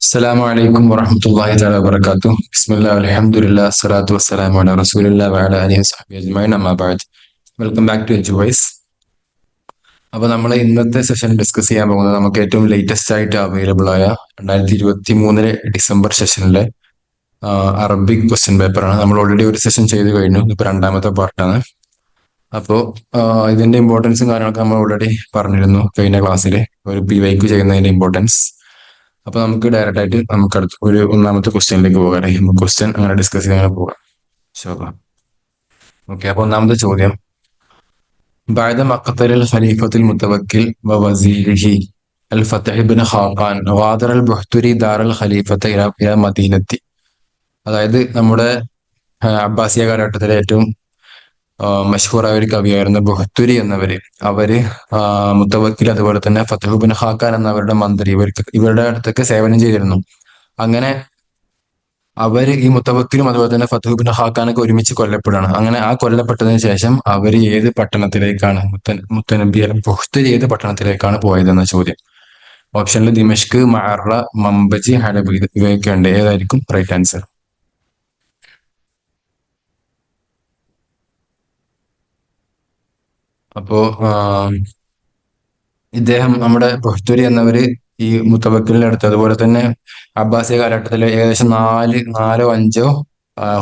السلام عليكم ورحمة الله تعالى وبركاته. بسم الله والحمد لله الصلاة والسلام على رسول الله وعلى آله وصحبه أجمعين أما بعد. Welcome back to Eduwise. അപ്പോൾ നമ്മൾ ഇന്നത്തെ സെഷൻ ഡിസ്കസ് ചെയ്യാൻ പോകുന്നത് നമുക്ക് ഏറ്റവും ലേറ്റസ്റ്റ് ആയിട്ട് അവൈലബിൾ ആയ 2023 ഡിസംബർ സെഷനിലെ അറബിക് ക്വസ്റ്റ്യൻ പേപ്പറാണ്. നമ്മൾ ഓൾറെഡി ഒരു സെഷൻ ചെയ്ത് കഴിഞ്ഞു, ഇപ്പോൾ രണ്ടാമത്തെ പാർട്ടാണ്. അപ്പോൾ ഇതിന്റെ ഇമ്പോർട്ടൻസും കാര്യങ്ങളൊക്കെ നമ്മൾ ഓൾറെഡി പറഞ്ഞിരുന്നു കഴിഞ്ഞ ക്ലാസ്സിൽ, ഒരു PYQ ചെയ്യുന്നതിന്റെ ഇമ്പോർട്ടൻസ്. അപ്പൊ നമുക്ക് ഡയറക്റ്റ് ആയിട്ട് നമുക്ക് അടുത്ത ഒരു ഒന്നാമത്തെ ക്വസ്റ്റ്യനിലേക്ക് പോകാം. നമുക്ക് ക്വസ്റ്റ്യൻ അങ്ങനെ ഡിസ്കസ് ചെയ്യാൻ പോകാം. ഓക്കെ, അപ്പൊ ഒന്നാമത്തെ ചോദ്യം: بعد مقتل الخليفة المتوكل ووزيره الفتح بن خاقان غادر البحتري دار الخليفة إلى مدينة. അതായത് നമ്മുടെ അബ്ബാസിയ കാലഘട്ടത്തിലെ ഏറ്റവും മഷ്ഹൂറായ ഒരു കവിയായിരുന്ന ബുഹ്തുരി എന്നവര്, അവര് മുത്തവക്കിൽ അതുപോലെ തന്നെ ഫതഹ് ബിൻ ഖാഖാൻ എന്നവരുടെ മന്ത്രി ഇവരുടെ അടുത്തൊക്കെ സേവനം ചെയ്തിരുന്നു. അങ്ങനെ അവര് ഈ മുത്തവക്കിലും അതുപോലെ തന്നെ ഫതഹ് ബിൻ ഖാഖാനൊക്കെ ഒരുമിച്ച് കൊല്ലപ്പെടുകയാണ്. അങ്ങനെ ആ കൊല്ലപ്പെട്ടതിന് ശേഷം അവര് ഏത് പട്ടണത്തിലേക്കാണ് മുത്തനബി ബുഹ്തുരി ഏത് പട്ടണത്തിലേക്കാണ് പോയതെന്ന ചോദ്യം. ഓപ്ഷനിൽ ദിമഷ്ക്, മഅറ, മംബജി, ഹലബ് ഇവയൊക്കെ ഉണ്ട്. ഏതായിരിക്കും റൈറ്റ് ആൻസർ? അപ്പോ ഇദ്ദേഹം നമ്മുടെ ബുഹ്തുരി എന്നവര് ഈ മുത്തവക്കിലിന്റെ അടുത്ത് അതുപോലെ തന്നെ അബ്ബാസിയ കാലഘട്ടത്തിലെ ഏകദേശം നാലോ അഞ്ചോ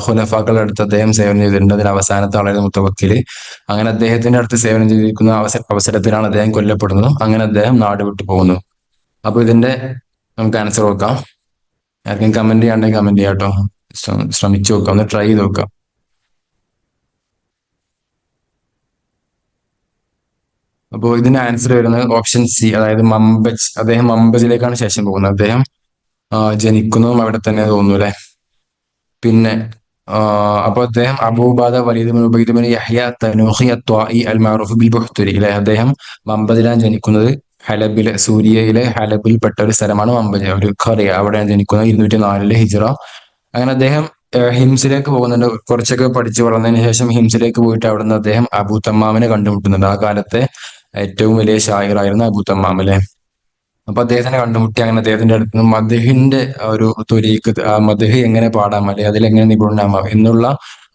ഖുലഫാക്കളുടെ അടുത്ത് അദ്ദേഹം സേവനം ചെയ്തിട്ടുണ്ട്. അതിൽ അവസാനത്തെ ആളായിരുന്നു മുത്തവക്കില്. അങ്ങനെ അദ്ദേഹത്തിന്റെ അടുത്ത് സേവനം ചെയ്തിരിക്കുന്ന അവസരത്തിലാണ് അദ്ദേഹം കൊല്ലപ്പെടുന്നതും അങ്ങനെ അദ്ദേഹം നാട് വിട്ടു പോകുന്നു. അപ്പൊ ഇതിന്റെ നമുക്ക് ആൻസർ നോക്കാം. ആർക്കും കമന്റ് ചെയ്യാണ്ടെങ്കിൽ കമന്റ് ചെയ്യാം കേട്ടോ. ശ്രമിച്ചു നോക്കാം, ഒന്ന് ട്രൈ ചെയ്ത് നോക്കാം. അപ്പോൾ ഇതിന്റെ ആൻസർ വരുന്നത് ഓപ്ഷൻ സി, അതായത് മംബജ്. അദ്ദേഹം മംബജിലേക്കാണ് ശേഷം പോകുന്നത്. അദ്ദേഹം ജനിക്കുന്നതും അവിടെ തന്നെ തോന്നുന്നു അല്ലെ. പിന്നെ അപ്പൊ അദ്ദേഹം അബൂബാദ വലീദ് ബിൻ ഉബൈദ് ബിൻ യഹ്യ തനൂഖി അത്വാഇ അൽ മഅറൂഫ് ബിൽ ബുഹ്തുരി അല്ലെ. അദ്ദേഹം മംബജിലാണ് ജനിക്കുന്നത്. ഹലബിലെ, സൂര്യയിലെ ഹലബിൽപ്പെട്ട ഒരു സ്ഥലമാണ് മംബജ്, ഒരു ഖറിയ. അവിടെയാണ് ജനിക്കുന്നത് 204 ഹിജ്റ. അങ്ങനെ അദ്ദേഹം ഹിംസിലേക്ക് പോകുന്നുണ്ട്. കുറച്ചൊക്കെ പഠിച്ചു വളർന്നതിന് ശേഷം ഹിംസിലേക്ക് പോയിട്ട് അവിടുന്ന് അദ്ദേഹം അബൂ തമ്മാമിനെ കണ്ടുമുട്ടുന്നുണ്ട്. ആ കാലത്തെ ഏറ്റവും വലിയ ഷായിറായിരുന്നു അബൂ തമ്മാം അല്ലെ. അപ്പൊ അദ്ദേഹത്തിനെ കണ്ടുമുട്ടി. അങ്ങനെ അദ്ദേഹത്തിന്റെ അടുത്ത് നിന്ന് മദ്ഹിന്റെ ഒരു ത്വരീഖ്, ആ മദ്ഹ് എങ്ങനെ പാടാം അല്ലെ അതിലെങ്ങനെ നിപുണനാമാം എന്നുള്ള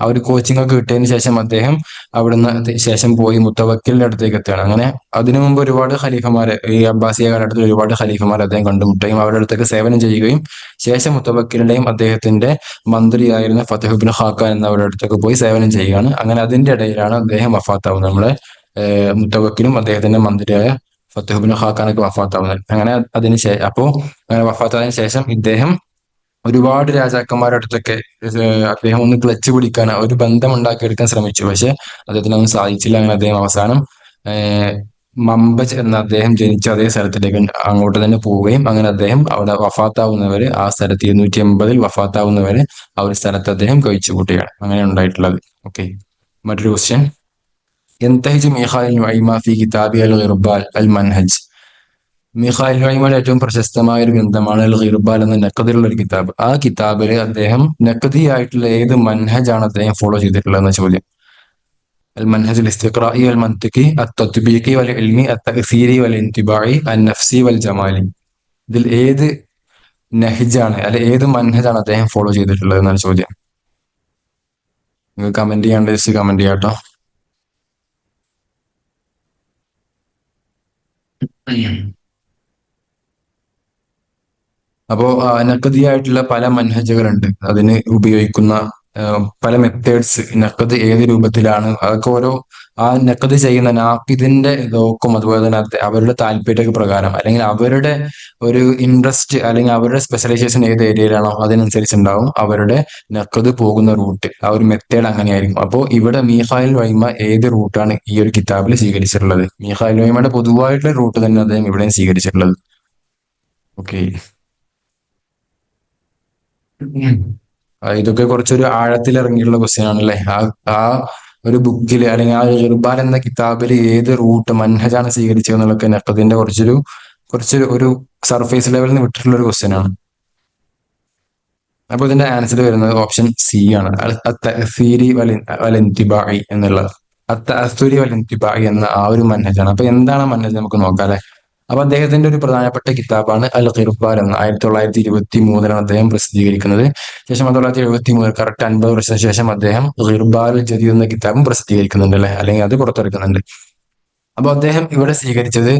ആ ഒരു കോച്ചിങ് ഒക്കെ കിട്ടിയതിന് ശേഷം അദ്ദേഹം അവിടുന്ന് ശേഷം പോയി മുത്തവക്കിലിന്റെ അടുത്തേക്ക് എത്തുകയാണ്. അങ്ങനെ അതിനു മുമ്പ് ഒരുപാട് ഖലീഫമാരെ, ഈ അബ്ബാസിയ കാലഘട്ടത്തിൽ ഒരുപാട് ഖലീഫമാരെ അദ്ദേഹം കണ്ടുമുട്ടുകയും അവരുടെ അടുത്തേക്ക് സേവനം ചെയ്യുകയും ശേഷം മുത്തവക്കിലിന്റെയും അദ്ദേഹത്തിന്റെ മന്ത്രിയായിരുന്ന ഫതഹ് ബിൻ ഖാഖാൻ എന്നവരുടെ അടുത്തേക്ക് പോയി സേവനം ചെയ്യുകയാണ്. അങ്ങനെ അതിന്റെ ഇടയിലാണ് അദ്ദേഹം വഫാത്താവുന്നത്. നമ്മുടെ മുത്തവക്കിലും അദ്ദേഹത്തിന്റെ മന്ത്രിയായ ഫതഹ് ബിൻ ഖാഖാനൊക്കെ വഫാത്താവുന്നത്. അങ്ങനെ അങ്ങനെ വഫാത്തായതിനു ശേഷം ഇദ്ദേഹം ഒരുപാട് രാജാക്കന്മാരുടെ അടുത്തൊക്കെ അദ്ദേഹം ഒന്ന് ക്ലച്ച് പിടിക്കാൻ, ഒരു ബന്ധം ഉണ്ടാക്കിയെടുക്കാൻ ശ്രമിച്ചു. പക്ഷെ അദ്ദേഹത്തിനൊന്നും സാധിച്ചില്ല. അങ്ങനെ അദ്ദേഹം അവസാനം മംബജ് എന്ന അദ്ദേഹം ജനിച്ച അതേ സ്ഥലത്തിലേക്ക് അങ്ങോട്ട് തന്നെ പോവുകയും അങ്ങനെ അദ്ദേഹം അവിടെ വഫാത്താവുന്നവര് ആ സ്ഥലത്ത് 280 വഫാത്താവുന്നവര് ആ ഒരു സ്ഥലത്ത് അദ്ദേഹം കഴിച്ചു കൂട്ടുകയാണ്. അങ്ങനെ ഉണ്ടായിട്ടുള്ളത്. ഓക്കെ, മറ്റൊരു ക്വസ്റ്റ്യൻ: ينتهج ميخائيل نعيمة في كتابه الغربال المنهج. മീഖായിൽ നഈമയുടെ ഏറ്റവും പ്രശസ്തമായ ഒരു ഗ്രന്ഥമാണ് അൽ ഗിർബാൽ എന്ന നഖദിലുള്ള ഒരു കിതാബ്. ആ കിതാബില് അദ്ദേഹം നഖദി ആയിട്ടുള്ള ഏത് മൻഹജാണ് അദ്ദേഹം ഫോളോ ചെയ്തിട്ടുള്ളത് എന്ന ചോദ്യം. അൽ മൻഹജ് അൽ ഇസ്തിഖ്റാഇ വൽ മൻതിഖി അത്തത്ബീഖി വൽ ഇൽമി അത്തഅസീരി വൽ ഇന്തിബാഇ അൻ നഫ്സി വൽ ജമാലി. ഇതിൽ ഏത് നഹ്ജാണ് അല്ലെ ഏത് മൻഹജാണ് അദ്ദേഹം ഫോളോ ചെയ്തിട്ടുള്ളത് എന്നാണ് ചോദ്യം. നിങ്ങൾക്ക് കമന്റ് ചെയ്യാണ്ട് ജസ്റ്റ് കമന്റ് ചെയ്യാം കേട്ടോ. അപ്പോ നഖദിയായിട്ടുള്ള പല മൻഹജുകളുണ്ട്, അതിന് ഉപയോഗിക്കുന്ന പല മെത്തേഡ്സ്. നഖദ് ഏത് രൂപത്തിലാണ് അതൊക്കെ ഓരോ ആ നഖദ് ചെയ്യുന്ന നാഖിദിന്റെ നോക്കും അതുപോലെ തന്നെ അവരുടെ താല്പര്യ പ്രകാരം അല്ലെങ്കിൽ അവരുടെ ഒരു ഇൻട്രസ്റ്റ് അല്ലെങ്കിൽ അവരുടെ സ്പെഷ്യലൈസേഷൻ ഏത് ഏരിയയിലാണോ അതിനനുസരിച്ചുണ്ടാവും അവരുടെ നഖദ് പോകുന്ന റൂട്ട്. ആ ഒരു മെത്തേഡ് അങ്ങനെയായിരിക്കും. അപ്പോൾ ഇവിടെ മീഖായിൽ നഈമ ഏത് റൂട്ടാണ് ഈ ഒരു കിതാബിൽ സ്വീകരിച്ചിട്ടുള്ളത്? മീഖായിൽ നഈമയുടെ പൊതുവായിട്ടുള്ള റൂട്ട് തന്നെ അദ്ദേഹം ഇവിടെയും സ്വീകരിച്ചിട്ടുള്ളത്. ഓക്കെ, ഇതൊക്കെ കുറച്ചൊരു ആഴത്തിലിറങ്ങിയുള്ള ക്വസ്റ്റ്യൻ ആണല്ലേ. ആ ഒരു ബുക്കില് അല്ലെങ്കിൽ ആ ഇർബാൻ എന്ന കിതാബില് ഏത് റൂട്ട് മൻഹജാണ് സ്വീകരിച്ചത് എന്നുള്ളതൊക്കെ നഖദിന്റെ കുറച്ചൊരു ഒരു സർഫേസ് ലെവലിൽ നിന്ന് വിട്ടിട്ടുള്ള ഒരു ക്വസ്റ്റ്യൻ ആണ്. അപ്പൊ ഇതിന്റെ ആൻസർ വരുന്നത് ഓപ്ഷൻ സി ആണ്, അത്തഅസീരി വൽ ഇന്തിബാഇ എന്നുള്ളത്. അത്തഅസുരി വൽ ഇന്തിബാഇ എന്ന ആ ഒരു മൻഹജാണ്. അപ്പൊ എന്താണ് മൻഹജ് നമുക്ക് നോക്കാം അല്ലെ. അപ്പൊ അദ്ദേഹത്തിന്റെ ഒരു പ്രധാനപ്പെട്ട കിതാബാണ് അൽ ഖിർബാൻ എന്ന് 1923 അദ്ദേഹം പ്രസിദ്ധീകരിക്കുന്നത്. ശേഷം 1973 കറക്റ്റ് 50 വർഷത്തിന് ശേഷം അദ്ദേഹം ഖിർബാൽ ജദീദ് എന്ന കിതാബും പ്രസിദ്ധീകരിക്കുന്നുണ്ട് അല്ലെ, അല്ലെങ്കിൽ അത് പുറത്തിറക്കുന്നുണ്ട്. അപ്പൊ അദ്ദേഹം ഇവിടെ സ്വീകരിച്ചത്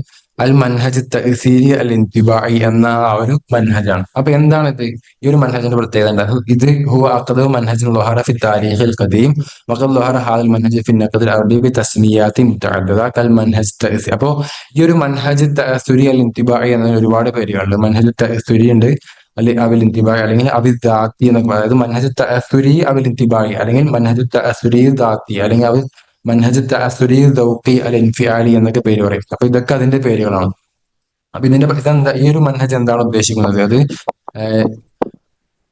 അൽ മൻഹജ് തഅ്സീരി അൽ ഇന്തിബാഇ എന്ന ആ ഒരു മൻഹജാണ്. അപ്പൊ എന്താണ് ഇത്? ഈ ഒരു മൻഹജിന്റെ പ്രത്യേകത എന്താ? ഇത് ഹുവ അഖദു മൻഹജ് ളുഹറ ഫി താരീഖിൽ ഖദീം വഖദ് ളുഹറ ഹാദൽ മൻഹജ് ഫി നഖദ് അൽ അറബി ബി തസ്മിയാത്തി മുതഅദ്ദിദ കൽ മൻഹജ് തഅ്സീരി. അപ്പോ ഈ ഒരു മൻഹജ് തഅസ്സുരി അൽ ഇന്തിബാഇ എന്നതിന് ഒരുപാട് പേരുകളുണ്ട്. മൻഹജ് തഅസ്സുരി ഉണ്ട്, അവിൽ ഇന്തിബായി അല്ലെങ്കിൽ അവിൽ ദാത്തി എന്നൊക്കെ പറയും. അതായത് മൻഹജ് തഅസ്സുരി അവിൽ ഇന്തിബായി അല്ലെങ്കിൽ മൻഹജ് തഅസ്സുരി ദാത്തി അല്ലെങ്കിൽ അവിൽ മൻഹജ് തഅസ്സുരി ദൗഖി അൽ ഇൻഫിആലി എന്നൊക്കെ പേര് പറയും. അപ്പൊ ഇതൊക്കെ അതിന്റെ പേരുകളാണ്. അപ്പൊ ഇതെന്താ, ഈ ഒരു മൻഹജ് എന്താണ് ഉദ്ദേശിക്കുന്നത്? അത്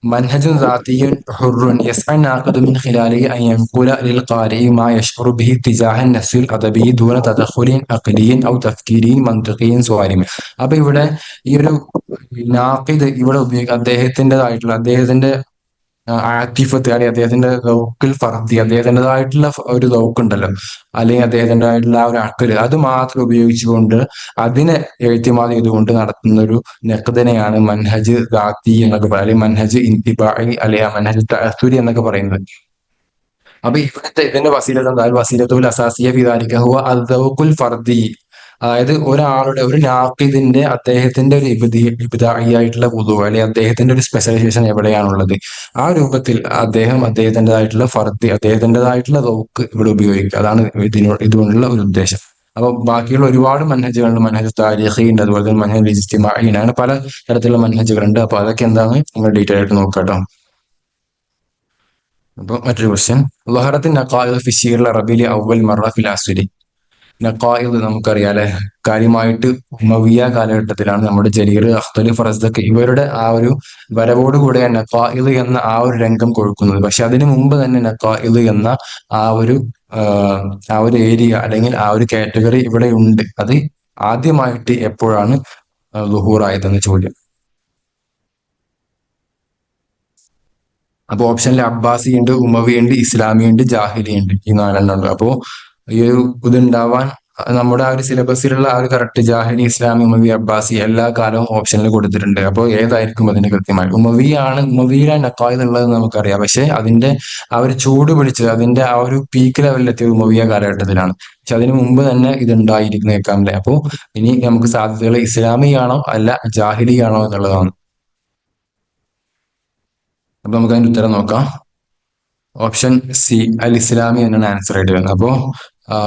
منهج ذاتي حر يسعى الناقد من خلاله أن ينقل للقارئ ما يشعر به تجاه النفس الأدبي دون تدخل عقلي أو تفكيري منطقي صارم. അപ്പൊ ഇവിടെ ഈ ഒരു നാഖിദ് ഇവിടെ അദ്ദേഹത്തിന്റെ ആക്ടിഫത്ത് അല്ലെങ്കിൽ അദ്ദേഹത്തിന്റെ ദൗക്കിൽ ഫർദി, അദ്ദേഹത്തിൻ്റെതായിട്ടുള്ള ഒരു ദൗക്കുണ്ടല്ലോ, അല്ലെങ്കിൽ അദ്ദേഹത്തിൻ്റെതായിട്ടുള്ള ആ ഒരു അക്കല്, അത് മാത്രം ഉപയോഗിച്ചുകൊണ്ട് അതിനെ എഴുത്തിമാത് ചെയ്തുകൊണ്ട് നടത്തുന്ന ഒരു നഖ്ദിനെയാണ് മൻഹജ് ദാത്തി എന്നൊക്കെ പറയുന്നത്, അല്ലെങ്കിൽ മൻഹജ് ഇന്തിബാഇ അല്ലെങ്കിൽ മൻഹജ് തഅസ്സുരി എന്നൊക്കെ പറയുന്നത്. അപ്പൊ ഇവിടുത്തെ ഇതിന്റെ വസീലത്ത് എന്താ? വസീലത്തുൽ അസാസിയ ഫി ദാലിക ഹുവ അദ്ദൗഖുൽ ഫർദി. അതായത് ഒരാളുടെ ഒരു നാഖിദിന്റെ അദ്ദേഹത്തിന്റെ ഒരു ഇബ്ദാഇയായിട്ടുള്ള വുദു അല്ലെങ്കിൽ അദ്ദേഹത്തിന്റെ ഒരു സ്പെഷ്യലൈസേഷൻ എവിടെയാണുള്ളത്, ആ രൂപത്തിൽ അദ്ദേഹത്തിൻ്റെതായിട്ടുള്ള ഫർദി, അദ്ദേഹത്തിൻ്റെതായിട്ടുള്ള ദൗക്ക് ഇവിടെ ഉപയോഗിക്കുക. അതാണ് ഇതുകൊണ്ടുള്ള ഒരു ഉദ്ദേശം. അപ്പൊ ബാക്കിയുള്ള ഒരുപാട് മൻഹജുകളുണ്ട്. മൻഹജ് താരീഖി ഉണ്ട്, അതുപോലെ തന്നെ മൻഹജ് ഇജ്തിമാഇ ഉണ്ട്, അങ്ങനെ പല തരത്തിലുള്ള മൻഹജുകളുണ്ട്. അപ്പൊ അതൊക്കെ എന്താണ് നിങ്ങൾ ഡീറ്റെയിൽ ആയിട്ട് നോക്കാം കേട്ടോ. അപ്പൊ മറ്റൊരു ക്വസ്റ്റ്യൻ, ളഹറത്തിൻ നഖാഇദ് ഫി ശിഅർ അറബിലി അവൽ മറ ഫിൽ അസ്രി. നഖായിദ് നമുക്കറിയാലേ, കാര്യമായിട്ട് ഉമവിയ കാലഘട്ടത്തിലാണ് നമ്മുടെ ജരീർ, അഖ്തൽ, ഫറസ്ദഖ് ഇവരുടെ ആ ഒരു വരവോടുകൂടെ നഖായിദ് എന്ന ആ ഒരു രംഗം കൊഴുക്കുന്നത്. പക്ഷെ അതിനു മുമ്പ് തന്നെ നഖായിദ് എന്ന ആ ഒരു ആ ഒരു ഏരിയ അല്ലെങ്കിൽ ആ ഒരു കാറ്റഗറി ഇവിടെ ഉണ്ട്. അത് ആദ്യമായിട്ട് എപ്പോഴാണ് ളുഹൂറായതെന്ന് ചോദ്യം. അപ്പൊ ഓപ്ഷനിൽ അബ്ബാസി ഉണ്ട്, ഉമവി ഉണ്ട്, ഇസ്ലാമി ഉണ്ട്, ജാഹിലി ഉണ്ട്, ഈ 4 ഉണ്ട്. അപ്പോ ഈ ഒരു ഇതുണ്ടാവാൻ നമ്മുടെ ആ ഒരു സിലബസിലുള്ള ആ ഒരു കറക്റ്റ് ജാഹിലി, ഇസ്ലാമി, ഉമവി, അബ്ബാസി എല്ലാ കാലവും ഓപ്ഷനിൽ കൊടുത്തിട്ടുണ്ട്. അപ്പോൾ ഏതായിരിക്കും അതിന് കൃത്യമായി? ഉമവിയിലാണ് നഖായിദ് ഉള്ളതെന്ന് നമുക്കറിയാം. പക്ഷെ അതിന്റെ ആ ഒരു ചൂട് പിടിച്ചത്, അതിന്റെ ആ ഒരു പീക്ക് ലെവലിലെത്തിയത് ഉമവിയ കാലഘട്ടത്തിലാണ്. പക്ഷെ അതിനു മുമ്പ് തന്നെ ഇത് ഉണ്ടായിരിക്കുന്നേക്കാം അല്ലേ. അപ്പോ ഇനി നമുക്ക് സാധ്യതകൾ ഇസ്ലാമിയാണോ അല്ല ജാഹിലിയാണോ എന്നുള്ളതാണ്. അപ്പൊ നമുക്ക് അതിന്റെ ഉത്തരം നോക്കാം. ഓപ്ഷൻ സി അൽ ഇസ്ലാമി എന്നാണ് ആൻസർ ആയിട്ട് വരുന്നത്. അപ്പോ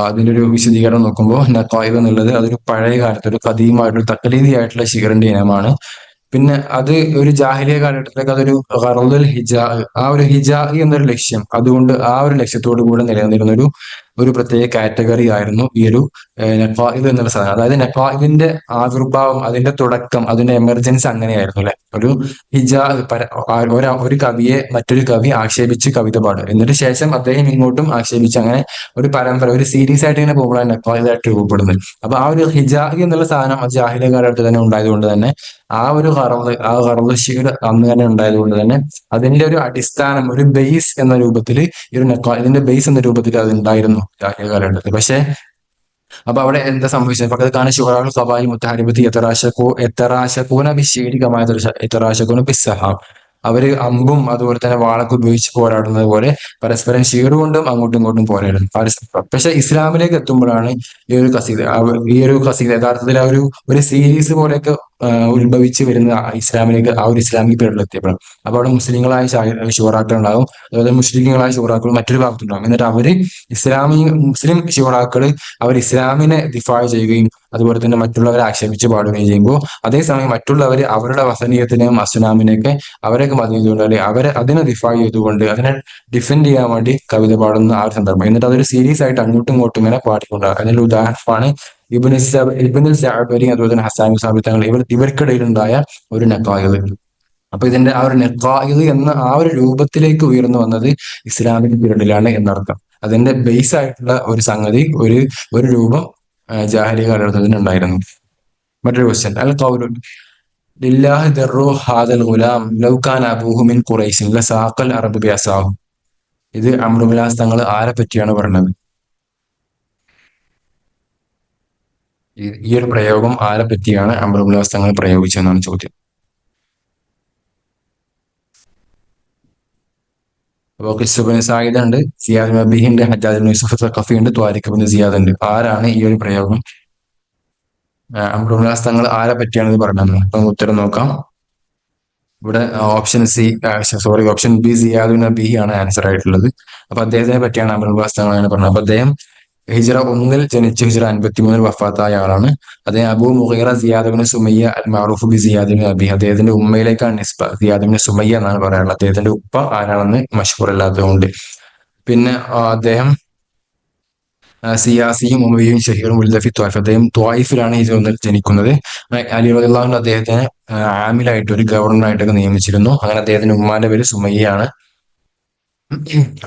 അതിന്റെ ഒരു വിശദീകരണം നോക്കുമ്പോൾ നഖായിദ് എന്നുള്ളത് അതൊരു പഴയ കാലത്ത് ഒരു ഖദീമായിട്ടുള്ള തഖലീദി ആയിട്ടുള്ള ഷിഗറിന്റെ ഇനമാണ്. പിന്നെ അത് ഒരു ജാഹിലിയ കാലഘട്ടത്തിലേക്ക് അതൊരു ഖറദുൽ ഹിജാ, ആ ഒരു ഹിജാ എന്നൊരു ലക്ഷ്യം, അതുകൊണ്ട് ആ ഒരു ലക്ഷ്യത്തോടു കൂടെ നിലനിന്നിരുന്ന ഒരു പ്രത്യേക കാറ്റഗറി ആയിരുന്നു ഈ ഒരു നഖായിദ് എന്നുള്ള സാധനം. അതായത് നഖായിദിന്റെ ആവിർഭാവം, അതിന്റെ തുടക്കം, അതിന്റെ എമർജൻസി അങ്ങനെയായിരുന്നു അല്ലെ. ഒരു ഹിജാ, ഒരു കവിയെ മറ്റൊരു കവി ആക്ഷേപിച്ച് കവിത പാടും, എന്നിട്ട് ശേഷം അദ്ദേഹം ഇങ്ങോട്ടും ആക്ഷേപിച്ച്, അങ്ങനെ ഒരു പരമ്പര, ഒരു സീരീസ് ആയിട്ട് ഇങ്ങനെ പോകുമ്പോഴാണ് നഖായിദായിട്ട് രൂപപ്പെടുന്നത്. അപ്പൊ ആ ഒരു ഹിജാ എന്നുള്ള സാധനം ജാഹിലിയ കാലഘട്ടത്തിൽ തന്നെ ഉണ്ടായതുകൊണ്ട് തന്നെ ആ ഒരു ഖറദ് ഷിഅർ അന്ന് തന്നെ ഉണ്ടായതുകൊണ്ട് തന്നെ അതിന്റെ ഒരു അടിസ്ഥാനം, ഒരു ബേസ് എന്ന രൂപത്തിൽ ഈ ഒരു ഇതിന്റെ ബേസ് എന്ന രൂപത്തിൽ അത് ഉണ്ടായിരുന്നു ജാഹിലിയ കാലഘട്ടത്തിൽ. പക്ഷേ അപ്പൊ അവിടെ എന്താ സംഭവിച്ചത്? ഫഖദ് കാന ശുഅറാഉൽ ഖബായിൽ മുത്തഹരിബത്തി യതറാശഖൂന ബിശ്ശിഅരി കമാ യതറാശഖൂന ബിസ്സഹാം. അവര് അമ്പും അതുപോലെ തന്നെ വാളൊക്കെ ഉപയോഗിച്ച് പോരാടുന്നത് പോലെ പരസ്പരം ഷിഅർ കൊണ്ടും അങ്ങോട്ടും ഇങ്ങോട്ടും പോരാടുന്നു. പക്ഷെ ഇസ്ലാമിലേക്ക് എത്തുമ്പോഴാണ് ഈ ഒരു ഖസീദ യഥാർത്ഥത്തിൽ ആ ഒരു സീരീസ് പോലെയൊക്കെ ഉത്ഭവിച്ച് വരുന്ന ഇസ്ലാമിലേക്ക്, ആ ഒരു ഇസ്ലാമിക് പീരീഡിൽ എത്തിയപ്പോഴും. അപ്പൊ അവിടെ മുസ്ലിങ്ങളായ ശുഹറാക്കൾ ഉണ്ടാകും, അതുപോലെ മുസ്ലിങ്ങളായ ശുഹറാക്കൾ മറ്റൊരു ഭാഗത്തുണ്ടാകും. എന്നിട്ട് അവര് മുസ്ലിം ശുഹറാക്കൾ അവർ ഇസ്ലാമിനെ ദിഫാ ചെയ്യുകയും അതുപോലെ തന്നെ മറ്റുള്ളവരെ ആക്ഷേപിച്ച് പാടുകയും ചെയ്യുമ്പോൾ, അതേസമയം മറ്റുള്ളവർ അവരുടെ വസനീയത്തിനെയും അസ്നാമിനെയൊക്കെ അവരൊക്കെ മതി ചെയ്തുകൊണ്ട്, അല്ലെങ്കിൽ അവരെ അതിനെ ദിഫാ ചെയ്തുകൊണ്ട് അതിനെ ഡിഫെൻഡ് ചെയ്യാൻ വേണ്ടി കവിത പാടുന്ന ആ ഒരു സന്ദർഭം. എന്നിട്ട് അതൊരു സീരീസ് ആയിട്ട് അങ്ങോട്ടും ഇങ്ങോട്ടും ഇങ്ങനെ പാടിക്കൊണ്ടാകും. അതിന്റെ ഉദാഹരണമാണ് ഇബ്നുൽ സഅബരി അതുപോലെ തന്നെ ഹസ്സാൻ സാബിത്ത് തങ്ങൾ, ഇവർക്കിടയിലുണ്ടായ ഒരു നഖായിദ്. അപ്പൊ ഇതിന്റെ ആ ഒരു നഖായിദ് എന്ന ആ ഒരു രൂപത്തിലേക്ക് ഉയർന്നു വന്നത് ഇസ്ലാമിക് പീരീഡിലാണ് എന്നർത്ഥം. അതിന്റെ ബേസ് ആയിട്ടുള്ള ഒരു സംഗതി, ഒരു രൂപം ജാഹിലിയ കാലഘട്ടത്തിൽ ഉണ്ടായിരുന്നു. മറ്റൊരു ക്വസ്റ്റ്യൻ, അൽ ഖൗലു ലില്ലാഹി ദർറു ഹാദൽ ഗുലാം ലൗ കാന അബൂഹു മിൻ ഖുറൈശിൻ ലസാഖൽ അറബു ബിഅസാഹു. ഇത് അംറു ബിൻ ആസ് തങ്ങൾ ആരെ പറ്റിയാണ് പറഞ്ഞത്? ഈ ഒരു പ്രയോഗം ആരെ പറ്റിയാണ് അംറുൽ തങ്ങൾ പ്രയോഗിച്ചതെന്നാണ് ചോദ്യം. അപ്പൊ ഖിസ്സുബിന് സായിദ് ഉണ്ട്, സിയാദ് ബിൻ അബീഹ് ഉണ്ട്, ഹജ്ജാജ് ബിൻ യൂസുഫ് സഖഫി ഉണ്ട്, ത്വാരിഖ് ബിൻ സിയാദ് ഉണ്ട്. ആരാണ് ഈ ഒരു പ്രയോഗം അംറുൽ തങ്ങൾ ആരെ പറ്റിയാണ് ഇത് പറഞ്ഞത്? അപ്പൊ ഉത്തരം നോക്കാം. ഇവിടെ option C, sorry, option B സിയാദ് ബിൻ അബീഹി ആണ് ആൻസർ ആയിട്ടുള്ളത്. അപ്പൊ അദ്ദേഹത്തിനെ പറ്റിയാണ് അംറുൽ തങ്ങൾ അങ്ങനെ പറഞ്ഞത്. അപ്പൊ അദ്ദേഹം ഹിജ്റ 1 ജനിച്ച് ഹിജ്റ 53 വഫാത്തായ ആളാണ്. അദ്ദേഹം അബൂ മുഗീറ സിയാദ് ബിൻ സുമയ്യ അൽ മഅറൂഫ് ബി സിയാദ് ബിൻ അബീഹ്, അദ്ദേഹത്തിന്റെ ഉമ്മയിലേക്കാണ് നിസ്ബ. സിയാദ് ബിൻ സുമയ്യ എന്നാണ് പറയാനുള്ളത്. അദ്ദേഹത്തിന്റെ ഉപ്പ ആരാണെന്ന് മഷ്ഹൂർ അല്ലാത്തതുകൊണ്ട്. പിന്നെ അദ്ദേഹം സിയാസിയും ഉമവിയും ഷഹീറും ഉൽദഫി ത്വായിഫ്. അദ്ദേഹം ത്വായിഫിലാണ് ഹിജ്റ 1 ജനിക്കുന്നത്. അലി റളിയല്ലാഹു അൻഹു അദ്ദേഹത്തിനെ ആമിലായിട്ട്, ഒരു ഗവർണറായിട്ടൊക്കെ നിയമിച്ചിരുന്നു. അങ്ങനെ അദ്ദേഹത്തിന്റെ ഉമ്മാന്റെ പേര് സുമയ്യാണ്.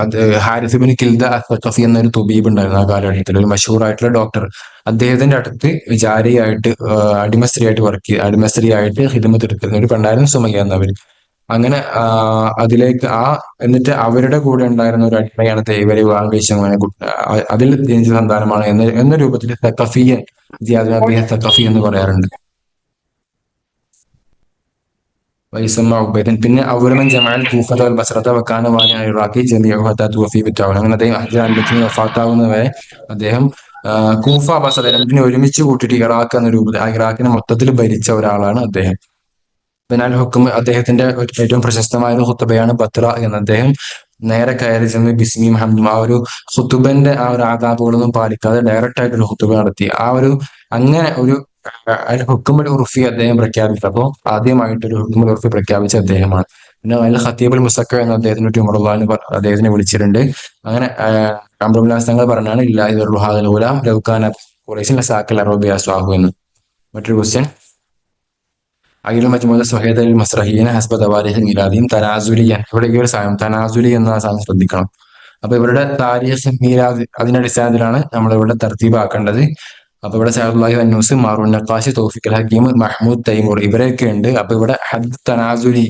അത് ഹാരിസ് ബിൻ കിൽദ അസ്സഖഫി എന്നൊരു തുബീബ് ഉണ്ടായിരുന്നു ആ കാലഘട്ടത്തിൽ, ഒരു മഷഹൂറായിട്ടുള്ള ഡോക്ടർ. അദ്ദേഹത്തിന്റെ അടുത്ത് ജാരിയായിട്ട്, അടിമസ്ത്രീയായിട്ട് അടിമസ്ത്രീയായിട്ട് ഹിദ്മത്ത് എടുക്കുന്ന ഒരു പെണ്ണായിരുന്നു സുമയ്യ എന്നവർ. അങ്ങനെ അതിലേക്ക് എന്നിട്ട് അവരുടെ കൂടെ ഉണ്ടായിരുന്ന ഒരു അടിമയാണ് ഇവരെ വിവാഹം കഴിച്ച, അങ്ങനെ അതിൽ ജനിച്ച സന്താനമാണ് എന്ന രൂപത്തിൽ സഖഫിയൻ, സിയാദ് ബിൻ അബീഹ് സഖഫി എന്ന് പറയാറുണ്ട്. വൈസമ്മ ഉബൈദൻ. പിന്നെ അവലമൻ ജമാൽ കൂഫത വൽ ബസ്റത വക്കാന വാനി ഇറാഖി ജമിഅഹു ഹത്താ തുവഫി ബിത്തൗൻ. അങ്ങനെ അദ്ദേഹം 53 വഫാത്താവുന്നവരെ അദ്ദേഹം കൂഫ ബസ്റ രണ്ടിനെ ഒരുമിച്ച് കൂട്ടിയിട്ട് ഇറാഖ് എന്ന രൂപത്തിൽ, ഇറാഖിനെ മൊത്തത്തിൽ ഭരിച്ച ഒരാളാണ് അദ്ദേഹം. ബിനാൽ ഹുക്കും, അദ്ദേഹത്തിന്റെ ഏറ്റവും പ്രശസ്തമായ ഒരു ഖുത്ബയാണ് ബത്ര എന്ന്. അദ്ദേഹം നേരെ കയറി ചെന്ന് ബിസ്മിയും ഹംദും, ആ ഒരു ഖുത്ബന്റെ ആ ഒരു ആദാബുകളൊന്നും പാലിക്കാതെ ഡയറക്റ്റ് ആയിട്ട് ഒരു ഖുത്ബ നടത്തി. അങ്ങനെ ഒരു അൽ ഹുക്കുമുൽ ഉർഫി അദ്ദേഹം പ്രഖ്യാപിച്ചു. അപ്പോൾ ആദ്യമായിട്ടൊരു ഹുക്കുമുൽ ഉർഫി പ്രഖ്യാപിച്ച അദ്ദേഹമാണ്. പിന്നെ അൽ ഖത്തീബുൽ മുസക്ക എന്ന അദ്ദേഹത്തിന് ഉമറുല്ലാഹിന് അദ്ദേഹത്തിനെ വിളിച്ചിട്ടുണ്ട്. അങ്ങനെ അംറുൽ തങ്ങൾ പറഞ്ഞാണ് ഇല്ലാഹി ദർറുഹാദൽ ഗുലാം ലൗകാന ഖുറൈശിൻ ലസാക്കൽ അറബിയ സ്വാഹു എന്ന്. മറ്റൊരു ക്വസ്റ്റ്യൻ, അഖിൽ മജ്മൂഅ സുഹൈദ അൽ മസ്റഹിയന ഹസ്ബ തവാരീഖ് മീലാദിയും തനാസുലിയൻ. ഇവിടെ ഈ ഒരു സാധനം തനാസുലി എന്ന സാധനം ശ്രദ്ധിക്കണം. അപ്പൊ ഇവരുടെ താരീഖ് മീലാദ് അതിന്റെ അടിസ്ഥാനത്തിലാണ് നമ്മൾ ഇവിടെ തർത്തീബാക്കേണ്ടത്. അപ്പൊ ഇവിടെ സഅദുല്ലാഹി അന്നൂസ്, മാറൂൻ നഖാശി, തൗഫീഖ് അൽ ഹക്കീം, മഹ്മൂദ് തൈമൂർ ഇവരൊക്കെ ഉണ്ട്. അപ്പൊ ഇവിടെ ഹദ് തനാസുലി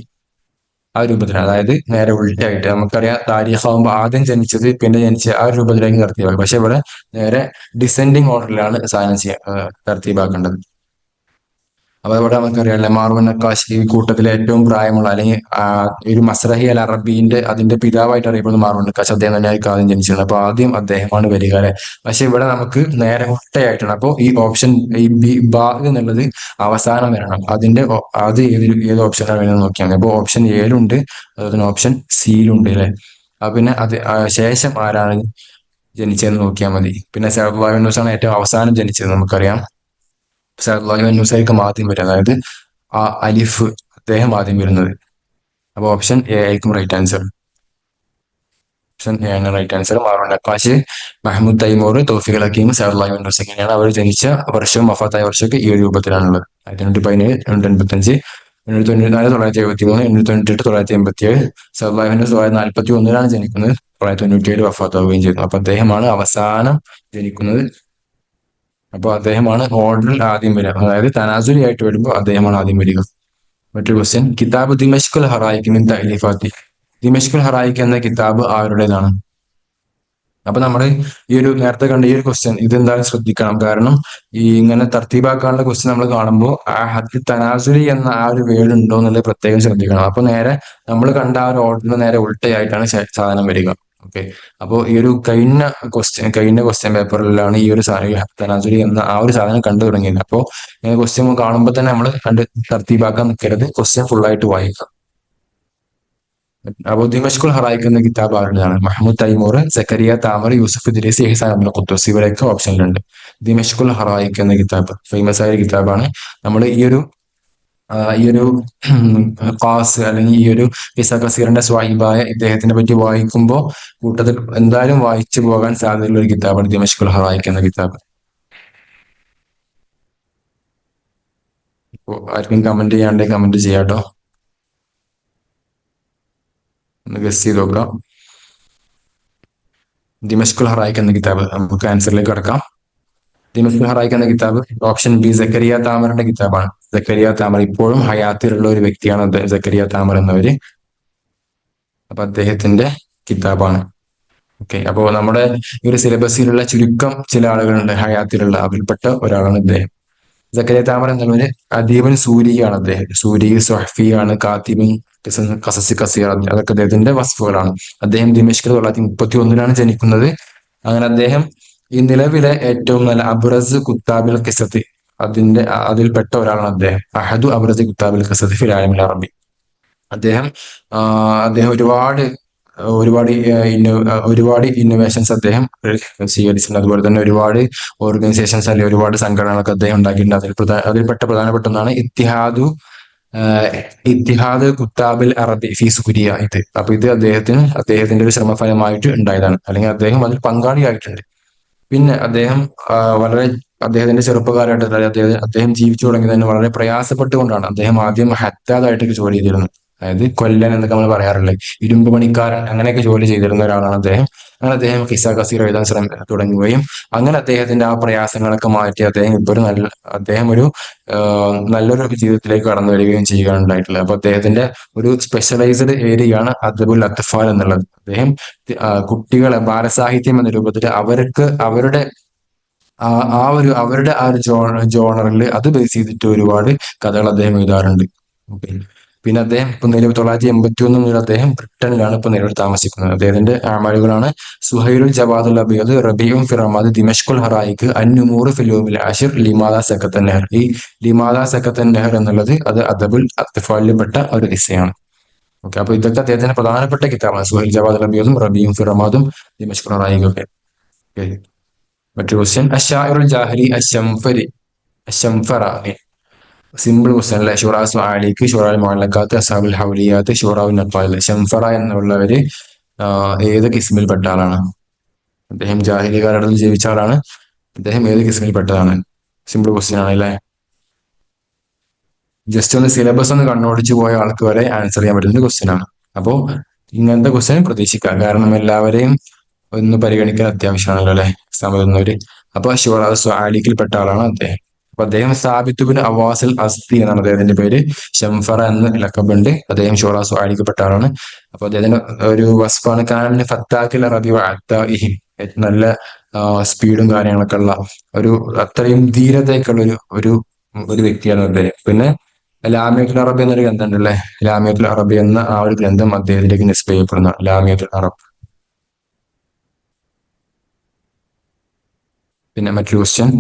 ആ രൂപത്തിലാണ്, അതായത് നേരെ ഉൾട്ടായിട്ട്. നമുക്കറിയാം താരീഖ് ആകുമ്പോൾ ആദ്യം ജനിച്ചത് പിന്നെ ജനിച്ച ആ ഒരു രൂപത്തിലേക്ക് തർത്തീബാക്കും. പക്ഷെ ഇവിടെ നേരെ ഡിസെൻഡിങ് ഓർഡറിലാണ് സാധനം തർത്തീബാക്കേണ്ടത്. അപ്പൊ ഇവിടെ നമുക്കറിയാം മാർവൻ നക്കാശി ഈ കൂട്ടത്തിലെ ഏറ്റവും പ്രായമുള്ള, അല്ലെങ്കിൽ ഒരു മസ്രഹി അൽ അറബീന്റെ അതിന്റെ പിതാവായിട്ട് അറിയപ്പെടുന്ന മാർവൻ നക്കാശ്, അദ്ദേഹം തന്നെ ആയിരിക്കും ആദ്യം ജനിച്ചിരുന്നത്. അപ്പൊ ആദ്യം അദ്ദേഹമാണ് വരിക അല്ലെ. പക്ഷെ ഇവിടെ നമുക്ക് നേരെ ഒട്ടയായിട്ടാണ്. അപ്പോൾ ഈ ഓപ്ഷൻ ഈ ബാ എന്നുള്ളത് അവസാനം വരണം. അത് ഏത് ഓപ്ഷനാണ് വേണമെന്ന് നോക്കിയാൽ മതി. അപ്പോൾ ഓപ്ഷൻ എയിലുണ്ട്, അതുപോലെ ഓപ്ഷൻ സിയിലുണ്ട് അല്ലെ. പിന്നെ ശേഷം ആരാണ് ജനിച്ചതെന്ന് നോക്കിയാൽ മതി. പിന്നെ സഅദുല്ലാഹി ന്യൂസാണ് ഏറ്റവും അവസാനം ജനിച്ചത് നമുക്കറിയാം. സഅദുല്ലാഹി ന്യൂസായിരിക്കും ആദ്യം വരും, അതായത് അലിഫ് അദ്ദേഹം ആദ്യം വരുന്നത്. അപ്പൊ ഓപ്ഷൻ എ ആയിരിക്കും റൈറ്റ് ആൻസർ. ഓപ്ഷൻ എ ആണ് റൈറ്റ് ആൻസർ. മാറൂൻ നഖാശ്, മഹ്മൂദ് തൈമൂർ, തൗഫീഖ് അൽ ഹക്കീം, സഅദുല്ലാഹി ന്യൂസ്, ഇങ്ങനെയാണ് അവർ ജനിച്ച വർഷവും വഫാത്തായ വർഷമൊക്കെ ഈ ഒരു രൂപത്തിലാണുള്ളത്. 1917, 1985, 894, 973, 898, 987. സഅദുല്ലാഹി ന്യൂസ് 941 ജനിക്കുന്നത്, 997 വഫാത്താവുകയും ചെയ്തു. അപ്പൊ അദ്ദേഹമാണ് അവസാനം ജനിക്കുന്നത്. അപ്പോൾ അദ്ദേഹമാണ് ഓർഡറിൽ ആദ്യം വരിക, അതായത് തനാസുലി ആയിട്ട് വരുമ്പോൾ അദ്ദേഹമാണ് ആദ്യം വരിക. മറ്റൊരു ക്വസ്റ്റ്യൻ, കിതാബ് ദിമഷ്കുൽ ഹറായിക് മിൻ തഅലീഫാത്തി. ദിമഷ്കുൽ ഹറായിക് എന്ന കിതാബ് ആരുടേതാണ്? അപ്പൊ നമ്മൾ ഈ ഒരു നേരത്തെ കണ്ട ഈ ഒരു ക്വസ്റ്റ്യൻ ഇതെന്തായാലും ശ്രദ്ധിക്കണം. കാരണം ഈ ഇങ്ങനെ തർത്തീബാക്കാനുള്ള ക്വസ്റ്റ്യൻ നമ്മൾ കാണുമ്പോൾ ആ ഹദ് തനാസുലി എന്ന ആ ഒരു വേർഡ് ഉണ്ടോ എന്നുള്ളത് പ്രത്യേകം ശ്രദ്ധിക്കണം. അപ്പൊ നേരെ നമ്മൾ കണ്ട ആ ഒരു ഓർഡറിന് നേരെ ഉൾട്ടയായിട്ടാണ് സാധനം വരിക. ഓക്കെ, അപ്പോൾ ഈ ഒരു കഴിഞ്ഞ ക്വസ്റ്റ്യൻ പേപ്പറിലാണ് ഈ ഒരു തനാസുലി എന്ന ആ ഒരു സാധനം കണ്ടു തുടങ്ങിയത്. അപ്പോൾ ക്വസ്റ്റ്യൻ കാണുമ്പോൾ തന്നെ നമ്മൾ കണ്ട് തർത്തീബാക്കാൻ നിൽക്കരുത്, ക്വസ്റ്റ്യൻ ഫുൾ ആയിട്ട് വായിക്കാം. അബൂ ദിമഷ്കുൽ ഹറായിക് എന്ന കിതാബ് ആരുടേതാണ്? മഹ്മൂദ് തൈമൂർ, സക്കരിയ താമർ, യൂസുഫ് ഇദ്രീസ്, ഇഹ്സാൻ അബ്ദുൽ ഖുദ്ദൂസ് ഇവരൊക്കെ ഓപ്ഷനിലുണ്ട്. ദിമഷ്കുൽ ഹറായിക് എന്ന കിതാബ് ഫേമസ് ആയ കിതാബാണ്. നമ്മൾ ഈ ഒരു ഖാസ് അല്ലെങ്കിൽ ഈ ഒരു ഇസ കസീറിന്റെ സ്വാഹിബായ ഇദ്ദേഹത്തിനെ പറ്റി വായിക്കുമ്പോൾ കൂട്ടത്തിൽ എന്തായാലും വായിച്ചു പോകാൻ സാധ്യതയുള്ള ഒരു കിതാബാണ് ദിമഷ്കുൽ ഹറായിക് എന്ന കിതാബ്. ഇപ്പോൾ ആർക്കും കമന്റ് ചെയ്യാണ്ടെങ്കിൽ കമന്റ് ചെയ്യാട്ടോ, ഒന്ന് ഗസ് ചെയ്ത് നോക്കാം. ദിമഷ്കുൽ ഹറായിക് എന്ന കിതാബ്, നമുക്ക് ആൻസറിലേക്ക് കടക്കാം. ദിമഷ്കുൽ ഹറായിക് എന്ന കിതാബ് ഓപ്ഷൻ ബി സക്കരിയ താമറിന്റെ കിതാബാണ്. സക്കരിയ താമർ ഇപ്പോഴും ഹയാത്തിലുള്ള ഒരു വ്യക്തിയാണ് സക്കരിയ താമർ എന്നവര്. അപ്പൊ അദ്ദേഹത്തിന്റെ കിതാബാണ്. ഓക്കെ, അപ്പോൾ നമ്മുടെ ഈ ഒരു സിലബസിലുള്ള ചുരുക്കം ചില ആളുകളുണ്ട് ഹയാത്തിലുള്ള, അതിൽപ്പെട്ട ഒരാളാണ് ഇദ്ദേഹം. സക്കരിയ താമർ എന്നുള്ളവര് അദീബൻ സൂരിയാണ് അദ്ദേഹം. സൂരി, സുഹഫിയാണ്, കാത്തിബുൻ, ഖസസി കസീർ, അതൊക്കെ അദ്ദേഹത്തിന്റെ വസ്ഫുകളാണ്. അദ്ദേഹം ദിമഷ്കിൽ 1931 ജനിക്കുന്നത്. അങ്ങനെ അദ്ദേഹം ഈ നിലവിലെ ഏറ്റവും നല്ല അബ്രസ് കുത്താബിൽ ഖിസത്ത്, അതിൽപ്പെട്ട ഒരാളാണ് അദ്ദേഹം. അഹദു അബ്രസ് കുത്താബിൽ ഖിസത്ത് ഫിൽ ആലമിൽ അറബി. അദ്ദേഹം അദ്ദേഹം ഒരുപാട് ഇന്നോവേഷൻസ് അദ്ദേഹം സ്വീകരിച്ചിട്ടുണ്ട്. അതുപോലെ തന്നെ ഒരുപാട് ഓർഗനൈസേഷൻസ് അല്ലെങ്കിൽ ഒരുപാട് സംഘടനകളൊക്കെ അദ്ദേഹം ഉണ്ടാക്കിയിട്ടുണ്ട്. അതിൽപ്പെട്ട പ്രധാനപ്പെട്ട ഒന്നാണ് ഇത്തിഹാദ് കുത്താബിൽ അറബി ഫി സൂരിയ. അപ്പൊ ഇത് അദ്ദേഹത്തിന്റെ ഒരു ശ്രമഫലമായിട്ട് ഉണ്ടായതാണ്, അല്ലെങ്കിൽ അദ്ദേഹം അതിൽ പങ്കാളിയായിട്ടുണ്ട്. പിന്നെ വളരെ അദ്ദേഹത്തിന്റെ ചെറുപ്പകാലഘട്ടത്തിൽ, അദ്ദേഹം ജീവിച്ചു തുടങ്ങിയത് തന്നെ വളരെ പ്രയാസപ്പെട്ടുകൊണ്ടാണ്. അദ്ദേഹം ആദ്യം ഹദ്ദാദായിട്ടൊക്കെ ജോലി ചെയ്തിരുന്നു. അതായത് കൊല്ലൻ എന്നൊക്കെ നമ്മൾ പറയാറില്ലേ, ഇരുമ്പ് പണിക്കാരൻ, അങ്ങനെയൊക്കെ ജോലി ചെയ്തിരുന്ന ഒരാളാണ് അദ്ദേഹം. അങ്ങനെ അദ്ദേഹം ഖിസ്സ കസീർ എഴുതാൻ തുടങ്ങുകയും അങ്ങനെ അദ്ദേഹത്തിന്റെ ആ പ്രയാസങ്ങളൊക്കെ മാറ്റി അദ്ദേഹം ഒരു നല്ലൊരു ജീവിതത്തിലേക്ക് കടന്നു വരികയും ചെയ്യുകയാണ് ഉണ്ടായിട്ടുള്ളത്. അപ്പൊ അദ്ദേഹത്തിന്റെ ഒരു സ്പെഷ്യലൈസ്ഡ് ഏരിയയാണ് അദ്ബുൽ അത്ഫാൽ എന്നുള്ളത്. അദ്ദേഹം കുട്ടികളെ ബാലസാഹിത്യം എന്ന രൂപത്തിൽ അവരുടെ അവരുടെ ആ ഒരു ജോണറിൽ അത് ബേസ് ചെയ്തിട്ട് ഒരുപാട് കഥകൾ അദ്ദേഹം എഴുതാറുണ്ട്. ഓക്കെ. പിന്നെ അദ്ദേഹം ഇപ്പൊ നിലവിൽ 1981 മുതൽ അദ്ദേഹം ബ്രിട്ടനിലാണ് ഇപ്പൊ നിലവിൽ താമസിക്കുന്നത്. അദ്ദേഹത്തിന്റെ ആമലുകളാണ് സുഹൈലുൽ ജവാദുൽ അബിയത്, റബീഉം ഫിറമാദ്, ദിമഷ്കുൽ ഹറായിക്ക്, അന്നുമൂർ ഫിലൂമിൽ ആഷിർ, ലിമാദ സക്കത്തൻ നെഹർ. ഈ ലിമാദ സക്കത്തൻ നെഹർ എന്നുള്ളത് അത് അദബുൽ അത്ഫാലിൽപ്പെട്ട ഒരു ഇസയാണ്. ഓക്കെ, അപ്പൊ ഇതൊക്കെ അദ്ദേഹത്തിന്റെ പ്രധാനപ്പെട്ട കിതാബാണ്. സുഹൈൽ ജവാദുൽ അബിയതും റബീഉം ഫിറമാദും ദിമഷ്കുൽ ഹറായിക്കും ഒക്കെ. ഓക്കെ. മറ്റൊരു ക്വസ്റ്റ്യൻ, അഷാഇറുൽ ജാഹിലി അശംഫറ. സിമ്പിൾ ക്വസ്റ്റ്യൻ അല്ലെ. ഷുറാസ് ആലിക്ക്, ഷുറാൽ മുഅല്ലഖാത്ത്, അസ്ഹാബുൽ ഹൗലിയാത്ത്, ഷുറാഉൻ നഖാൽ. ശംഫറ എന്നുള്ളവര് ഏത് കിസ്മിൽപ്പെട്ട ആളാണ്? അദ്ദേഹം ജാഹിലി കാലഘട്ടത്തിൽ ജീവിച്ച ആളാണ്. അദ്ദേഹം ഏത് കിസ്മിൽപ്പെട്ടതാണ്? സിമ്പിൾ ക്വസ്റ്റ്യൻ ആണ് അല്ലേ. ജസ്റ്റ് ഒന്ന് സിലബസ് ഒന്ന് കണ്ണോടിച്ചു പോയ ആൾക്ക് വരെ ആൻസർ ചെയ്യാൻ പറ്റുന്ന ക്വസ്റ്റ്യൻ ആണ്. അപ്പോൾ ഇങ്ങനത്തെ ക്വസ്റ്റ്യൻ പ്രതീക്ഷിക്കാം, കാരണം എല്ലാവരെയും ഒന്ന് പരിഗണിക്കാൻ അത്യാവശ്യമാണല്ലോ അല്ലെ എക്സാം എഴുതുന്നവര്. അപ്പൊ ഷുറാസ് ആലിക്കിൽപ്പെട്ട ആളാണ് അദ്ദേഹം. അപ്പൊ അദ്ദേഹം സാബിത്ത് ബിൻ അവാസിൽ അസ്തി എന്നാണ് അദ്ദേഹത്തിന്റെ പേര്. ഷംഫറ എന്ന ലക്കബുണ്ട്. അദ്ദേഹം ഷുറാസ് ആലിക്കപ്പെട്ട ആളാണ്. അപ്പൊ അദ്ദേഹത്തിന്റെ ഒരു വസ്ഫാണ് കാമിന് ഫത്താഖിൽ അറബി വഅത്താഇഹിം. നല്ല സ്പീഡും കാര്യങ്ങളൊക്കെ ഉള്ള അത്രയും ധീരതയൊക്കെ ഉള്ള ഒരു ഒരു വ്യക്തിയാണ് അദ്ദേഹം. പിന്നെ ലാമിയത്തുൽ അറബി എന്നൊരു ഗ്രന്ഥം ഉണ്ടല്ലേ. ലാമിയത്തുൽ അറബി എന്ന ആ ഒരു ഗ്രന്ഥം അദ്ദേഹത്തിലേക്ക് നിസ്ബ ചെയ്യപ്പെടുന്ന ലാമിയത്തുൽ അറബ്. പിന്നെ മറ്റൊരു ക്വസ്റ്റ്യൻ,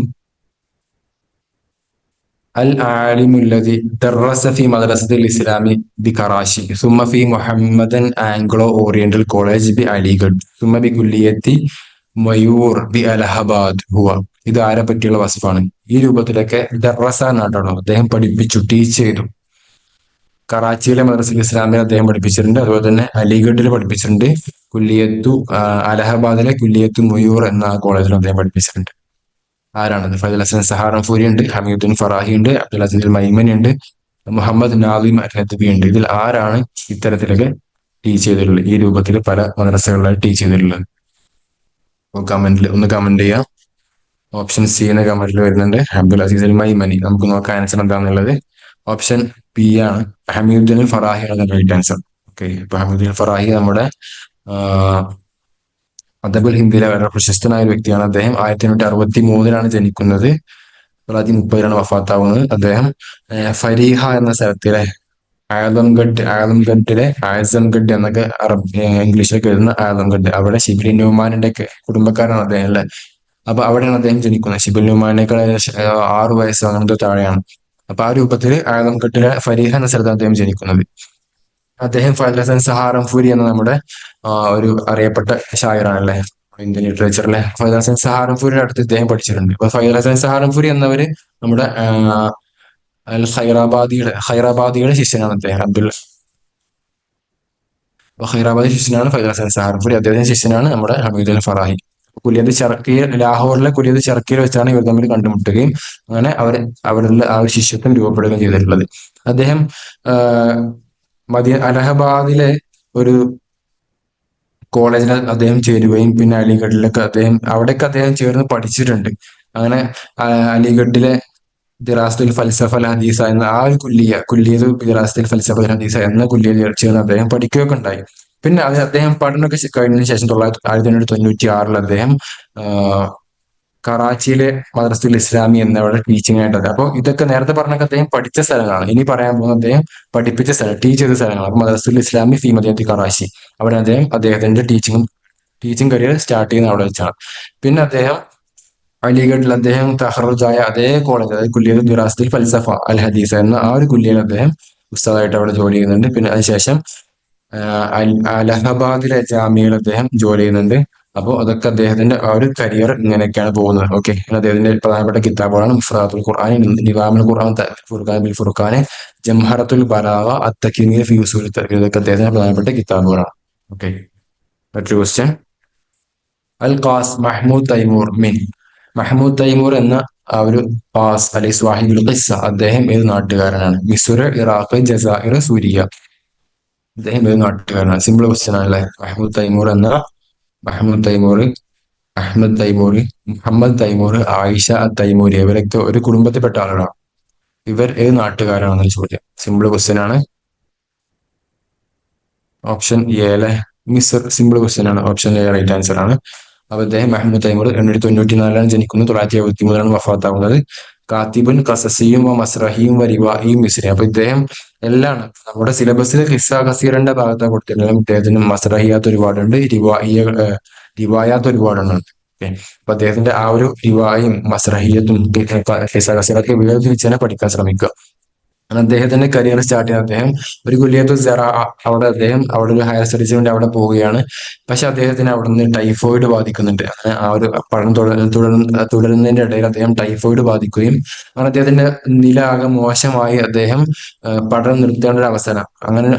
അൽ ആലിമുല്ലദി ദറസ ഫി മദ്രസത്തിൽ ഇസ്ലാമി ബി കറാച്ചി സുമ്മ ഫി മുഹമ്മദൻ ആംഗ്ലോ ഓറിയന്റൽ കോളേജ് ബി അലിഗഡ് സുമ്മ ബി കുല്ലിയത്തി മയൂർ ബി അലഹബാദ് ഹുവ. ഇത് ആരെ പറ്റിയുള്ള വസ്ഫാണ്? ഈ രൂപത്തിലൊക്കെ ദറസ എന്നാട്ടോ അദ്ദേഹം പഠിപ്പിച്ചു, ടീച്ച് ചെയ്തു. കറാച്ചിയിലെ മദ്രസയിൽ ഇസ്ലാമിൽ അദ്ദേഹം പഠിപ്പിച്ചിട്ടുണ്ട്. അതുപോലെ തന്നെ അലിഗഡിൽ പഠിപ്പിച്ചിട്ടുണ്ട്. അലഹബാദിലെ കുല്ലിയത്തു മയൂർ എന്ന കോളേജിൽ അദ്ദേഹം പഠിപ്പിച്ചിട്ടുണ്ട്. ആരാണത്? ഫൈസൽ ഹസൻ സഹാറൻപൂരി ഉണ്ട്, ഹമീദുൻ ഫറാഹി ഉണ്ട്, അബ്ദുൽ അസീസ് മൈമനി ഉണ്ട്, മുഹമ്മദ് നാദിം നദ്വി ഉണ്ട്. ഇതിൽ ആരാണ് ഇത്തരത്തിലൊക്കെ ടീച്ച് ചെയ്തിട്ടുള്ളത്? ഈ രൂപത്തിൽ പല മദ്രസകളിലായി ടീച്ച് ചെയ്തിട്ടുള്ളത്? ഒന്ന് കമന്റ് ചെയ്യാം. ഓപ്ഷൻ സി എന്ന കമന്റിൽ വരുന്നുണ്ട്, അബ്ദുൽ അസീസ് അൽ മൈമനി. നമുക്ക് നോക്കാം ആൻസർ എന്താണെന്നുള്ളത്. ഓപ്ഷൻ പി ആണ്, ഹമീദുൻ ഫറാഹി ആണ് റൈറ്റ് ആൻസർ. ഓക്കെ, ഇപ്പൊ ഹമീദുൻ ഫറാഹി നമ്മുടെ അദബുൽ ഹിന്ദിയിലെ വളരെ പ്രശസ്തനായ ഒരു വ്യക്തിയാണ്. അദ്ദേഹം 1863 ജനിക്കുന്നത്, 1930 വഫാത്താവുന്നത്. അദ്ദേഹം ഫരീഹ എന്ന സ്ഥലത്തിലെ ആസംഗഡ് എന്നൊക്കെ ഇംഗ്ലീഷിലൊക്കെ എഴുതുന്ന ആസംഗഡ്, അവിടെ ഷിബിലി ന്യൂമാനിന്റെ ഒക്കെ കുടുംബക്കാരാണ് അദ്ദേഹം അല്ലെ. അപ്പൊ അവിടെയാണ് അദ്ദേഹം ജനിക്കുന്നത്. ഷിബിലി ന്യൂമാനേക്കാൾ 6 വയസ്സ് അങ്ങനത്തെ താഴെയാണ്. അപ്പൊ ആ രൂപത്തിൽ ആസംഗഡിലെ ഫരീഹ എന്ന സ്ഥലത്താണ് അദ്ദേഹം ജനിക്കുന്നത്. അദ്ദേഹം ഫൈസൽ ഹസൻ സഹാറൻപൂരി എന്ന നമ്മുടെ ഒരു അറിയപ്പെട്ട ഷായറാണല്ലേ ഇന്ത്യൻ ലിറ്ററേച്ചറിലെ. ഫൈസൽ ഹസൻ സഹാറൻപൂരിയുടെ അടുത്ത് ഇദ്ദേഹം പഠിച്ചിട്ടുണ്ട്. അപ്പൊ ഫൈസൽ ഹസൻ സഹാറൻപൂരി എന്നവര് നമ്മുടെ ഹൈറാബാദിയുടെ ശിഷ്യനാണ് അദ്ദേഹം. ഹൈറാബാദി ശിഷ്യനാണ് ഫൈസൽ ഹസൻ സഹാറൻപൂരി. അദ്ദേഹത്തിന്റെ ശിഷ്യനാണ് നമ്മുടെ ഹമീദുൽ ഫറാഹി. ലാഹോറിലെ കുലിയത്ത് ചർക്കയിൽ വെച്ചാണ് ഇവർ തമ്മിൽ കണ്ടുമുട്ടുകയും അങ്ങനെ അവരുടെ ആ ഒരു ശിഷ്യത്വം രൂപപ്പെടുകയും ചെയ്തിട്ടുള്ളത്. അദ്ദേഹം അലഹബാദിലെ ഒരു കോളേജിൽ അദ്ദേഹം ചേരുകയും പിന്നെ അലിഗഡിലൊക്കെ അവിടേക്ക് അദ്ദേഹം ചേർന്ന് പഠിച്ചിട്ടുണ്ട്. അങ്ങനെ അലിഗഡിലെ ദിറാസത്തുൽ ഫൽസഫ അൽ ഹദീസ എന്ന ആ ഒരു കുല്ലിയത്ത് ദിറാസത്തുൽ ഫൽസഫ അൽ ഹദീസ എന്ന കുല്ലിയയിൽ ചേർന്ന് അദ്ദേഹം പഠിക്കുകയൊക്കെ ഉണ്ടായി. പിന്നെ അത് അദ്ദേഹം പഠനമൊക്കെ കഴിഞ്ഞതിന് ശേഷം 1996 അദ്ദേഹം ആ, കറാച്ചിയിലെ മദ്രസത്തുൽ ഇസ്ലാമി എന്നവിടെ ടീച്ചിങ് ആയിട്ട് അപ്പോൾ ഇതൊക്കെ നേരത്തെ പറഞ്ഞൊക്കെ അദ്ദേഹം പഠിച്ച സ്ഥലങ്ങളാണ്. ഇനി പറയാൻ പോകുന്ന അദ്ദേഹം പഠിപ്പിച്ച സ്ഥലം, ടീച്ച് ചെയ്ത സ്ഥലങ്ങളാണ്. അപ്പൊ മദ്രസത്തുൽ ഇസ്ലാമി ഫി മദീനത്തി കറാച്ചി, അവിടെ അദ്ദേഹത്തിന്റെ ടീച്ചിങ് കരിയർ സ്റ്റാർട്ട് ചെയ്യുന്ന അവിടെ വെച്ചാണ്. പിന്നെ അദ്ദേഹം അലിഗഡിൽ അദ്ദേഹം തഹറുജായ അതേ കോളേജ്, അതായത് കുല്ലിയത്ത് ദുറാസത്തിൽ ഫൽസഫ അൽ ഹദീസ എന്ന ആ ഒരു കുല്ലിയിൽ അദ്ദേഹം ഉസ്താദായിട്ട് അവിടെ ജോലി ചെയ്യുന്നുണ്ട്. പിന്നെ അതിനുശേഷം അലഹബാദിലെ ജാമ്യയിൽ അദ്ദേഹം ജോലി ചെയ്യുന്നുണ്ട്. അപ്പോൾ അതൊക്കെ അദ്ദേഹത്തിന്റെ ആ ഒരു കരിയർ ഇങ്ങനെയൊക്കെയാണ് പോകുന്നത്. ഓക്കെ, അദ്ദേഹത്തിന്റെ പ്രധാനപ്പെട്ട കിതാബുകളാണ് മുഫ്രദാത്തുൽ ഖുർആൻ, നിവാമുൽ ഖുർആൻ, ഫുർഖാൻ ബിൽ ഫുർഖാൻ, ജംഹറത്തുൽ ബലാഗ, അത്തഖീമീ ഫി ഉസൂൽ തഫ്സീർ, ഇതൊക്കെ അദ്ദേഹത്തിന്റെ പ്രധാനപ്പെട്ട കിതാബുകളാണ്. ഓക്കെ, മറ്റൊരു ക്വസ്റ്റ്യൻ. അൽ ഖാസ് മഹ്മൂദ് തൈമൂർ മിൻ, മഹ്മൂദ് തൈമൂർ എന്ന ആ ഒരു ഖാസ് അലൈഹി സ്വാഹിബുൽ ഖിസ്സ, അദ്ദേഹം ഏത് നാട്ടുകാരനാണ്? മിസ്ർ, ഇറാഖ്, ജസാഇർ, സൂരിയ. അദ്ദേഹം ഏത് നാട്ടുകാരനാണ്? സിമ്പിൾ ക്വസ്റ്റ്യൻ ആണല്ലേ. മഹ്മൂദ് തൈമൂർ, അഹമ്മദ് തൈമൂർ, മുഹമ്മദ് തൈമൂർ, ആയിഷ തൈമൂർ, ഇവരൊക്കെ ഒരു കുടുംബത്തിൽപ്പെട്ട ആളുകളാണ്. ഇവർ ഏത് നാട്ടുകാരാണെന്ന് ചോദ്യം. സിമ്പിൾ ക്വസ്റ്റ്യൻ ആണ്. ഓപ്ഷൻ എ അല്ലെ, മിസ്ർ. സിമ്പിൾ ക്വസ്റ്റ്യൻ ആണ്, ഓപ്ഷൻ എ റൈറ്റ് ആൻസർ ആണ്. അപ്പൊ അദ്ദേഹം മഹ്മൂദ് തൈമൂർ 894 ജനിക്കുന്നു, 973 വഫാത്താവുന്നത്. കാത്തിബുൻ ഖസസിയും മസ്രഹിയും റിവായിയും മിസ്രി. അപ്പൊ ഇദ്ദേഹം എല്ലാം നമ്മുടെ സിലബസിൽ ഖിസ്സ ഖസീറിന്റെ ഭാഗത്താണ് കൊടുത്തിട്ടുള്ളത്. ഇദ്ദേഹത്തിന് മസ്രഹിയാത്ത് ഒരുപാടുണ്ട്, റിവായാത്ത് ഒരുപാടുണ്ട്. ഓക്കെ, അപ്പൊ അദ്ദേഹത്തിന്റെ ആ ഒരു റിവായും മസ്രഹിയത്തും ഖിസ്സ ഖസീറൊക്കെ വേർതിരിച്ച് തന്നെ പഠിക്കാൻ ശ്രമിക്കുക. അദ്ദേഹത്തിന്റെ കരിയർ സ്റ്റാർട്ട് ചെയ്യുന്ന അദ്ദേഹം ഒരു കുല്ലിയത്തു സെറ, അവിടെ ഒരു ഹയർ സ്റ്റഡീസിന് വേണ്ടി അവിടെ പോവുകയാണ്. പക്ഷെ അദ്ദേഹത്തിന് അവിടെ നിന്ന് ടൈഫോയിഡ് ബാധിക്കുന്നുണ്ട്. അങ്ങനെ ആ ഒരു പഠനം തുടരുന്നതിന്റെ ഇടയിൽ അദ്ദേഹം ടൈഫോയിഡ് ബാധിക്കുകയും അങ്ങനെ അദ്ദേഹത്തിന്റെ നില ആകെ മോശമായി അദ്ദേഹം പഠനം നിർത്തേണ്ട ഒരു അവസരം,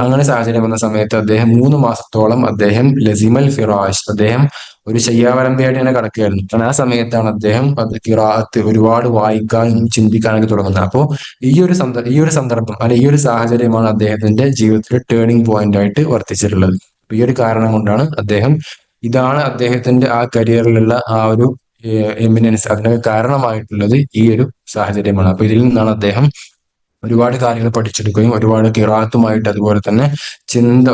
അങ്ങനെ സാഹചര്യം വന്ന സമയത്ത് അദ്ദേഹം 3 മാസത്തോളം അദ്ദേഹം ലസിമൽ ഫിറാഷ്, അദ്ദേഹം ഒരു ശയ്യാവലംബിയായിട്ട് ഇങ്ങനെ കിടക്കുകയായിരുന്നു. കാരണം ആ സമയത്താണ് അദ്ദേഹം ഖിറാഅത്ത് ഒരുപാട് വായിക്കാനും ചിന്തിക്കാനൊക്കെ തുടങ്ങുന്നത്. അപ്പോൾ ഈ ഒരു സന്ദർഭം അല്ലെ ഈ ഒരു സാഹചര്യമാണ് അദ്ദേഹത്തിന്റെ ജീവിതത്തിലെ ടേണിംഗ് പോയിന്റ് ആയിട്ട് വർത്തിച്ചിട്ടുള്ളത്. അപ്പൊ ഈ ഒരു കാരണം കൊണ്ടാണ് ഇതാണ് അദ്ദേഹത്തിന്റെ ആ കരിയറിലുള്ള ആ ഒരു എമിനൻസ്, അതിനൊക്കെ കാരണമായിട്ടുള്ളത് ഈ ഒരു സാഹചര്യമാണ്. അപ്പൊ ഇതിൽ നിന്നാണ് അദ്ദേഹം ഒരുപാട് കാര്യങ്ങൾ പഠിച്ചെടുക്കുകയും ഒരുപാട് ഖിറാഅത്തുമായിട്ട് അതുപോലെ തന്നെ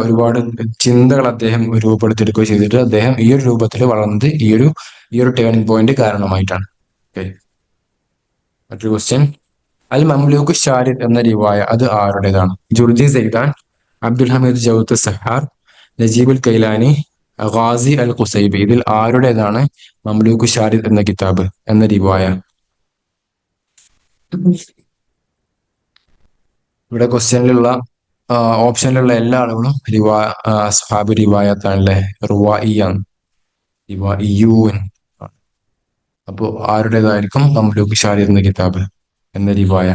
ഒരുപാട് ചിന്തകൾ അദ്ദേഹം രൂപപ്പെടുത്തിയെടുക്കുകയും ചെയ്തിട്ട് അദ്ദേഹം ഈ ഒരു രൂപത്തിൽ വളർന്നത് ഈ ഒരു ടേണിംഗ് പോയിന്റ് കാരണമായിട്ടാണ്. ഓക്കെ, മറ്റൊരു ക്വസ്റ്റ്യൻ. അൽ മംലൂക്ക് ഷാരിദ് എന്ന റിവായ അത് ആരുടേതാണ്? ജുർജി സൈദാൻ, അബ്ദുൽ ഹമീദ് ജൗത്ത് സഹാർ, നജീബുൽ കൈലാനി, ഖാസി അൽ ഖുസൈബി. ഇതിൽ ആരുടേതാണ് മംലൂക്ക് ഷാരിദ് എന്ന കിതാബ് എന്ന റിവായ? ഇവിടെ ക്വസ്റ്റ്യനിലുള്ള ഓപ്ഷനിലുള്ള എല്ലാ ആളുകളും അസ്ഹാബ് റിവായത്താണല്ലേ, റുവായിയാണ്, റിവായിയൂൻ. അപ്പോൾ ആരുടേതായിരിക്കും മംലൂക്ക് ഷാരിദ് എന്ന കിതാബ് എന്ന റിവായ?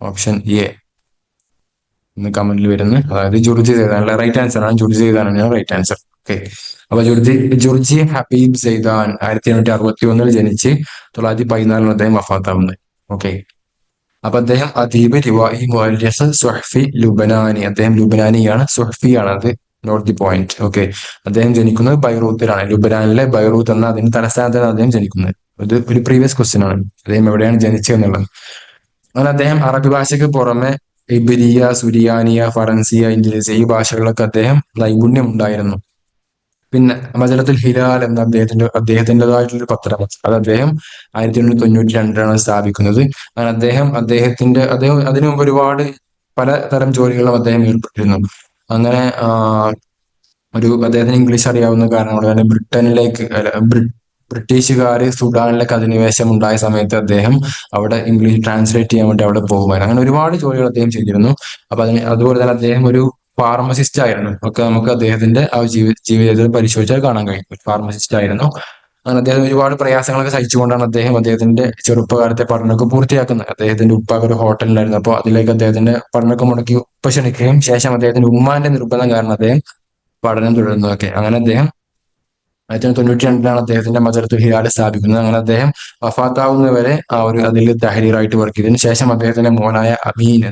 ഓപ്ഷൻ എ ഇന്ന് കമന്റിൽ വരുന്നത്, അതായത് ജുർജി സൈദാൻ. റൈറ്റ് ആൻസർ ആണ്, ജുർജി സൈദാനാണ് റൈറ്റ് ആൻസർ. ഓക്കെ, അപ്പൊ ജുർജി ഹബീബ് സൈദാൻ 1861 ജനിച്ച് 1914 അദ്ദേഹം വഫാത്താവുന്നത്. ഓക്കെ, അപ്പൊ അദ്ദേഹം അദീബ്, റിവായി, മുഅല്ലിഖ്, സുഹ്ഫി, ലുബനാനി. അദ്ദേഹം ലുബനാനിയാണ്, സുഹ്ഫിയാണ്. അത് നോട്ട് ദി പോയിന്റ്. ഓക്കെ, അദ്ദേഹം ജനിക്കുന്നത് ബൈറൂത്തിലാണ്, ലുബനാനിലെ ബൈറൂത്ത് എന്ന അതിന്റെ തലസ്ഥാനത്താണ് അദ്ദേഹം ജനിക്കുന്നത്. ഇത് ഒരു പ്രീവിയസ് ക്വസ്റ്റ്യൻ ആണ്, അദ്ദേഹം എവിടെയാണ് ജനിച്ചതെന്നുള്ളത്. അങ്ങനെ അദ്ദേഹം അറബി ഭാഷയ്ക്ക് പുറമെ ഇബ്രിയ, സുരിയാനിയ, ഫറൻസിയ, ഇംഗ്ലീഷ് ഈ ഭാഷകളിലൊക്കെ അദ്ദേഹം നൈപുണ്യം ഉണ്ടായിരുന്നു. പിന്നെ മജലത്തുൽ ഹിലാൽ എന്ന അദ്ദേഹത്തിൻ്റെതായിട്ടുള്ള പത്രം, അത് അദ്ദേഹം 1892 സ്ഥാപിക്കുന്നത്. അങ്ങനെ അദ്ദേഹം അതിനു മുമ്പ് ഒരുപാട് പലതരം ജോലികളും അദ്ദേഹം ഏർപ്പെട്ടിരുന്നു. അങ്ങനെ അദ്ദേഹത്തിന് ഇംഗ്ലീഷ് അറിയാവുന്ന കാരണം കൊണ്ട് തന്നെ ബ്രിട്ടീഷുകാര് സുഡാനിലേക്ക് അധിനിവേശം ഉണ്ടായ സമയത്ത് അദ്ദേഹം അവിടെ ഇംഗ്ലീഷ് ട്രാൻസ്ലേറ്റ് ചെയ്യാൻ വേണ്ടി അവിടെ പോകുമായിരുന്നു. അങ്ങനെ ഒരുപാട് ജോലികൾ അദ്ദേഹം ചെയ്തിരുന്നു. അപ്പൊ അതുപോലെ തന്നെ അദ്ദേഹം ഒരു ഫാർമസിസ്റ്റ് ആയിരുന്നു. ഒക്കെ നമുക്ക് അദ്ദേഹത്തിന്റെ ആ ജീവിതത്തിൽ പരിശോധിച്ചാൽ കാണാൻ കഴിയും. ഫാർമസിസ്റ്റ് ആയിരുന്നു. അങ്ങനെ അദ്ദേഹം ഒരുപാട് പ്രയാസങ്ങളൊക്കെ സഹിച്ചുകൊണ്ടാണ് അദ്ദേഹത്തിന്റെ ചെറുപ്പകാലത്തെ പഠനമൊക്കെ പൂർത്തിയാക്കുന്നത്. അദ്ദേഹത്തിന്റെ ഉപ്പ ഒരു ഹോട്ടലിലായിരുന്നു. അപ്പോൾ അതിലേക്ക് അദ്ദേഹത്തിന്റെ പഠനമൊക്കെ മുടക്കി ഉപ്പ ക്ഷണിക്കുകയും ശേഷം അദ്ദേഹത്തിന്റെ ഉമ്മാന്റെ നിർബന്ധം കാരണം അദ്ദേഹം പഠനം തുടരുന്നതൊക്കെ. അങ്ങനെ അദ്ദേഹം 1992 അദ്ദേഹത്തിന്റെ മജറത്തുൽ ഹിലാൽ സ്ഥാപിക്കുന്നത്. അങ്ങനെ അദ്ദേഹം വഫാത്താവുന്നവരെ അതിൽ തഹരീറായിട്ട് വർക്ക് ചെയ്തതിനു ശേഷം അദ്ദേഹത്തിന്റെ മോനായ അമീൻ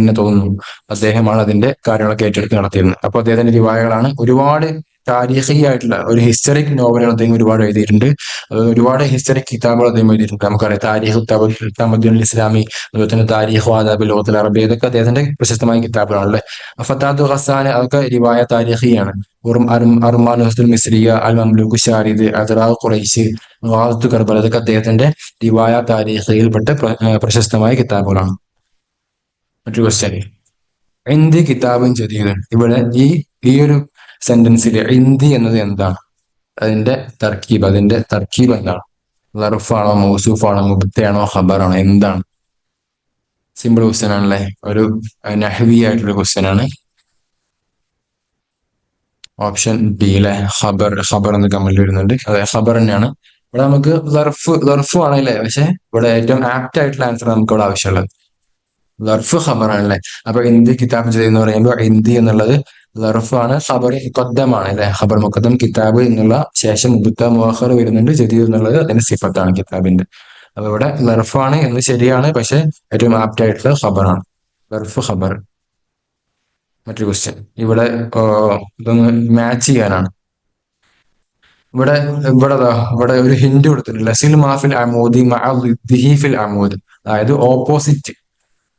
എന്ന് തോന്നുന്നു, അദ്ദേഹമാണ് അതിന്റെ കാര്യങ്ങളൊക്കെ ഏറ്റെടുത്ത് നടത്തിയിരുന്നത്. അപ്പൊ അദ്ദേഹത്തിന്റെ റിവായകളാണ് ഒരുപാട് താരീഖി ആയിട്ടുള്ള ഒരു ഹിസ്റ്ററിക് നോവലുകൾ അദ്ദേഹം ഒരുപാട് എഴുതിയിട്ടുണ്ട്. ഒരുപാട് ഹിസ്റ്ററിക് കിതാബുകൾ അദ്ദേഹം എഴുതിയിട്ടുണ്ട്. നമുക്കറിയാം താരീഖ് തമദ്ദുൻ ഇസ്ലാമി, അതുപോലെ തന്നെ താരീഖ് ആദാബ് ലോകത്തുൽ അറബി, ഇതൊക്കെ അദ്ദേഹത്തിന്റെ പ്രശസ്തമായ കിതാബുകളാണല്ലേ. ഫതാത്തു ഖസാന അതൊക്കെ റിവായ താരീഖിയാണ്. അർമാൻ ഹുസ്നുൽ മിസ്രിയ, അൽ മംലൂക്ക് ഷാരിദ്, അദ്റാഖ് ഖുറൈശ്, ഗാസത്തു കർബല, ഇതൊക്കെ അദ്ദേഹത്തിന്റെ റിവായ താരീഖിയിൽപ്പെട്ട പ്രശസ്തമായ കിതാബുകളാണ്. മറ്റൊരു ക്വസ്റ്റ്യൻ, ഹിന്ദി കിതാബും ജദീദും. ഇവിടെ ഈ ഒരു സെന്റൻസിൽ ഹിന്ദി എന്നത് എന്താണ്? അതിന്റെ തർക്കീബ് എന്താണ്? ലർഫാണോ, മൗസൂഫാണോ, മുബ്തയാണോ, ഖബറാണോ, എന്താണ്? സിമ്പിൾ ക്വസ്റ്റ്യൻ ആണല്ലേ, ഒരു നഹ്വി ആയിട്ടുള്ള ക്വസ്റ്റ്യൻ ആണ്. ഓപ്ഷൻ ബി അല്ലെ, ഖബർ എന്ന് കമന്റ് വരുന്നുണ്ട്. അതെ, ഖബർ തന്നെയാണ്. ഇവിടെ നമുക്ക് ലർഫ് ആണല്ലേ, പക്ഷെ ഇവിടെ ഏറ്റവും ആപ്റ്റ് ആയിട്ടുള്ള ആൻസർ നമുക്ക് ഇവിടെ ആവശ്യമുള്ളത് ലർഫ് ഖബറാണല്ലേ. അപ്പൊ ഹിന്ദി കിതാബ് ജദീദ് എന്ന് പറയുമ്പോൾ ഹിന്ദി എന്നുള്ളത് ലർഫാണ്, ഖബർ മുഖദ്ദമാണ് അല്ലെ. ഖബർ മുഖദ്ദം, കിതാബ് എന്നുള്ള ശേഷം മുബ്ത മുഅഖർ വരുന്നുണ്ട്, ജദീദ് എന്നുള്ളത് അതിന്റെ സിഫത്താണ് കിതാബിന്റെ. അപ്പൊ ഇവിടെ ലർഫാണ് എന്ന് ശരിയാണ്, പക്ഷെ ഏറ്റവും ആപ്റ്റ് ആയിട്ടുള്ള ഖബറാണ്, ലർഫ് ഖബർ. മറ്റൊരു ക്വസ്റ്റ്യൻ, ഇവിടെ ഇതൊന്ന് മാച്ച് ചെയ്യാനാണ്. ഇവിടെ ഇവിടെ ഒരു ഹിന്റ് കൊടുത്തിട്ടുണ്ട്, ലസിൽ മാഫിൽ അമൂദി മഅ ളിദ്ദിഹി ഫിൽ അമൂദ്, അതായത് ഓപ്പോസിറ്റ്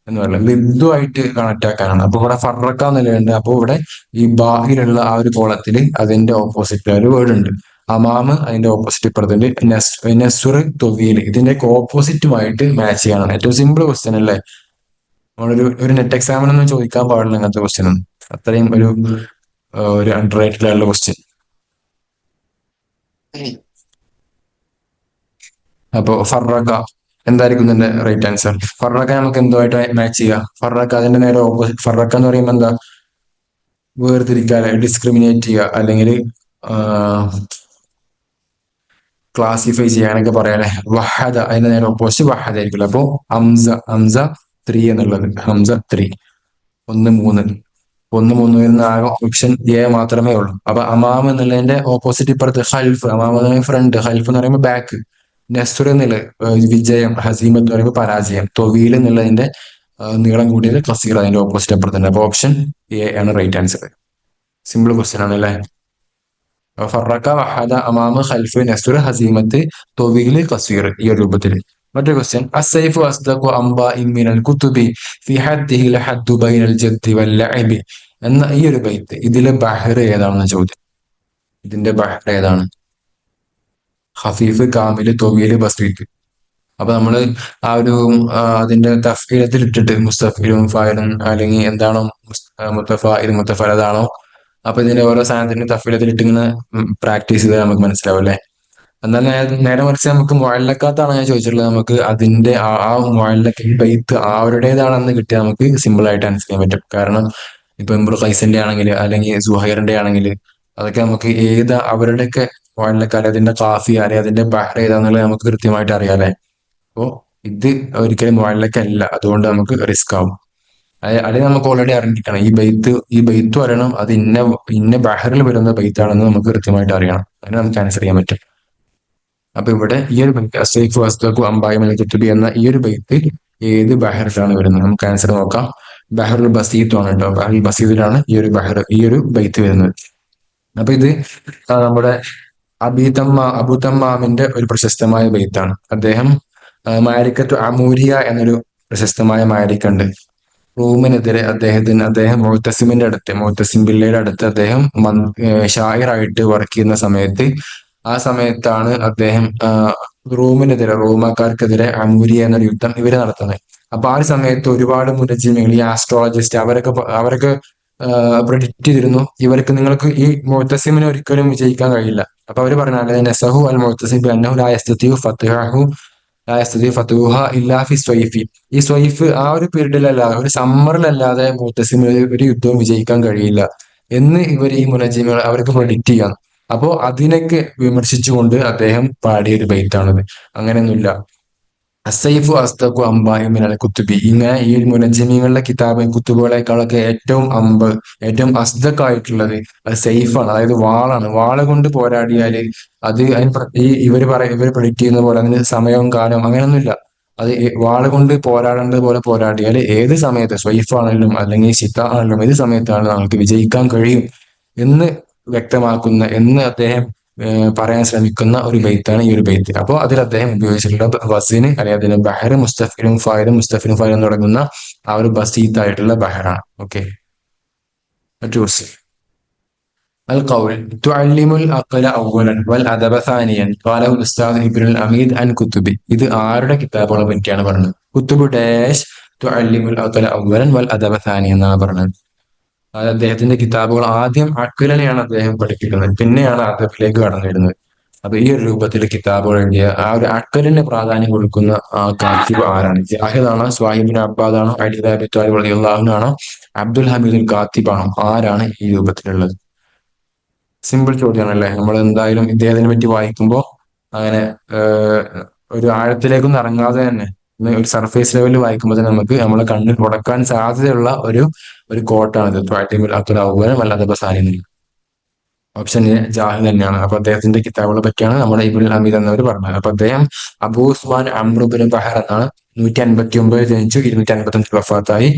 എന്ന് പറയുന്നത് ലിദ്ദുമായിട്ട് കണക്ട് ആക്കാനാണ്. അപ്പൊ ഇവിടെ ഫറക്ക എന്നുള്ളതുണ്ട്. അപ്പൊ ഇവിടെ ഈ ബാഹിലുള്ള ആ ഒരു കോളത്തിൽ അതിന്റെ ഓപ്പോസിറ്റ് ഒരു വേർഡ് ഉണ്ട്, അമാമ്, അതിന്റെ ഓപ്പോസിറ്റ് ഇപ്പുറത്തുണ്ട് നെസ്ർ തൊവീൽ, ഇതിന്റെയൊക്കെ ഓപ്പോസിറ്റുമായിട്ട് മാച്ച് ചെയ്യാനാണ്. ഏറ്റവും സിമ്പിൾ ക്വസ്റ്റ്യൻ അല്ലേ. നമ്മളൊരു നെറ്റ് എക്സാമിനൊന്നും ചോദിക്കാൻ പാടില്ല അങ്ങനത്തെ ക്വസ്റ്റ്യൻ ഒന്നും. അത്രയും ഒരു അണ്ടർ റേറ്റഡ് ആയിട്ടുള്ള ക്വസ്റ്റ്യൻ. അപ്പോ ഫറക്ക എന്തായിരിക്കും ഇതിന്റെ റൈറ്റ് ആൻസർ? ഫറക്ക നമുക്ക് എന്തുമായിട്ട് മാച്ച് ചെയ്യാം? ഫറക്ക അതിന്റെ നേരെ ഓപ്പോസിറ്റ്. ഫറക്ക എന്ന് പറയുമ്പോൾ എന്താ? വേർതിരിക്കുക, ഡിസ്ക്രിമിനേറ്റ് ചെയ്യുക, അല്ലെങ്കിൽ ക്ലാസിഫൈ ചെയ്യാനൊക്കെ പറയാല്ലേ. വഹദ അതിന്റെ നേരെ ഓപ്പോസിറ്റ് വഹദ ആയിരിക്കുമല്ലോ. അപ്പോ ഹംസ 3 എന്നുള്ളത്, ഹംസ 3, 1 3 വരുന്ന ആകെ ഓപ്ഷൻ എ മാത്രമേ ഉള്ളൂ. അപ്പൊ അമാം എന്നുള്ളതിന്റെ ഓപ്പോസിറ്റ് ഇപ്പുറത്ത് ഹൽഫ്, അമാം എന്ന് പറയുമ്പോൾ ഫ്രണ്ട്, ഹൽഫ് എന്ന് പറയുമ്പോൾ ബാക്ക്, നെസ്ർ എന്നുള്ളത് വിജയം, ഹസീമത്ത് എന്ന് പറയുമ്പോൾ പരാജയം, തൊവീൽ എന്നുള്ളതിന്റെ നീളം കൂടിയത് കസീർ, അതിന്റെ ഓപ്പോസിറ്റ് അപ്പുറത്തുണ്ട്. അപ്പൊ ഓപ്ഷൻ എ ആണ് റൈറ്റ് ആൻസർ. സിമ്പിൾ ക്വസ്റ്റ്യൻ ആണ് അല്ലേ. ഫറക്ക, വഹദ, അമാമ്, ഖൽഫ്, നസ്ർ, ഹസീമത്ത്, തൊവീൽ, കസീർ, ഈ ഒരു രൂപത്തിൽ. മറ്റൊരു ക്വസ്റ്റ്യൻ, അസ്സൈഫു അസ്ദഖു അംബാഇ മിനൽ കുതുബി ഫി ഹദ്ദിഹി ലഹദ്ദു ബൈനൽ ജദ്ദി വൽ ലഅബി എന്ന ഈ ഒരു ബൈത്ത്, ഇതിലെ ബഹർ ഏതാണെന്ന് ചോദ്യം. ഇതിന്റെ ബഹർ ഏതാണ്? ഖഫീഫ്, കാമില്, തൊവീല്, ബസ്രീത്ത്. അപ്പൊ നമ്മള് ആ ഒരു അതിന്റെ തഫ്ഈലത്തിൽ ഇട്ടിട്ട് മുസ്തഫീലും ഫായിലും അല്ലെങ്കിൽ എന്താണോ മുത്തഫായിൽ മുത്തഫൽ അതാണോ, അപ്പൊ ഇതിന്റെ ഓരോ സാധനത്തിനും തഫ്ഈലത്തിൽ ഇട്ട് ഇങ്ങനെ പ്രാക്ടീസ് ചെയ്താൽ നമുക്ക് മനസ്സിലാവും അല്ലെ. എന്നാൽ നേരെ മറിച്ച് നമുക്ക് മുഅല്ലഖാത്താണ് ഞാൻ ചോദിച്ചിട്ടുള്ളത്, നമുക്ക് അതിന്റെ ആ മുഅല്ലഖ് ബൈത്ത് അവരുടേതാണെന്ന് കിട്ടിയാൽ നമുക്ക് സിമ്പിൾ ആയിട്ട് ആൻസർ ചെയ്യാൻ പറ്റും. കാരണം ഇപ്പൊ ഇംറു ഖൈസിന്റെ ആണെങ്കിൽ അല്ലെങ്കിൽ സുഹൈറിന്റെ ആണെങ്കിൽ അതൊക്കെ നമുക്ക് അവരുടെയൊക്കെ മുഅല്ലഖ്, അല്ലെ അതിന്റെ കാഫിയ, അല്ലെ അതിന്റെ ബഹ്ർ ഏതാന്നുള്ളത് നമുക്ക് കൃത്യമായിട്ട് അറിയാലേ. അപ്പോ ഇത് ഒരിക്കലും മുഅല്ലഖ് അല്ല, അതുകൊണ്ട് നമുക്ക് റിസ്ക് ആവും. അല്ലെങ്കിൽ നമുക്ക് ഓൾറെഡി അറിഞ്ഞിരിക്കണം ഈ ബൈത്തും അറിയണം, അത് ഇന്ന ബഹറിൽ വരുന്ന ബൈത്താണെന്ന് നമുക്ക് കൃത്യമായിട്ട് അറിയണം. അതിന് നമുക്ക് ആൻസർ ചെയ്യാൻ പറ്റും. അപ്പൊ ഇവിടെ ഈ ഒരു ബൈത്ത് അസ്സൈഫു അസ്ദഖു അംബാഇ മിനൽ കുതുബി എന്ന ഈ ഒരു ബൈത്ത് ഏത് ബഹറിലാണ് വരുന്നത്? നമുക്ക് ആൻസർ നോക്കാം. ബഹറുൽ ബസീത്ത് ആണ് കേട്ടോ. ബഹറുൽ ബസീത്തിലാണ് ഈ ഒരു ബൈത്ത് വരുന്നത്. അപ്പൊ ഇത് നമ്മുടെ അബുതമ്മാമിന്റെ ഒരു പ്രശസ്തമായ ബൈത്താണ്. അദ്ദേഹം മാരിക്കത്തു അമൂരിയ എന്നൊരു പ്രശസ്തമായ മാരിക്കുണ്ട്. റൂമിനെതിരെ അദ്ദേഹം മുഅ്തസിം ബില്ലയുടെ അടുത്ത് അദ്ദേഹം ഷായിറായിട്ട് വർക്ക് ചെയ്യുന്ന സമയത്ത്, ആ സമയത്താണ് അദ്ദേഹം റോമാക്കാർക്കെതിരെ അമൂരിയ എന്നൊരു യുദ്ധം ഇവര് നടത്തുന്നത്. അപ്പൊ ആ ഒരു സമയത്ത് ഒരുപാട് മുനജ്ജിമികൾ, ഈ ആസ്ട്രോളജിസ്റ്റ്, അവരൊക്കെ പ്രെഡിക്റ്റ് ചെയ്തിരുന്നു, നിങ്ങൾക്ക് ഈ മുഅ്തസിമിനെ ഒരിക്കലും വിജയിക്കാൻ കഴിയില്ല. അപ്പൊ അവര് പറഞ്ഞാൽ നസഹു അൽ മുഅ്തസിം ബിഅന്നഹു ലാ യസ്തതിഉ ഫത്ഹുഹ ഇല്ലാ ഫി സ്വൈഫി, ഈ സ്വൈഫ് ആ ഒരു പീരീഡിലല്ലാതെ, ഒരു സമ്മറിലല്ലാതെ മുഅ്തസിമിന് ഒരു യുദ്ധവും വിജയിക്കാൻ കഴിയില്ല എന്ന് ഈ മുനജ്ജിമുകൾ അവർക്ക് പ്രൊഡിക്റ്റ് ചെയ്യാം. അപ്പോ അതിനൊക്കെ വിമർശിച്ചുകൊണ്ട് അദ്ദേഹം പാടിയ ഒരു ബൈത്താണിത്. അങ്ങനെയൊന്നുമില്ല. അസൈഫു അസ്തഖു അംബാഇ മിനൽ കുത്തുബി, ഇങ്ങനെ ഈ മുനജ്ജിമീങ്ങളുടെ കുത്തുബുകളെക്കാളൊക്കെ ഏറ്റവും അസ്ദഖായിട്ടുള്ളത് അത് സൈഫാണ്, അതായത് വാളാണ്. വാള കൊണ്ട് പോരാടിയാല് അത് ഇവര് പ്രൊഡിക്റ്റ് ചെയ്യുന്ന പോലെ അതിന് സമയവും കാലവും അങ്ങനെയൊന്നുമില്ല. അത് വാള് കൊണ്ട് പോരാടേണ്ടത് പോലെ പോരാടിയാൽ ഏത് സമയത്ത് സ്വൈഫ് ആണെങ്കിലും അല്ലെങ്കിൽ ശിത്ത ആണെങ്കിലും ഏത് സമയത്താണ് നമുക്ക് വിജയിക്കാൻ കഴിയും എന്ന് വ്യക്തമാക്കുന്ന എന്ന് അദ്ദേഹം പറയാൻ ശ്രമിക്കുന്ന ഒരു ബെയ്ത്താണ് ഈ ഒരു ബെയ്ത്ത്. അപ്പോൾ അതിൽ അദ്ദേഹം ഉപയോഗിച്ചിട്ടുള്ള വസിന് അല്ലെങ്കിൽ അതിന് ബഹർ മുസ്തഫിലും ഫായിലും മുസ്തഫിലും ഫായിലും തുടങ്ങുന്ന ആ ഒരു ബസീത്തായിട്ടുള്ള ബഹറാണ്. ഓക്കെ, മറ്റു ക്വസ്റ്റ്യൻ. القول تعلم العقل أولا والأدب ثانيا قاله الأستاذ ابن الأميد عن كتب. ഇത് ആരുടെ കിതാബുകളെ പറ്റിയാണ് പറഞ്ഞത്? കുത്തുബ് ഡാഷ് തുഅല്ലിമുൽ അഖല അവ്വലൻ വൽ അദബ ഥാനിയ എന്നാണ് പറഞ്ഞത്. അത് അദ്ദേഹത്തിന്റെ കിതാബുകൾ ആദ്യം അഖിലിനെയാണ് അദ്ദേഹം പഠിപ്പിക്കുന്നത്, പിന്നെയാണ് അദബിലേക്ക് കടന്നു വരുന്നത്. അപ്പൊ ഈ ഒരു രൂപത്തിൽ കിതാബുകൾ എഴുതിയ ആ ഒരു അഖലിന് പ്രാധാന്യം കൊടുക്കുന്ന ആ കാത്തിബ് ആരാണ്? ജാഹിദാണോ, സ്വാഹിബിൻ അബ്ബാദാണോ, അലി അബി ത്വാലിബ് റളിയല്ലാഹു അൻഹു ആണോ, അബ്ദുൽ ഹമീദുൽ കാത്തിബാണോ? ആരാണ് ഈ രൂപത്തിലുള്ളത്? സിമ്പിൾ ചോദ്യമാണല്ലേ. നമ്മൾ എന്തായാലും ഇദ്ദേഹത്തിനെ പറ്റി വായിക്കുമ്പോൾ അങ്ങനെ ഏഹ്, ഒരു ആഴത്തിലേക്കൊന്നും ഇറങ്ങാതെ തന്നെ ഒന്ന് ഒരു സർഫേസ് ലെവലിൽ വായിക്കുമ്പോൾ തന്നെ നമുക്ക് നമ്മളെ കണ്ണിൽ ഉടക്കാൻ സാധ്യതയുള്ള ഒരു കോട്ടാണിത്. ത്വാലിബുൽ അഖ്ല അവ്വലൻ വൽ അദബ സാനിയ. ഓപ്ഷൻ എ ജാഹിൽ തന്നെയാണ്. അപ്പൊ അദ്ദേഹത്തിന്റെ കിതാബുകളെ പറ്റിയാണ് നമ്മുടെ ഇബ്നുൽ ഹമീദ് എന്നവർ പറഞ്ഞത്. അപ്പൊ അദ്ദേഹം അബൂ ഉസ്മാൻ അമ്രുബിൻ ബഹർ എന്നാണ്. 159 ജനിച്ചു, 255 വഫാത്തായി.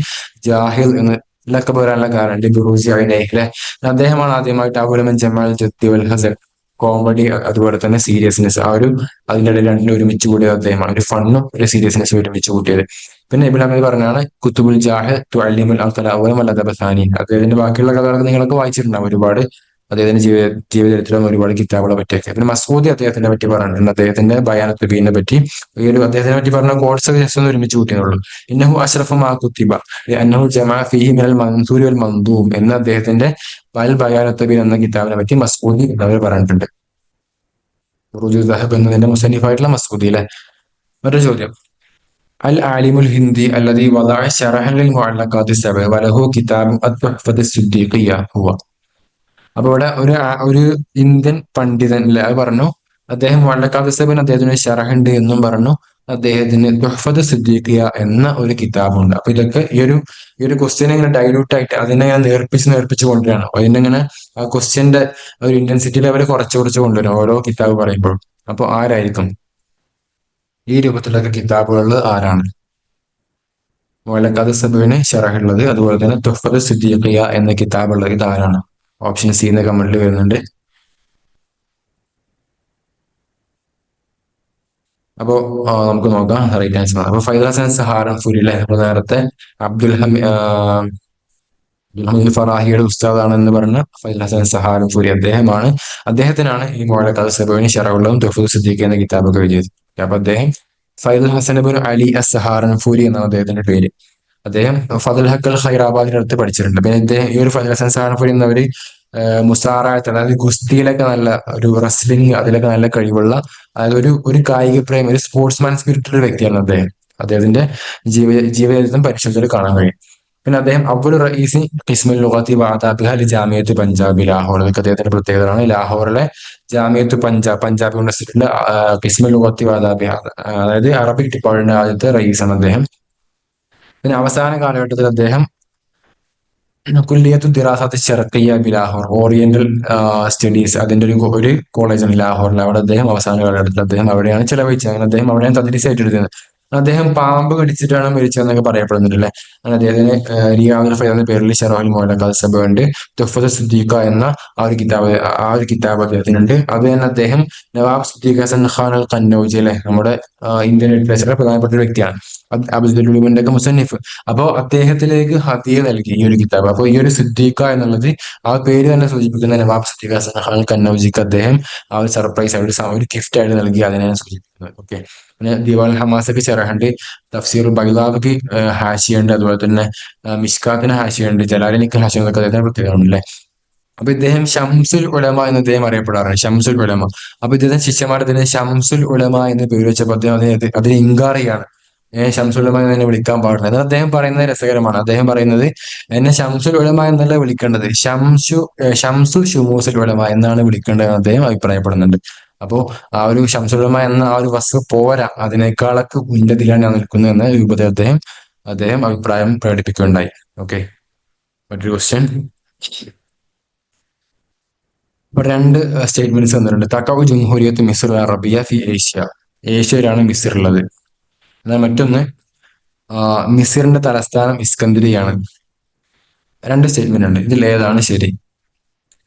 ജാഹിൽ എന്ന് ലക്കബ് വരാനുള്ള കാരണം ബുറൂസി അല്ലേ. അദ്ദേഹമാണ് ആദ്യമായിട്ട് അബുലമൻ ജമാൽ ജദ്ദി വൽ ഹസൻ, കോമഡി അതുപോലെ തന്നെ സീരിയസ്നെസ്, ആ ഒരു അതിൻ്റെ ഇടയിൽ രണ്ടിനും ഒരുമിച്ച് കൂടിയത് അദ്ദേഹമാണ്. ഒരു ഫണ്ണും ഒരു സീരിയസ്നെസ്സും ഒരുമിച്ച് കൂട്ടിയത്. പിന്നെ ഇബ്നുൽ ഹമീദ് പറഞ്ഞാണ് കുത്തുബുൽ ജാഹിൽ തുഅല്ലിമുൽ അഖ്ല അവ്വലൻ വൽ അദബ സാനി. അദ്ദേഹത്തിന്റെ ബാക്കിയുള്ള കഥകളൊക്കെ നിങ്ങളൊക്കെ വായിച്ചിട്ടുണ്ടാവും ഒരുപാട്. അദ്ദേഹത്തിന്റെ ജീവചരിത്രം ഒരുപാട് കിതാബുകളെ പറ്റിയൊക്കെ. പിന്നെ മസൂദി അദ്ദേഹത്തിനെ പറ്റി പറഞ്ഞിട്ടുണ്ട്. അദ്ദേഹത്തിന്റെ ബയാനത്ത് ബീനെ പറ്റി ഈ ഒരു അദ്ദേഹത്തിനെ പറ്റി പറഞ്ഞ കോഴ്സ് ജസ്റ്റ് ഒന്ന് ഒരുമിച്ച് കൂട്ടിയുള്ളൂ. ഇന്നഹു അഷ്റഫു മാ കുത്തിബ അന്നഹു ജമാഅ ഫീഹി മിനൽ മൻസൂരി വൽ മൻദൂം എന്ന അദ്ദേഹത്തിന്റെ ബൽ ബയാനത്ത് ബീൻ എന്ന കിതാബിനെ പറ്റി മസൂദി അവർ പറഞ്ഞിട്ടുണ്ട്. റുജു ദഹബ് എന്നതിന്റെ മുസന്നിഫായിട്ടുള്ള മസൂദി അല്ലെ. മറ്റൊരു ചോദ്യം. അൽ ആലിമുൽ ഹിന്ദി അല്ലദീ വദഅ ശറഹൻ ലിൽ മുഅല്ലഖാത്തി സബഅ വലഹു കിതാബു അത്ഹഫത്ത് സിദ്ദീഖിയ്യ ഹുവ. അപ്പൊ ഇവിടെ ഒരു ഇന്ത്യൻ പണ്ഡിതൻ അല്ലെ, അത് പറഞ്ഞു. അദ്ദേഹം മുഅല്ലഖാത്ത് സബഇന് അദ്ദേഹത്തിന് ഷറഹുണ്ട് എന്നും പറഞ്ഞു. അദ്ദേഹത്തിന് തുഹ്ഫത്ത് സിദ്ദീഖിയ എന്ന ഒരു കിതാബുണ്ട്. അപ്പൊ ഇതൊക്കെ ഈ ഒരു ക്വസ്റ്റ്യൻ ഇങ്ങനെ ഡൈല്യൂട്ട് ആയിട്ട് അതിനെ ഞാൻ നേർപ്പിച്ച് കൊണ്ടുവരികയാണ്. അപ്പൊ അതിന്റെ ആ ക്വസ്റ്റ്യന്റെ ഒരു ഇന്റൻസിറ്റി ലെവൽ കുറച്ച് കൊണ്ടുവരും ഓരോ കിതാബ് പറയുമ്പോഴും. അപ്പൊ ആരായിരിക്കും ഈ രൂപത്തിലൊക്കെ കിതാബുകളിൽ ആരാണ്? മുഅല്ലഖാത്ത് സബഇന് ഷറഹുള്ളത്, അതുപോലെ തന്നെ തുഹ്ഫത്ത് സിദ്ദീഖിയ എന്ന കിതാബുള്ളത്, ഇത് ആരാണ്? ഓപ്ഷൻ സി എന്ന കമന്റിൽ വരുന്നുണ്ട്. അപ്പോ നമുക്ക് നോക്കാം റൈറ്റ് ആൻസർ. അപ്പൊ ഫൈദ ഹസൻ സഹാറൻപൂരി അല്ലെ, നമ്മൾ നേരത്തെ അബ്ദുൽ ഹമീദ് ഫറാഹിയുടെ ഉസ്താദാണെന്ന് പറഞ്ഞ ഫൈദൽ ഹസൻ സഹാറൻപൂരി അദ്ദേഹത്തിനാണ് ഈ മുഅല്ലഖാത്ത് സബഇന് ഷറഹുള്ളതും തുഹ്ഫത്ത് സിദ്ദീഖിയ എന്ന കിതാബൊക്കെ എഴുതിയത്. അപ്പൊ അദ്ദേഹം ഫൈദൽ ഹസൻ ഇബ്നു അലി അസ്സഹാറൻപൂരി എന്നാണ് അദ്ദേഹത്തിന്റെ പേര്. അദ്ദേഹം ഫദൽ ഹക്കൽ ഖൈറാബാദിന്റെ അടുത്ത് പഠിച്ചിട്ടുണ്ട്. പിന്നെ ഇദ്ദേഹം ഈ ഒരു ഫൈദൽ ഹസൻ സഹാറൻപൂരി എന്നവര് മുസാറാത്ത്, അതായത് ഗുസ്തിയിലൊക്കെ നല്ല ഒരു റെസ്ലിംഗ്, അതിലൊക്കെ നല്ല കഴിവുള്ള, അതായത് ഒരു കായിക പ്രേമി, ഒരു സ്പോർട്സ്മാൻ സ്പിരിറ്റുള്ള ഒരു വ്യക്തിയാണ് അദ്ദേഹം. അദ്ദേഹത്തിന്റെ ജീവചരിത്രം പരിശോധിച്ചാൽ കാണാൻ കഴിയും. പിന്നെ അദ്ദേഹം അവ്വൽ റഈസി ഖിസ്മുൽ ലുഗത്തി വഅദാബിഹ ലി ജാമിയത്ത് പഞ്ചാബി ലാഹോർ, ഇതൊക്കെ അദ്ദേഹത്തിന്റെ പ്രത്യേകതയാണ്. ലാഹോറിലെ ജാമിയത്ത് പഞ്ചാബ് യൂണിവേഴ്സിറ്റിയിലെ ഖിസ്മുൽ ലുഗത്തി വഅദാബിഹ, അതായത് അറബിക് ഡിപ്പാർട്ട്മെന്റിന്റെ ആദ്യത്തെ റئീസാണ് അദ്ദേഹം. പിന്നെ അവസാന കാലഘട്ടത്തിൽ അദ്ദേഹം കുല്ലിയത്തു ദിറാസത്ത് ഷർഖിയ്യ ബി ലാഹോർ, ഓറിയന്റൽ സ്റ്റഡീസ്, അതിന്റെ ഒരു കോളേജാണ് ലാഹോറിൽ. അവിടെ അദ്ദേഹം അവസാന കാലഘട്ടത്തിൽ അദ്ദേഹം അവിടെയാണ് ചെലവഴിച്ചത്. അങ്ങനെ അദ്ദേഹം അവിടെയാണ് തദ്രീസായിട്ട് എടുത്തത്. അദ്ദേഹം പാമ്പ് കടിച്ചിട്ടാണ് മരിച്ചതെന്നൊക്കെ പറയപ്പെടുന്നുണ്ടല്ലേ. അങ്ങനെ അദ്ദേഹത്തിന് റിയാദുൽ ഫൈദ് എന്ന പേരിൽ ഷറഹുൽ മുഅല്ലഖാത്ത് സബഅ ഉണ്ട്. തുഹ്ഫത്ത് സിദ്ദീഖ എന്ന ആ ഒരു കിതാബ് അദ്ദേഹത്തിനുണ്ട്. അത് തന്നെ അദ്ദേഹം നവാബ് സിദ്ദീഖ് ഹസൻ ഖാൻ അൽ ഖന്നൗജി അല്ലെ, നമ്മുടെ ഇന്ത്യൻ ലിറ്ററേച്ചറിലെ പ്രധാനപ്പെട്ട ഒരു വ്യക്തിയാണ്. അബ്ദുൽ ഉലൂമിന്റെ ഒക്കെ മുസന്നിഫ്. അപ്പോ അദ്ദേഹത്തിലേക്ക് ഹദിയ നൽകി ഈ ഒരു കിതാബ്. അപ്പൊ ഈ ഒരു സിദ്ദീഖ എന്നുള്ളത് ആ പേര് തന്നെ സൂചിപ്പിക്കുന്ന നവാബ് സിദ്ദീഖ് ഹസൻ ഖാൻ അൽ ഖന്നൗജിക്ക് അദ്ദേഹം ആ ഒരു സർപ്രൈസ് ആയിട്ട് ഒരു ഗിഫ്റ്റ് ആയിട്ട് നൽകി, അതിനെയാണ് സൂചിപ്പിക്കുന്നത്. ഓക്കെ. പിന്നെ ദിവാൽ ഹമാസക്ക് ഷറഹുണ്ട്, തഫ്സീർ ബൈലാവിക്ക് ഹാഷിയുണ്ട്, അതുപോലെ തന്നെ മിഷ്കാത്തിന് ഹാഷിയുണ്ട്, ജലാലിനിക്ക് ഹാഷിയ എന്നൊക്കെ അദ്ദേഹത്തിന് പ്രത്യേകത അല്ലേ. അപ്പൊ ഇദ്ദേഹം ഷംസുൽ ഉലമ എന്ന് അദ്ദേഹം അറിയപ്പെടാറുണ്ട്, ഷംസുൽ ഉലമ. അപ്പൊ ഇദ്ദേഹം ശിഷ്യന്മാർ ഇതിനെ ഷംസുൽ ഉലമ എന്ന് പേര് വെച്ചപ്പോൾ അദ്ദേഹം അതിനെ ഇൻകാറിയാണ്. ഷംസുൽ ഉലമ എന്ന് എന്നെ വിളിക്കാൻ പാടില്ല. എന്നാൽ അദ്ദേഹം പറയുന്നത് രസകരമാണ്. അദ്ദേഹം പറയുന്നത് എന്നെ ഷംസുൽ ഉലമ എന്നല്ല വിളിക്കേണ്ടത്, ഷംസു ഷുമൂസുൽ ഉലമ എന്നാണ് വിളിക്കേണ്ടതെന്ന് അദ്ദേഹം അഭിപ്രായപ്പെടുന്നുണ്ട്. അപ്പോ ആ ഒരു ഷംസുൽ ഉലമ എന്ന ആ ഒരു വസ്തു പോരാ, അതിനേക്കാളൊക്കെ ഉന്നതിയിലാണ് ഞാൻ നിൽക്കുന്നത് എന്ന രൂപത്തിൽ അദ്ദേഹം അഭിപ്രായം പ്രകടിപ്പിക്കുകയുണ്ടായി. ഓക്കെ, മറ്റൊരു ക്വസ്റ്റ്യൻ. ഇപ്പൊ രണ്ട് സ്റ്റേറ്റ്മെന്റ്സ് വന്നിട്ടുണ്ട്. തക്കവു ജംഹൂരിയത്ത് മിസ്ർ അറബിയ ഫി ഏഷ്യ, ഏഷ്യയിലാണ് മിസ്ർ ഉള്ളത്. എന്നാൽ മറ്റൊന്ന് മിസ്റിന്റെ തലസ്ഥാനം ഇസ്കന്ദരിയാണ്. രണ്ട് സ്റ്റേറ്റ്മെന്റ് ഉണ്ട്, ഇതിൽ ഏതാണ് ശരി?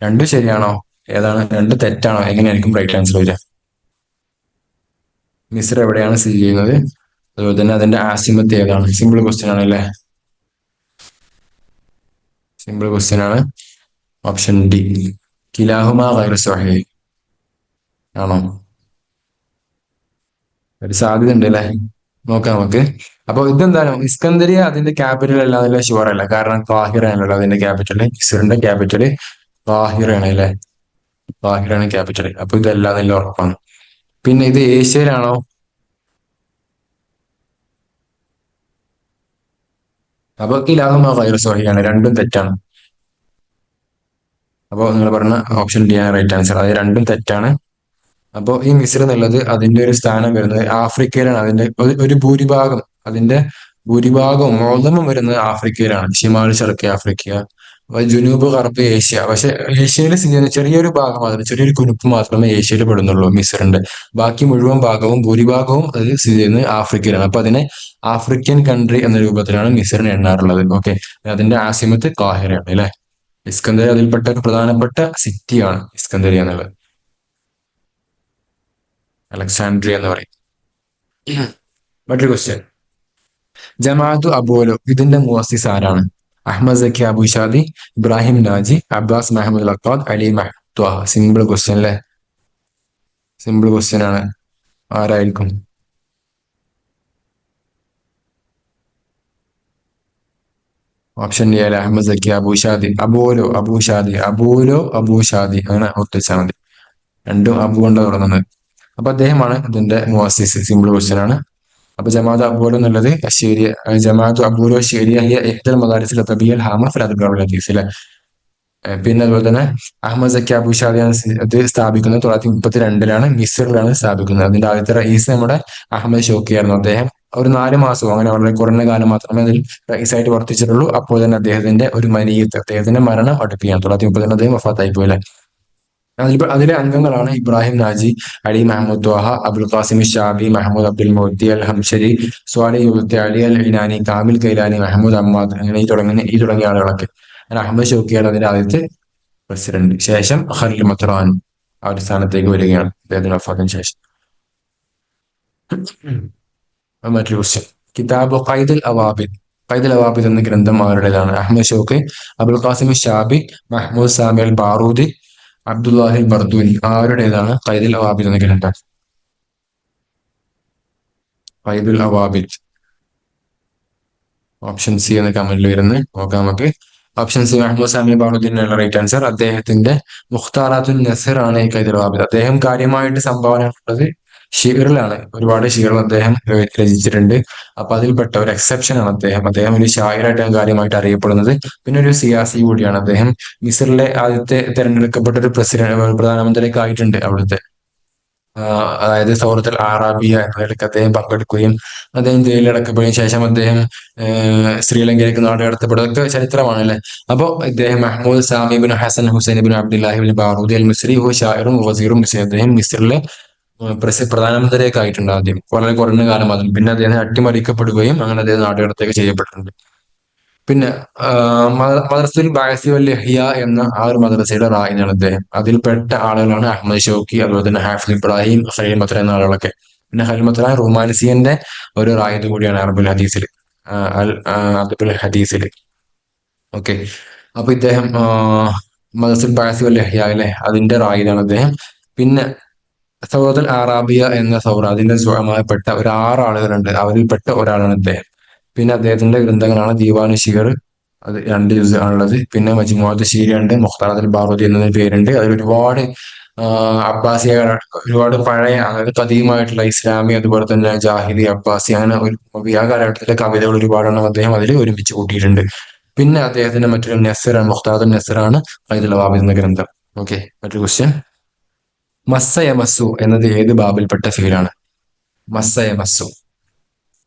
രണ്ടും ശരിയാണോ? ഏതാണ്? രണ്ടും തെറ്റാണോ? എങ്ങനെയായിരിക്കും റൈറ്റ് ആൻസർ വരിക? മിസ്ർ എവിടെയാണ് സ്ഥിതി ചെയ്യുന്നത്? അതുപോലെ തന്നെ അതിന്റെ ആസിമത്ത് ഏതാണ്? സിമ്പിൾ ക്വസ്റ്റ്യൻ ആണല്ലേ? സിമ്പിൾ ക്വസ്റ്റ്യൻ ആണ്. ഓപ്ഷൻ ഡി, കിലാഹുമാ ഗൈറു സ്വഹീഹ് ആണോ? ഒരു സാധ്യത ഉണ്ട് അല്ലേ? നോക്കാം നമുക്ക്. അപ്പൊ ഇതെന്താണ്? ഇസ്കന്ദരിയ അതിന്റെ ക്യാപിറ്റൽ അല്ലാതെ ഷുവർ അല്ല, കാരണം കാഹിറയാണല്ലോ അതിന്റെ ക്യാപിറ്റൽ. മിസ്റിന്റെ ക്യാപിറ്റൽ കാഹിറയാണ് അല്ലേ? കാഹിറാണ് ക്യാപിറ്റൽ. അപ്പൊ ഇതല്ലാതെ ഉറപ്പാണ്. പിന്നെ ഇത് ഏഷ്യയിലാണോ? അപ്പൊ കിലാഹുമാ ഗൈറു സ്വഹീഹ് ആണ്, രണ്ടും തെറ്റാണ്. അപ്പോൾ നിങ്ങൾ പറഞ്ഞ ഓപ്ഷൻ ഡി ആണ് റൈറ്റ് ആൻസർ. അത് രണ്ടും തെറ്റാണ്. അപ്പോൾ ഈ മിസ്ർ എന്നുള്ളത് അതിന്റെ ഒരു സ്ഥാനം വരുന്നത് ആഫ്രിക്കയിലാണ്. അതിന്റെ ഒരു ഭൂരിഭാഗം, അതിന്റെ ഭൂരിഭാഗവും മോതമും വരുന്നത് ആഫ്രിക്കയിലാണ്. ഷിമാൽ ഷർക്കി ആഫ്രിക്ക, അപ്പൊ ജുനൂബ് ഗർബ് ഏഷ്യ. പക്ഷെ ഏഷ്യയിൽ സ്ഥിതി ചെയ്യുന്ന ചെറിയൊരു ഭാഗം മാത്രമേ, ചെറിയൊരു കുനുപ്പ് മാത്രമേ ഏഷ്യയിൽ പെടുന്നുള്ളൂ മിസ്റിന്റെ. ബാക്കി മുഴുവൻ ഭാഗവും, ഭൂരിഭാഗവും അത് സ്ഥിതി ചെയ്യുന്നത് ആഫ്രിക്കയിലാണ്. അപ്പൊ അതിനെ ആഫ്രിക്കൻ കൺട്രി എന്ന രൂപത്തിലാണ് മിസ്റിനെ എണ്ണാറുള്ളത്. ഓക്കെ. അതിന്റെ ആസിമത്ത് കാഹിറയാണ് അല്ലെ? ഇസ്കന്ദരിയ അതിൽപ്പെട്ട ഒരു പ്രധാനപ്പെട്ട സിറ്റിയാണ് ഇസ്കന്ദരിയ എന്നുള്ളത്. അലക്സാൻഡ്രിയ എന്ന് പറയും. മറ്റൊരു ക്വസ്റ്റ്യൻ, ജമാഅത്തു അബോലോ ഇതിന്റെ മുഅസ്സിസ് ആരാണ്? അഹമ്മദ് സക്കി അബു ഷാദി, ഇബ്രാഹിം നാജി, അബ്ബാസ് മെഹമ്മദ് ലക്കാദ്, അലി മഹ്മൂദ് ത്വാഹ. സിമ്പിൾ ക്വസ്റ്റ്യൻ അല്ലേ? സിമ്പിൾ ക്വസ്റ്റ്യൻ ആണ്. ആരായിരിക്കും? ഓപ്ഷൻ എ അല്ല, അഹമ്മദ് സക്കി അബു ഷാദി. അബോലോ അബു ഷാദി, അബോലോ അബു ഷാദി അങ്ങനെ ഓർത്തിച്ചാൽ മതി. രണ്ടും അബു കൊണ്ട് തുടങ്ങുന്നത്. അപ്പൊ അദ്ദേഹമാണ് ഇതിന്റെ മുഅസ്സിസ്. സിമ്പിൾ ക്വസ്റ്റ്യൻ ആണ്. അപ്പൊ ജമാഅത്ത് അബൂലോ എന്നുള്ളത് ശരിയ, ജമാഅത്ത് അബൂലോ ശരിയ ഹിയ ഇഹ്ദൽ മദാരിസിൽ തബിയൽ ഹാമ ഫിൽ അദ്ബാറുൽ ഹദീസ് അല്ലേ? പിന്നെ അതുപോലെ തന്നെ അഹമ്മദ് സക്കി അബു ഷാദിയാണ് ഇത് സ്ഥാപിക്കുന്നത് 1932 മിസ്റിലാണ് സ്ഥാപിക്കുന്നത്. അതിന്റെ ആദ്യത്തെ റئീസ് നമ്മുടെ അഹമ്മദ് ഷൗക്കി ആയിരുന്നു. അദ്ദേഹം ഒരു 4 മാസം അങ്ങനെ വളരെ കുറഞ്ഞ കാലം മാത്രമേ അതിൽ റئീസായിട്ട് പ്രവർത്തിച്ചിട്ടുള്ളൂ. അപ്പോൾ തന്നെ അദ്ദേഹത്തിന്റെ ഒരു മനിയത്ത്, അദ്ദേഹത്തിന്റെ മരണം അടുപ്പിയാണ്. 1932 അദ്ദേഹം വഫാത്തായി പോലെ. അതിലെ അംഗങ്ങളാണ് ഇബ്രാഹിം നാജി, അലി മഹമ്മൂദ് ത്വാഹ, അബുൽ ഖാസിം ഷാബി, മഹമ്മൂദ് അബ്ദുൽ മുഹ്തി അൽ ഹംശരി, സ്വാലി യുൽത്തി, അലി അൽ ഇനാനി, കാമിൽ കൈലാനി, മഹമ്മൂദ് അമ്മാദ്, അങ്ങനെ ഈ തുടങ്ങിയ ആളുകളൊക്കെ. അങ്ങനെ അഹമ്മദ് ഷൗക്കിയാണ് അതിന്റെ ആദ്യത്തെ പ്രസിഡന്റ്. ശേഷം ഖലീൽ മത്റാൻ ആ ഒരു സ്ഥാനത്തേക്ക് വരികയാണ് അദ്ദേഹത്തിന്റെ വഫാത്തിന് ശേഷം. മറ്റൊരു ക്വസ്റ്റ്യൻ, കിതാബ് ഖൈദുൽ അവാബിദ്. ഖൈദുൽ അവാബിദ് എന്ന ഗ്രന്ഥം ആരുടേതാണ്? അഹമ്മദ് ഷൗക്കി, അബുൽ ഖാസിം ഷാബി, മഹ്മൂദ് സാമി അൽ ബാറൂദി, അബ്ദുല്ലാഹിൽ ബർദൂനി. ആരുടേതാണ് ഖൈദുൽ അവാബിദ് എന്ന ഗ്രന്ഥം? ഖൈദുൽ അവാബിദ്. ഓപ്ഷൻ സി എന്ന കമന്റിൽ വരുന്നത് നോക്കാം നമുക്ക്. ഓപ്ഷൻ സി മഹ്മൂദ് സാമി ബാറുദ്ദീനാണ് റൈറ്റ് ആൻസർ. അദ്ദേഹത്തിന്റെ മുഖ്താറാത്തുൽ നസർ ആണ് ഈ ഖൈദുൽ അവാബിദ്. അദ്ദേഹം കാര്യമായിട്ട് സംഭാവന ഉള്ളത് ഷിറിലാണ്. ഒരുപാട് ഷിറുകൾ അദ്ദേഹം രചിച്ചിട്ടുണ്ട്. അപ്പൊ അതിൽപ്പെട്ട ഒരു എക്സെപ്ഷൻ ആണ് അദ്ദേഹം. അദ്ദേഹം ഒരു ഷായറായിട്ടാണ് കാര്യമായിട്ട് അറിയപ്പെടുന്നത്. പിന്നെ ഒരു സിയാസി കൂടിയാണ് അദ്ദേഹം. മിസറിലെ ആദ്യത്തെ തെരഞ്ഞെടുക്കപ്പെട്ട ഒരു പ്രധാനമന്ത്രിയൊക്കെ ആയിട്ടുണ്ട് അവിടുത്തെ. അതായത് സൗറത്തുൽ ആറാബിയ എന്നതിലൊക്കെ അദ്ദേഹം പങ്കെടുക്കുകയും അദ്ദേഹം ജയിലിലടക്കപ്പെടുകയും ശേഷം അദ്ദേഹം ശ്രീലങ്കയിലേക്ക് നാട് കടത്തപ്പെടുകയൊക്കെ ചരിത്രമാണ് അല്ലെ? അപ്പൊ ഇദ്ദേഹം മഹ്മൂദ് സാമി ബിൻ ഹസൻ ഹുസൈൻ ബിൻ അബ്ദുല്ലാഹി ബിൻ ബാറൂദി അൽ മിസ്രി ഹു ഷായറും വസീറും മിസ്രി. അദ്ദേഹം മിസ്രിലെ പ്രധാനമന്ത്രിയൊക്കെ ആയിട്ടുണ്ട് ആദ്യം, വളരെ കുറഞ്ഞ കാലം അതിൽ. പിന്നെ അദ്ദേഹം അട്ടിമറിക്കപ്പെടുകയും അങ്ങനെ അദ്ദേഹം നാടുകടത്തുകയൊക്കെ ചെയ്യപ്പെട്ടിട്ടുണ്ട്. പിന്നെ മദ്രസത്തുൽ ബാഅസി വൽ ഇഹ്യ എന്ന ആ ഒരു മദ്രസയുടെ റായിനാണ് അദ്ദേഹം. അതിൽപ്പെട്ട ആളുകളാണ് അഹമ്മദ് ഷൗക്കി, അതുപോലെ തന്നെ ഹാഫിദ് ഇബ്രാഹിം, ഖലീൽ മത്റാൻ എന്ന ആളുകളൊക്കെ. പിന്നെ ഖലീൽ മത്റാൻ റുമാനിസിയന്റെ ഒരു റായിദ് കൂടിയാണ് അറബുൽ ഹദീസിൽ, അറബുൽ ഹദീസിൽ. ഓക്കെ. അപ്പൊ ഇദ്ദേഹം മദ്രസത്തുൽ ബാഅസി വൽ ഇഹ്യ അല്ലെ, അതിന്റെ റായിദാണ് അദ്ദേഹം. പിന്നെ സൗറത്തുൽ ആറാബിയ എന്ന സൗറ, അതിന്റെ സ്വയമായപ്പെട്ട ഒരു 6 ആളുകളുണ്ട്, അവരിൽപ്പെട്ട ഒരാളാണ് ഇദ്ദേഹം. പിന്നെ അദ്ദേഹത്തിന്റെ ഗ്രന്ഥങ്ങളാണ് ദീവാനു ഷിർ, അത് 2 ജുസ് ആണുള്ളത്. പിന്നെ മജ്മുഅത്ത് ഷീരിയുണ്ട്, മുഖ്താറത്തുൽ ബാറൂദി എന്നതിന് പേരുണ്ട്. അതിൽ ഒരുപാട് അബ്ബാസിയ, ഒരുപാട് പഴയ, അതായത് കദീമായിട്ടുള്ള ഇസ്ലാമി, അതുപോലെ തന്നെ ജാഹിദി, അബ്ബാസി, അങ്ങനെ ആ കാലഘട്ടത്തിലെ കവിതകൾ ഒരുപാടെണ്ണം അദ്ദേഹം അതിൽ ഒരുമിച്ച് കൂട്ടിയിട്ടുണ്ട്. പിന്നെ അദ്ദേഹത്തിന്റെ മറ്റൊരു നെസറാണ്, മുഖ്താറത്തുൽ നെസറാണ് ഖൈദുൽ അവാബിദ് എന്ന ഗ്രന്ഥം. ഓക്കെ. മറ്റൊരു ക്വസ്റ്റ്യൻ, മസ്സയമസ്സു എന്നത് ഏത് ബാബിൽപ്പെട്ട ഫീലാണ്? മസ്സയമസ്സു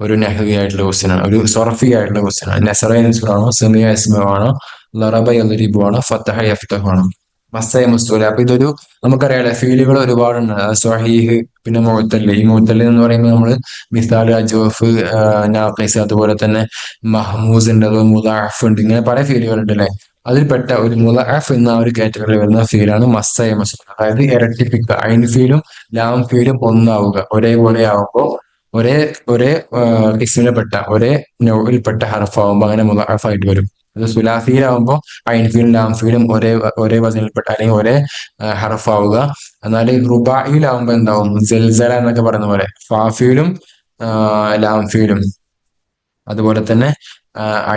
ഒരു നഹ്വി ആയിട്ടുള്ള ക്വസ്റ്റ്യൻ ആണ്, ഒരു സൊറഫി ആയിട്ടുള്ള ക്വസ്റ്റ്യൻ ആണ്. നസറോ, സെമിയ ഇസ്മോ ആണോ, ലറബ യദ്രിബു ആണോ, ഫത്തഹ യഫ്തഹു ആണോ? മസ്സയമസ്സു അല്ലെ. അപ്പൊ ഇതൊരു, നമുക്കറിയാലോ ഫീലുകൾ ഒരുപാടുണ്ട്. സ്വഹീഹ്, പിന്നെ മുഅ്തല്. ഈ മുഅ്തല് എന്ന് പറയുമ്പോൾ നമ്മൾ മിസാൽ, അജ്വഫ്, നാഖിസ്, അതുപോലെ തന്നെ മഹ്മൂസ് ഉണ്ട്, അതുപോലെ മുദാഅഫ് ഉണ്ട്, ഇങ്ങനെ പല ഫീലുകൾ ഉണ്ട് അല്ലെ? അതിൽപ്പെട്ട ഒരു മുളഅഫ് എന്ന ആ ഒരു കാറ്റഗറിയിൽ വരുന്ന ഫീലാണ് മസ്സ യമസ്, അതായത് ഇരട്ടിപ്പിക്കുക. ഐൻ ഫീലും ലാം ഫീലും ഒന്നാവുക, ഒരേപോലെ ആവുമ്പോൾ ഒരേ ഒരേ ഇസ്മിൽപ്പെട്ട ഒരേ നൗഇൽപ്പെട്ട ഹർഫാവുമ്പോൾ അങ്ങനെ മുളഅഫ് ആയിട്ട് വരും. അത് സുലാസിയിലാവുമ്പോൾ ഐൻ ഫീലും ലാം ഫീലും ഒരേ ഒരേ വസനിൽപ്പെട്ട അല്ലെങ്കിൽ ഒരേ ഹർഫാവുക. എന്നാൽ റുബായിലാവുമ്പോൾ എന്താവും, സെൽസല എന്നൊക്കെ പറയുന്ന പോലെ ഫാഫീലും ലാം ഫീലും അതുപോലെ തന്നെ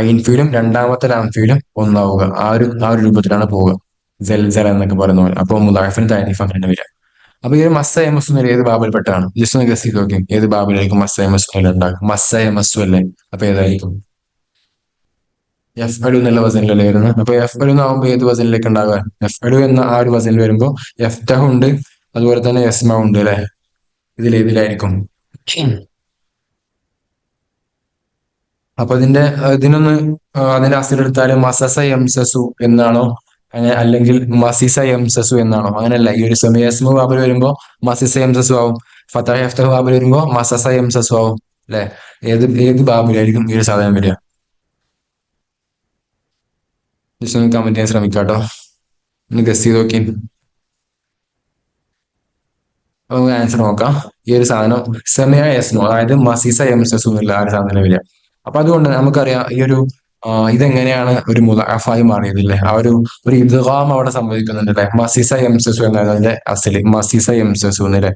ഐൻ ഫീലും രണ്ടാമത്തെ ലാം ഫീലും ഒന്നാവുക. ആ ഒരു രൂപത്തിലാണ് പോവുക, ജൽജല എന്നൊക്കെ പറയുന്ന പോലെ. അപ്പൊ മുദാഫിന് താരിഫ് അങ്ങനെ വരിക. അപ്പൊ ഈ ഒരു മസ്സ യമസു എന്ന് ഏത് ബാബിൽപ്പെട്ടാണ്? ജസ്റ്റ് ഒന്ന് ഗസ് ചെയ്ത് നോക്കി, ഏത് ബാബിലായിരിക്കും മസ്സ യമസു ഉണ്ടാകും? മസ്സ യമസു അല്ലേ? അപ്പൊ ഏതായിരിക്കും? എഫ് അലു എന്നുള്ള വസനിലല്ലേ വരുന്നത്? അപ്പൊ എഫ് അലു എന്നാകുമ്പോൾ ഏത് വസനിലേക്ക് ഉണ്ടാകുക? എഫ് അലു എന്ന ആ ഒരു വസനിൽ വരുമ്പോൾ എഫ്തഹ് ഉണ്ട്, അതുപോലെ തന്നെ യസ്മ ഉണ്ട് അല്ലെ? ഇതിലേതിലായിരിക്കും? അപ്പൊ ഇതിനൊന്ന് അതിന്റെ അസിലെടുത്താൽ മസസ യംസസു എന്നാണോ, അങ്ങനെ അല്ലെങ്കിൽ മസിസ യംസസു എന്നാണോ? അങ്ങനെയല്ല. ഈ ഒരു സെമിയസ്മു ബാബിൽ വരുമ്പോ മസിസ യംസസു ആവും, ഫതഹ യഫ്തഹു ബാബിൽ വരുമ്പോ മസസ യംസസു ആവും അല്ലെ? ഏത് ബാബിലായിരിക്കും ഈ ഒരു സാധനം വരിക? ജസ്റ്റ് ഒന്ന് കമന്റ് ചെയ്യാൻ ശ്രമിക്കാട്ടോ, ഒന്ന് ഗസ് ചെയ്ത് നോക്കി. നമുക്ക് ആൻസർ നോക്കാം. ഈ ഒരു സാധനം സെമിയ യസ്മു, അതായത് മസിസ യംസസു എന്നുള്ള ആ ഒരു സാധനം വരിക. അപ്പൊ അതുകൊണ്ട് നമുക്കറിയാം ഈ ഒരു ഇതെങ്ങനെയാണ് ഒരു മുദഅഫായി മാറിയത് അല്ലേ? ആ ഒരു ഇദ്ഗാം അവിടെ സംഭവിക്കുന്നുണ്ട് അല്ലെ? മസീസ യംസസു എന്നാണ് അതിന്റെ അസല്, മസീസ യംസസു എന്നല്ലേ?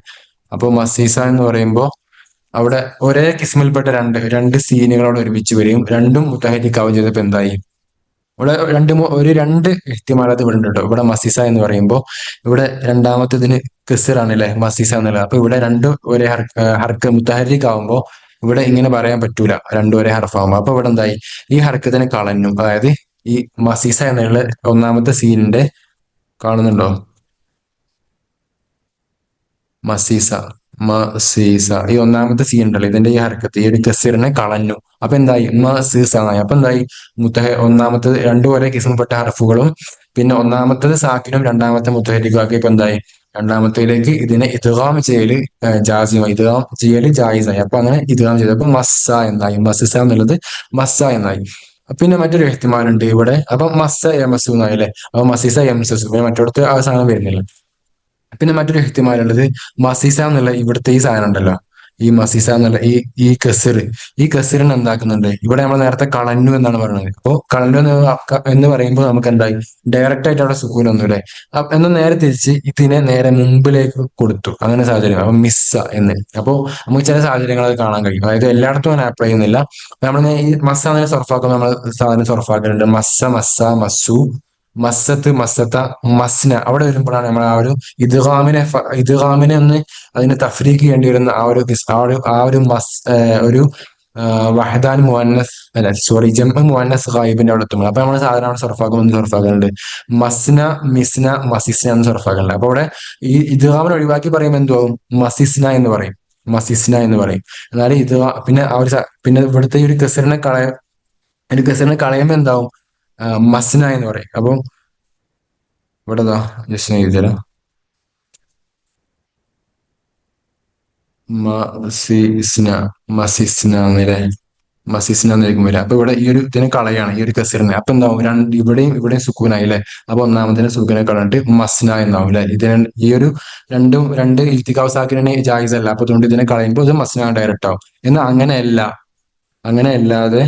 അപ്പൊ മസീസ എന്ന് പറയുമ്പോൾ അവിടെ ഒരേ കിസ്മിൽപ്പെട്ട രണ്ട് സീനുകളോട് ഒരുമിച്ച് വരികയും രണ്ടും മുത്തഹരിക്കാവുകയും ചെയ്തപ്പോ എന്തായി? ഇവിടെ രണ്ട് ഇഹ്തിമാലാത്ത് ഇവിടെ ഉണ്ട് കേട്ടോ. ഇവിടെ മസീസ എന്ന് പറയുമ്പോൾ ഇവിടെ രണ്ടാമത്തേതിന് കെസിറാണ് അല്ലെ? മസീസ എന്നുള്ളത്. അപ്പൊ ഇവിടെ രണ്ടും ഒരേ ഹർക്ക് മുത്തഹരിക്ക് ആവുമ്പോൾ ഇവിടെ ഇങ്ങനെ പറയാൻ പറ്റൂല, രണ്ടും ഒരേ ഹർഫാകുമ്പോൾ. അപ്പൊ ഇവിടെ എന്തായി? ഈ ഹർക്കത്തിനെ കളഞ്ഞു. അതായത് ഈ മസീസ എന്നുള്ള ഒന്നാമത്തെ സീനിന്റെ, കാണുന്നുണ്ടോ? മസീസ, മസീസ, ഈ ഒന്നാമത്തെ സീൻ ഉണ്ടല്ലോ, ഇതിന്റെ ഈ ഹർക്കത്ത് ഈ ഒരു കസീറിനെ കളഞ്ഞു. അപ്പൊ എന്തായി? മസീസ എന്നായി. അപ്പൊ എന്തായി? ഒന്നാമത്തത് രണ്ടു പോലെ കിസ്മപ്പെട്ട ഹർഫുകളും പിന്നെ ഒന്നാമത്തത് സാക്കിനും രണ്ടാമത്തെ മുത്തഹരിക്കും ആക്കി. ഇപ്പൊ എന്തായി? രണ്ടാമത്തേലേക്ക് ഇതിനെ ഇദ്ഗാം ചെയ്യല് ജാസിമായി, ഇദ്ഗാം ചെയ്യല് ജായിസായി. അപ്പൊ അങ്ങനെ ഇദ്ഗാം ചെയ്തു. അപ്പൊ മസ്സ എന്നായി, മസിസ എന്നുള്ളത് മസ്സ എന്നായി. പിന്നെ മറ്റൊരു എഹ്തിമാലുണ്ട് ഇവിടെ. അപ്പൊ മസ്സ യമസു എന്നായി അല്ലെ? അപ്പൊ മസിസ യംസസു, പിന്നെ മറ്റൊടത്ത് ആ സാധനം വരുന്നില്ല. പിന്നെ മറ്റൊരു ഇഹ്തിമാലുള്ളത് മസീസ എന്നുള്ള ഇവിടുത്തെ ഈ സാധനം ഉണ്ടല്ലോ, ഈ മസീസ എന്നുള്ള ഈ കസീറിനെ എന്താക്കുന്നുണ്ട്? ഇവിടെ നമ്മൾ നേരത്തെ കളഞ്ഞു എന്നാണ് പറയുന്നത്. അപ്പോ കളഞ്ഞു എന്ന് പറയുമ്പോൾ നമുക്ക് എന്തായി? ഡയറക്റ്റ് ആയിട്ട് അവിടെ സുക്കൂൻ ഒന്നും അല്ലേ? എന്നാൽ നേരെ തിരിച്ച് ഇതിനെ നേരെ മുമ്പിലേക്ക് കൊടുത്തു, അങ്ങനെ സാഹചര്യം. അപ്പൊ മിസ്സ എന്ന്. അപ്പോ നമുക്ക് ചില സാഹചര്യങ്ങൾ അത് കാണാൻ കഴിയും. അതായത് എല്ലായിടത്തും അങ്ങനെ അപ്ലൈ ചെയ്യുന്നില്ല. നമ്മൾ ഈ മസ്സ അങ്ങനെ സൊറഫാക്കുമ്പോൾ നമ്മൾ സാധനം സൊറഫാക്കുന്നുണ്ട്. മസ്സ, മസ്സ, മസ്സു, മസ്സത്ത്, മസ്സത്ത, മസ്ന. അവിടെ വരുമ്പോഴാണ് നമ്മൾ ആ ഒരു ഇദ്ഗാമിനെ ഒന്ന് അതിനെ തഫ്രീക്ക് ചെയ്യേണ്ടി വരുന്ന ആ ഒരു ഒരു വഹദാൻ മുഅന്നസ് അല്ല, സോറി, ജംഅ് മുഅന്നസ് ഗായിബിന്റെ അവിടെ എത്തുമ്പോൾ അപ്പൊ നമ്മൾ സാധാരണ സർഫാക്കുമ്പോൾ ഒന്ന് സർഫാക്കുന്നുണ്ട് മസ്ന, മിസ്ന, മസിസ്ന എന്ന് സർഫാക്കുന്നുണ്ട്. അപ്പൊ അവിടെ ഈ ഇദ്ഗാമിനെ ഒഴിവാക്കി പറയുമ്പോൾ എന്തുവാകും? മസിസ്ന എന്ന് പറയും, മസിസ്ന എന്ന് പറയും. എന്നാലും ഇത് പിന്നെ പിന്നെ ഇവിടുത്തെ ഈ ഒരു കസറിനെ കളയുമ്പോൾ എന്താവും? മസ്ന എന്ന് പറയും. അപ്പം ഇവിടെ ജസ്റ്റ് എഴുതിത്തരാം. മസിസ്ന, മസിസ്ന എന്നില്ലേ? മസിസ്ന എന്നായിരിക്കും വരിക. അപ്പൊ ഇവിടെ ഈ ഒരു ഇതിനെ കളയാണ്, ഈ ഒരു കസറിനെ. അപ്പൊ എന്താവും? ഇവിടെയും സുക്കൂനായി അല്ലെ? അപ്പൊ ഒന്നാമതിനെ സുക്കൂനെ കളഞ്ഞിട്ട് മസ്ന എന്നാവും അല്ലെ? ഈ ഒരു രണ്ട് ഇൽത്തിഖാവ് സാക്കിനെ ജായിസ് അല്ല. അപ്പൊ അതുകൊണ്ട് ഇതിനെ കളയുമ്പോൾ ഇത് മസ്ന ഡയറക്റ്റ് ആവും. എന്നാൽ അങ്ങനെയല്ലാതെ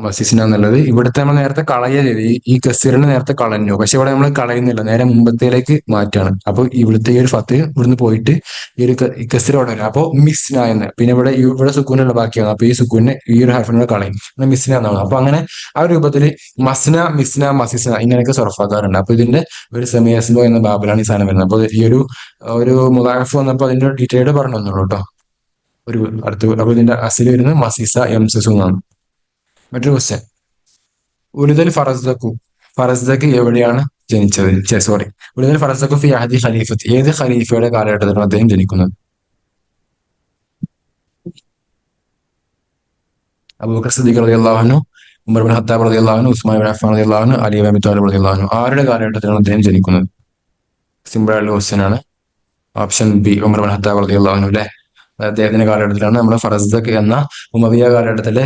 മസിസ്ന എന്നുള്ളത് ഇവിടുത്തെ നമ്മൾ നേരത്തെ കളയ ചെയ്ത് ഈ കസീറിനെ നേരത്തെ കളഞ്ഞു. പക്ഷെ ഇവിടെ നമ്മൾ കളയുന്നില്ല, നേരെ മുമ്പത്തേലേക്ക് മാറ്റാണ്. അപ്പൊ ഇവിടുത്തെ ഈ ഒരു ഫത്ത് ഇവിടുന്ന് പോയിട്ട് ഈ ഒരു കസീർ അവിടെ വരും. അപ്പൊ മിസ്ന എന്ന്. പിന്നെ ഇവിടെ സുക്കൂനുള്ള ബാക്കിയാണ്. അപ്പൊ ഈ സുക്കൂനെ ഈ ഒരു ഹർഫിനെ കളയും, മിസ്ന എന്നാണ്. അപ്പൊ അങ്ങനെ ആ ഒരു രൂപത്തിൽ മസ്ന, മിസ്ന, മസിസ്ന ഇങ്ങനെയൊക്കെ സൊറഫാക്കാറുണ്ട്. അപ്പൊ ഇതിന്റെ ഒരു സെമിയസ്മോ എന്ന ബാബിലാണ് ഈ സാധനം വരുന്നത്. അപ്പൊ ഈ ഒരു മുദാഫ് വന്നപ്പോ അതിന്റെ ഡീറ്റെയിൽ പറഞ്ഞു തന്നുള്ളൂ കേട്ടോ. അപ്പൊ ഇതിന്റെ അസിൽ വരുന്നത് മസീസ യംസസു എന്നാണ്. മറ്റൊരു ക്വസ്റ്റ്യൻ, ഉലുദൽ ഫറസ്ദക്ക് എവിടെയാണ് ജനിച്ചത്? സോറി, ഉലുദൽ ഫറസ്ദക്കു ഫി അഹദി ഖലീഫത്ത്, ഏത് ഖലീഫയുടെ കാലഘട്ടത്തിലാണ് അദ്ദേഹം ജനിക്കുന്നത്? അബൂബക്കർ സിദ്ദീഖ് റളിയല്ലാഹു അൻഹു, ഉമർ ബിൻ ഖത്താബ് റളിയല്ലാഹു അൻഹു, ഉസ്മാൻ ബിൻ അഫ്ഫാൻ റളിയല്ലാഹു അൻഹു, അലി ബിൻ അബി ത്വാലിബ് റളിയല്ലാഹു അൻഹു. ആരുടെ കാലഘട്ടത്തിലാണ് അദ്ദേഹം ജനിക്കുന്നത്? സിമ്പിൾ ആയിട്ടുള്ള ക്വസ്റ്റ്യൻ ആണ്. Option B, Umar bin Khattab റളിയല്ലാഹു അൻഹു അല്ലെ? അദ്ദേഹത്തിന്റെ കാലഘട്ടത്തിലാണ് നമ്മുടെ ഫറസ്ദഖ് എന്ന ഉമവിയ കാലഘട്ടത്തിലെ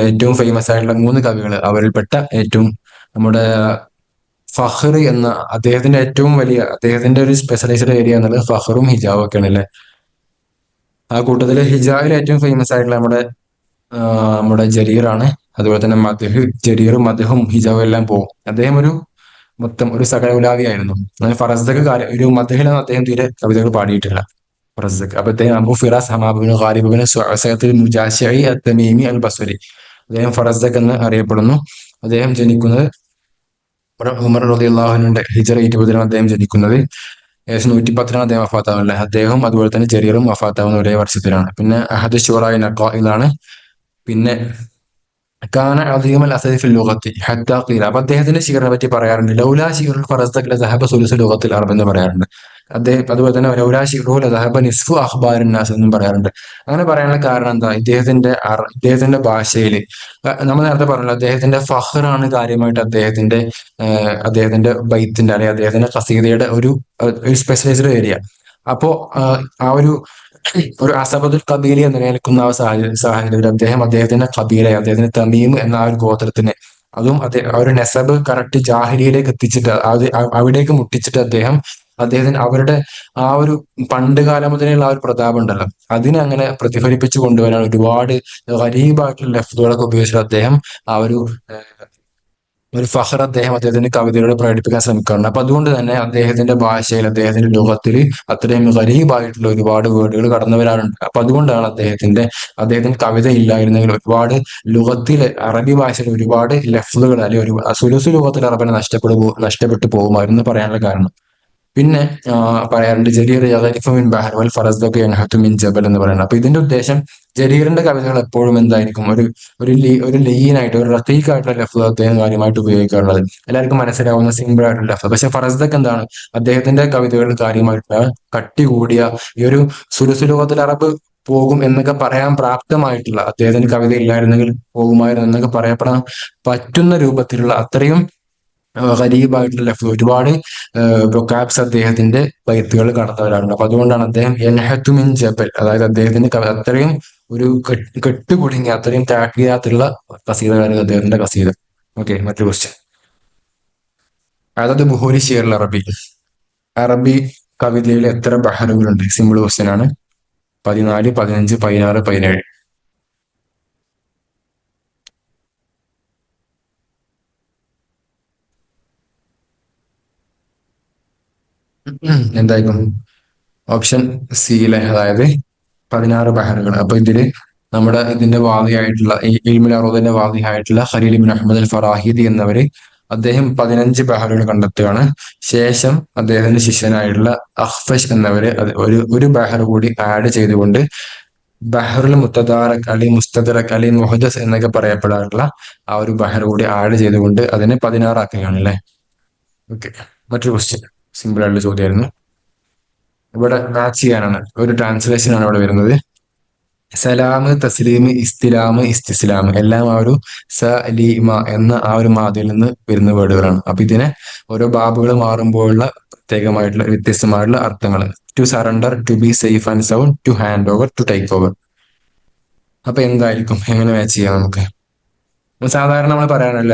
ഏറ്റവും ഫേമസ് ആയിട്ടുള്ള മൂന്ന് കവികൾ, അവരിൽപ്പെട്ട ഏറ്റവും നമ്മുടെ ഫഹ്ർ എന്ന അദ്ദേഹത്തിന്റെ ഏറ്റവും വലിയ അദ്ദേഹത്തിന്റെ ഒരു സ്പെഷ്യലൈസ്ഡ് ഏരിയ എന്നുള്ളത് ഫഹ്റും ഹിജാബും ഒക്കെയാണ് അല്ലെ. ആ കൂട്ടത്തില് ഹിജാബിൽ ഏറ്റവും ഫേമസ് ആയിട്ടുള്ള നമ്മുടെ ജരീറാണ്. അതുപോലെ തന്നെ മദ്ഹ്, ജരീറും മദ്ഹും ഹിജാബും എല്ലാം പോകും. അദ്ദേഹം ഒരു മൊത്തം ഒരു സകലൗലാവിയായിരുന്നു. ഫറസ്ദഖ് ഒരു മദ്ഹിലൊന്നും അദ്ദേഹം തീരെ കവിതകൾ പാടിയിട്ടില്ല ഫറസ്ദഖ്. അപ്പൊ അദ്ദേഹം അബു ഫിറാസ് ഹമാബിന് ഖാലിബിന് സുഅസത്തിൽ മുജാശിഇ അത്തമീമി അൽ ബസ്വരി, അദ്ദേഹം ഫറസ്ദഖ് എന്ന് അറിയപ്പെടുന്നു. അദ്ദേഹം ജനിക്കുന്നത് ഉമർ റളിയല്ലാഹു അൻഹുവിന്റെ ഹിജറ 20-ലാണ് അദ്ദേഹം ജനിക്കുന്നത്. ഏകദേശം 110-ലാണ് അദ്ദേഹം വഫാത്താവുന്നത്. അദ്ദേഹം അതുപോലെ തന്നെ ജരീറും വഫാത്താവുന്ന ഒരേ വർഷത്തിലാണ്. പിന്നെ അഹദ് ഷുറായി നഖായിലാണ്. പിന്നെ കാന അദീമൽ അസദി ഫിൽ ലുഗത്തി ഹത്താ ഖീല. അപ്പൊ അദ്ദേഹത്തിന്റെ ഷിയറിനെ പറ്റി പറയാറുണ്ട്, ലൗലാ ഷിയറുൽ ഫറസ്ദഖ് ലദഹബ സുലുസു ലുഗത്തിൽ അറബ് എന്ന് പറയാറുണ്ട്. അദ്ദേഹം അതുപോലെ തന്നെ ലൗലാ ഷിയറുഹു ലദഹബ നിസ്ഫു അഖ്ബാരിൻ നാസ് എന്നും പറയാറുണ്ട്. അങ്ങനെ പറയാനുള്ള കാരണം എന്താ, ഇദ്ദേഹത്തിന്റെ ഭാഷയിൽ നമ്മൾ നേരത്തെ പറഞ്ഞല്ലോ, അദ്ദേഹത്തിന്റെ ഫഹ്റാണ് കാര്യമായിട്ട് അദ്ദേഹത്തിന്റെ ബൈത്തിന്റെ അല്ലെങ്കിൽ അദ്ദേഹത്തിന്റെ ഖസീദയുടെ ഒരു സ്പെഷ്യലൈസ്ഡ് ഏരിയ. അപ്പോ ആ ഒരു അസബദുൽ കബീല എന്ന് നിലനിൽക്കുന്ന ആ സാഹചര്യത്തിൽ അദ്ദേഹത്തിന്റെ കബീല, അദ്ദേഹത്തിന്റെ തമീം എന്ന ആ ഒരു ഗോത്രത്തിന്, അതും ആ ഒരു നെസബ് കറക്റ്റ് ജാഹിലിയിലേക്ക് എത്തിച്ചിട്ട് അവിടേക്ക് മുട്ടിച്ചിട്ട് അദ്ദേഹത്തിന് അവരുടെ ആ ഒരു പണ്ട് കാലം മുതലുള്ള ആ ഒരു പ്രതാപം ഉണ്ടല്ലോ, അതിനെ അങ്ങനെ പ്രതിഫലിപ്പിച്ചു കൊണ്ടുവരാൻ ഒരുപാട് ഗരീബായിട്ടുള്ള ലഫ്ലുകളൊക്കെ ഉപയോഗിച്ചിട്ട് അദ്ദേഹം ആ ഒരു ഫഹർ അദ്ദേഹത്തിന്റെ കവിതകളോട് പ്രകടിപ്പിക്കാൻ ശ്രമിക്കാറുണ്ട്. അപ്പൊ അതുകൊണ്ട് തന്നെ അദ്ദേഹത്തിന്റെ ഭാഷയിൽ, അദ്ദേഹത്തിന്റെ ലോകത്തിൽ അത്രയും ഗരീബായിട്ടുള്ള ഒരുപാട് വേർഡുകൾ കടന്നു വരാറുണ്ട്. അപ്പൊ അതുകൊണ്ടാണ് അദ്ദേഹത്തിന് കവിത ഇല്ലായിരുന്നെങ്കിൽ ഒരുപാട് ലുഗത്തിലെ അറബി ഭാഷയിൽ ഒരുപാട് ലഫ്ലുകൾ അല്ലെങ്കിൽ ഒരു സുലുസു ലുഗത്തിൽ അറബിനെ നഷ്ടപ്പെട്ടു പോകുമായിരുന്നു പറയാനുള്ള കാരണം. പിന്നെ പറയാറുണ്ട് ജരീർ യഗരിഫു മിൻ ബഹർ വൽ ഫറസ്ദഖു യൻഹതു മിൻ ജബൽ എന്ന് പറയുന്നത്. അപ്പൊ ഇതിന്റെ ഉദ്ദേശം ജരീറിന്റെ കവിതകൾ എപ്പോഴും എന്തായിരിക്കും, ഒരു ലീനായിട്ട് ഒരു റഖീഖായിട്ടുള്ള ലഫ്ള് അദ്ദേഹം കാര്യമായിട്ട് ഉപയോഗിക്കാറുള്ളത്, എല്ലാവർക്കും മനസ്സിലാവുന്ന സിമ്പിൾ ആയിട്ടുള്ള ലഫ്ള്. പക്ഷെ ഫറസ്ദഖ് എന്താണ്, അദ്ദേഹത്തിന്റെ കവിതകൾ കാര്യമായിട്ടുള്ള കട്ടി കൂടിയ ഈ ഒരു സുലുസുലുഗത്തിൽ അറബ് പോകും എന്നൊക്കെ പറയാൻ പ്രാപ്തമായിട്ടുള്ള, അദ്ദേഹത്തിന്റെ കവിത ഇല്ലായിരുന്നെങ്കിൽ പോകുമായിരുന്നു എന്നൊക്കെ പറയപ്പെടാൻ പറ്റുന്ന രൂപത്തിലുള്ള അത്രയും ഗരീബായിട്ടുള്ള ലഫ്ള്, ഒരുപാട് വൊക്കാബ്സ് അദ്ദേഹത്തിന്റെ ബൈത്തുകൾ കടന്നു വരാറുണ്ട്. അപ്പൊ അതുകൊണ്ടാണ് അദ്ദേഹം യൻഹതു മിൻ ജബൽ, അതായത് അദ്ദേഹത്തിന്റെ അത്രയും ഒരു കെട്ടുകുടുങ്ങിയ അത്രയും താക്കിയാത്തുള്ള കസീതകാരൻ അദ്ദേഹത്തിന്റെ കസീത. ഓക്കെ, മറ്റൊരു ക്വസ്റ്റ്യൻ. അതായത് ബുഹൂരി ഷിയറിൽ അറബി കവിതയിൽ എത്ര ബഹറുകളുണ്ട്? സിമ്പിൾ ക്വസ്റ്റ്യൻ ആണ്. 14, 15, 16, 17. എന്തായിരിക്കും ഓപ്ഷൻ സിയിലെ, അതായത് 16 ബഹറുകൾ. അപ്പൊ ഇതിന്റെ വാദിയായിട്ടുള്ള ഈ ഇൽമുൽ അറൂദിന്റെ വാദിയായിട്ടുള്ള ഖലീൽ ഇബ്നു അഹ്മദ് അൽ ഫറാഹിദി എന്നവര് അദ്ദേഹം 15 ബഹറുകൾ കണ്ടെത്തുകയാണ്. ശേഷം അദ്ദേഹത്തിന്റെ ശിഷ്യനായിട്ടുള്ള അഖ്ഫശ് എന്നവര് ഒരു ബഹർ കൂടി ആഡ് ചെയ്തുകൊണ്ട് ബഹറുൽ മുത്തദാറക് അലി മുസ്തദറക് അലി മുഹദസ് എന്നൊക്കെ പറയപ്പെടാറുള്ള ആ ഒരു ബഹർ കൂടി ആഡ് ചെയ്തുകൊണ്ട് അതിനെ 16 ആക്കുകയാണ് അല്ലെ. ഓക്കെ, മറ്റൊരു ക്വസ്റ്റ്യൻ. സിമ്പിൾ ആയിട്ടുള്ള ചോദ്യമായിരുന്നു. ഇവിടെ മാച്ച് ചെയ്യാനാണ്, ഒരു ട്രാൻസ്ലേഷൻ ആണ് ഇവിടെ വരുന്നത്. സലാമ്, തസ്ലീം, ഇസ്തിലാം, ഇസ്തിസ്ലാം എല്ലാം ആ ഒരു സലീമ എന്ന ആ ഒരു മാതിയിൽ നിന്ന് വരുന്ന വേർഡുകളാണ്. അപ്പൊ ഇതിനെ ഓരോ ബാബുകൾ മാറുമ്പോഴുള്ള പ്രത്യേകമായിട്ടുള്ള വ്യത്യസ്തമായിട്ടുള്ള അർത്ഥങ്ങൾ. To surrender, to be safe and sound, to hand over, to take over. അപ്പൊ എന്തായിരിക്കും, എങ്ങനെ മാച്ച് ചെയ്യാം നമുക്ക്? സാധാരണ നമ്മൾ പറയാനല്ല